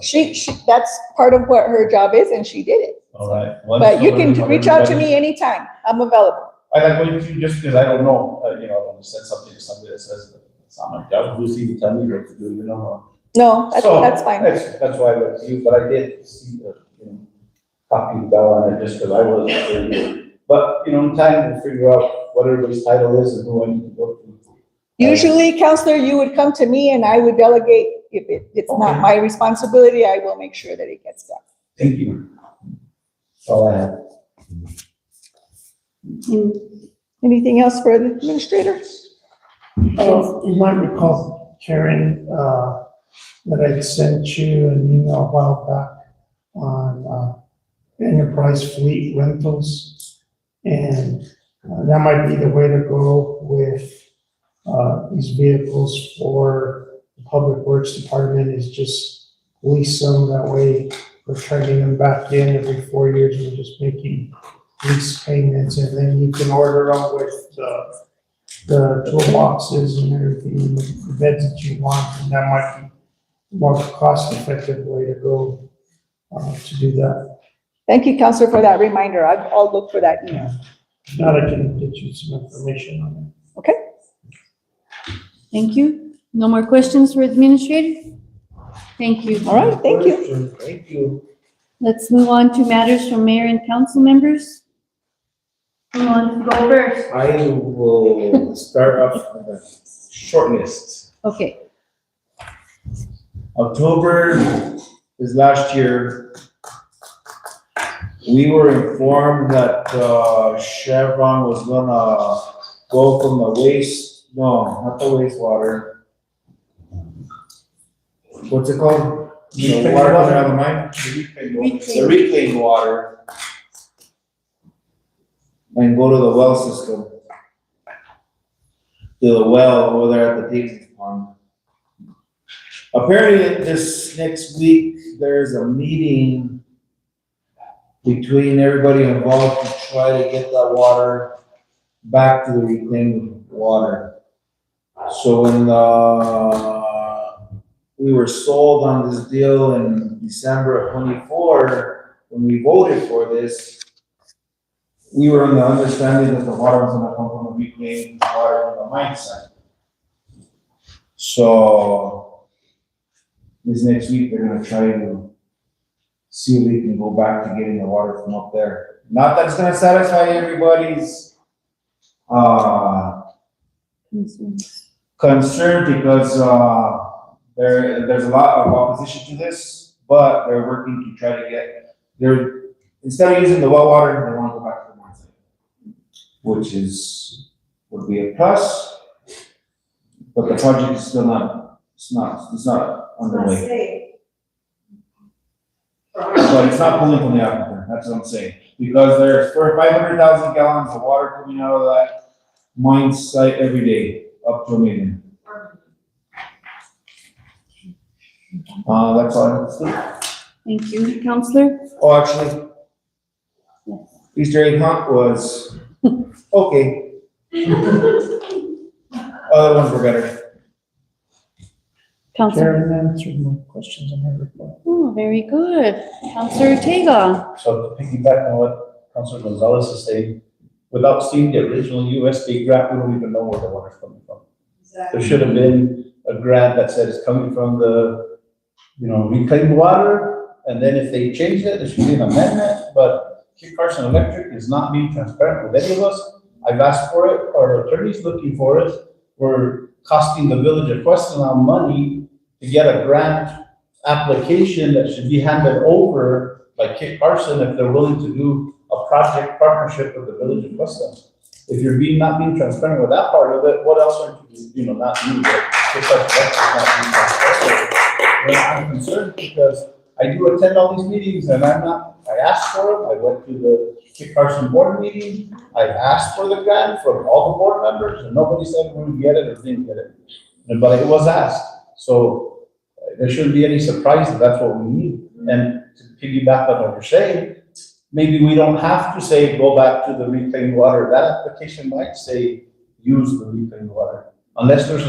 That's part of what her job is, and she did it. All right. Well, But you so can everybody- reach out to me anytime. I'm available. I like going to, just because I don't know, you know, I want to send something to somebody that says, it's not my job, who's even tell me what to do, you know? No, So, that's fine. That's why I went to you, but I did see the, you know, copy the bell on it, just because I wasn't sure. But, you know, in time, we'll figure out what everybody's title is and who I need to go to. Usually, counselor, you would come to me and I would delegate. If it's not my responsibility, I will make sure that it gets done. Thank you. That's all I have. Anything else for the administrator? You might recall, Karen, that I'd sent you an email a while back on enterprise fleet rentals. And that might be the way to go with these vehicles for the Public Works Department, is just lease them. That way we're turning them back in every 4 years. We're just making lease payments, and then you can order them with the toolboxes and everything, the beds that you want, and that might be a more cost-effective way to go to do that. Thank you, counselor, for that reminder. I'll look for that email. If not, I can get you some information on it. Okay. Thank you. No more questions for administrator? Thank you. All right, thank you. Thank you. Let's move on to matters from mayor and council members. Who wants to go first? I will start off with a short list. Okay. October is last year. We were informed that Chevron was gonna go from the not the wastewater. What's it called? The water coming out of the mine? The reclaimed water. And go to the well system. To the well over there at the Daisy Pond. Apparently, this next week, there's a meeting between everybody involved to try to get that water back to the reclaimed water. So when we were sold on this deal in December of 24, when we voted for this, we were on the understanding that the water was gonna come from the reclaimed water from the mine site. So this next week, they're gonna try to see if we can go back to getting the water from up there. Not that it's gonna satisfy everybody's concern, because there's a lot of opposition to this, but they're working to try to get, instead of using the well water, they wanna go back to the mine site, which would be a plus, but the project is still not, it's not underway. But it's not pulling from the aquifer, that's what I'm saying, because there's 500,000 gallons of water coming out of that mine site every day, up to 1 million. That's all I have to say. Thank you, counselor. Oh, actually, Easter egg hunt was, okay. Other ones were better. Counselor, Karen answered my questions on her report. oh, very good. Counselor Ortega. So to piggyback on what Councilor Gonzalez is saying, without seeing the original USD grant, we don't even know where the water's coming from. There should have been a grant that said it's coming from the, reclaimed water, and then if they change it, there should be an amendment, but Kit Carson Electric is not being transparent with any of us. I've asked for it, our attorney's looking for it. We're costing the village of Questa now money to get a grant application that should be handed over by Kit Carson if they're willing to do a project partnership with the village of Questa. If you're not being transparent with that part of it, what else aren't you, not you, but Kit Carson Electric not being transparent. I'm concerned because I do attend all these meetings and I asked for them. I went to the Kit Carson board meeting. I asked for the grant from all the board members and nobody said we're going to get it or didn't get it. But it was asked. So there shouldn't be any surprise that that's what we need. And to piggyback on what you're saying, maybe we don't have to say, go back to the reclaimed water. That application might say, use the reclaimed water. Unless there's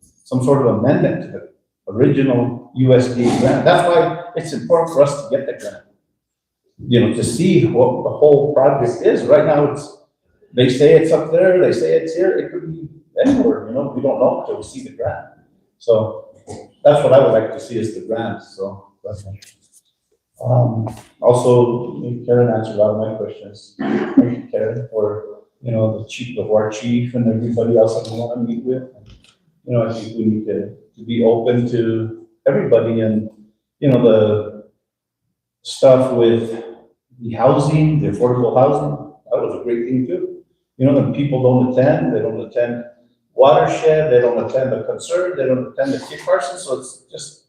some sort of amendment to the original USD grant. That's why it's important for us to get the grant. To see what the whole project is. Right now, they say it's up there, they say it's here, it could be anywhere, we don't know until we see the grant. So that's what I would like to see is the grant, so that's one. Also, Karen answered a lot of my questions. Thank you, Karen, for, the chief, the war chief and everybody else that we want to meet with. I think we need to be open to everybody and, the stuff with the housing, the affordable housing, that was a great thing too. When people don't attend, they don't attend Watershed, they don't attend the concern, they don't attend the Kit Carson, so it's just,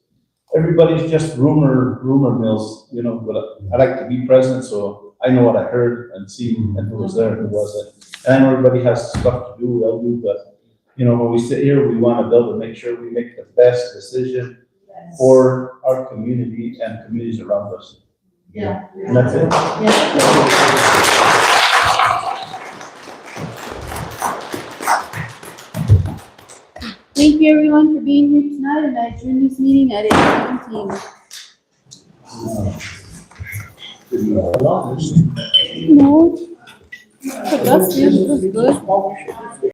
everybody's just rumor mills, but I like to be present, so I know what I heard and see and who was there and who wasn't. And I know everybody has stuff to do, I'll do, but, when we sit here, we want to build and make sure we make the best decision for our community and communities around us. Yeah. And that's it. Thank you everyone for being here tonight, and I adjourn this meeting at 8:17. No. Productive, it was good.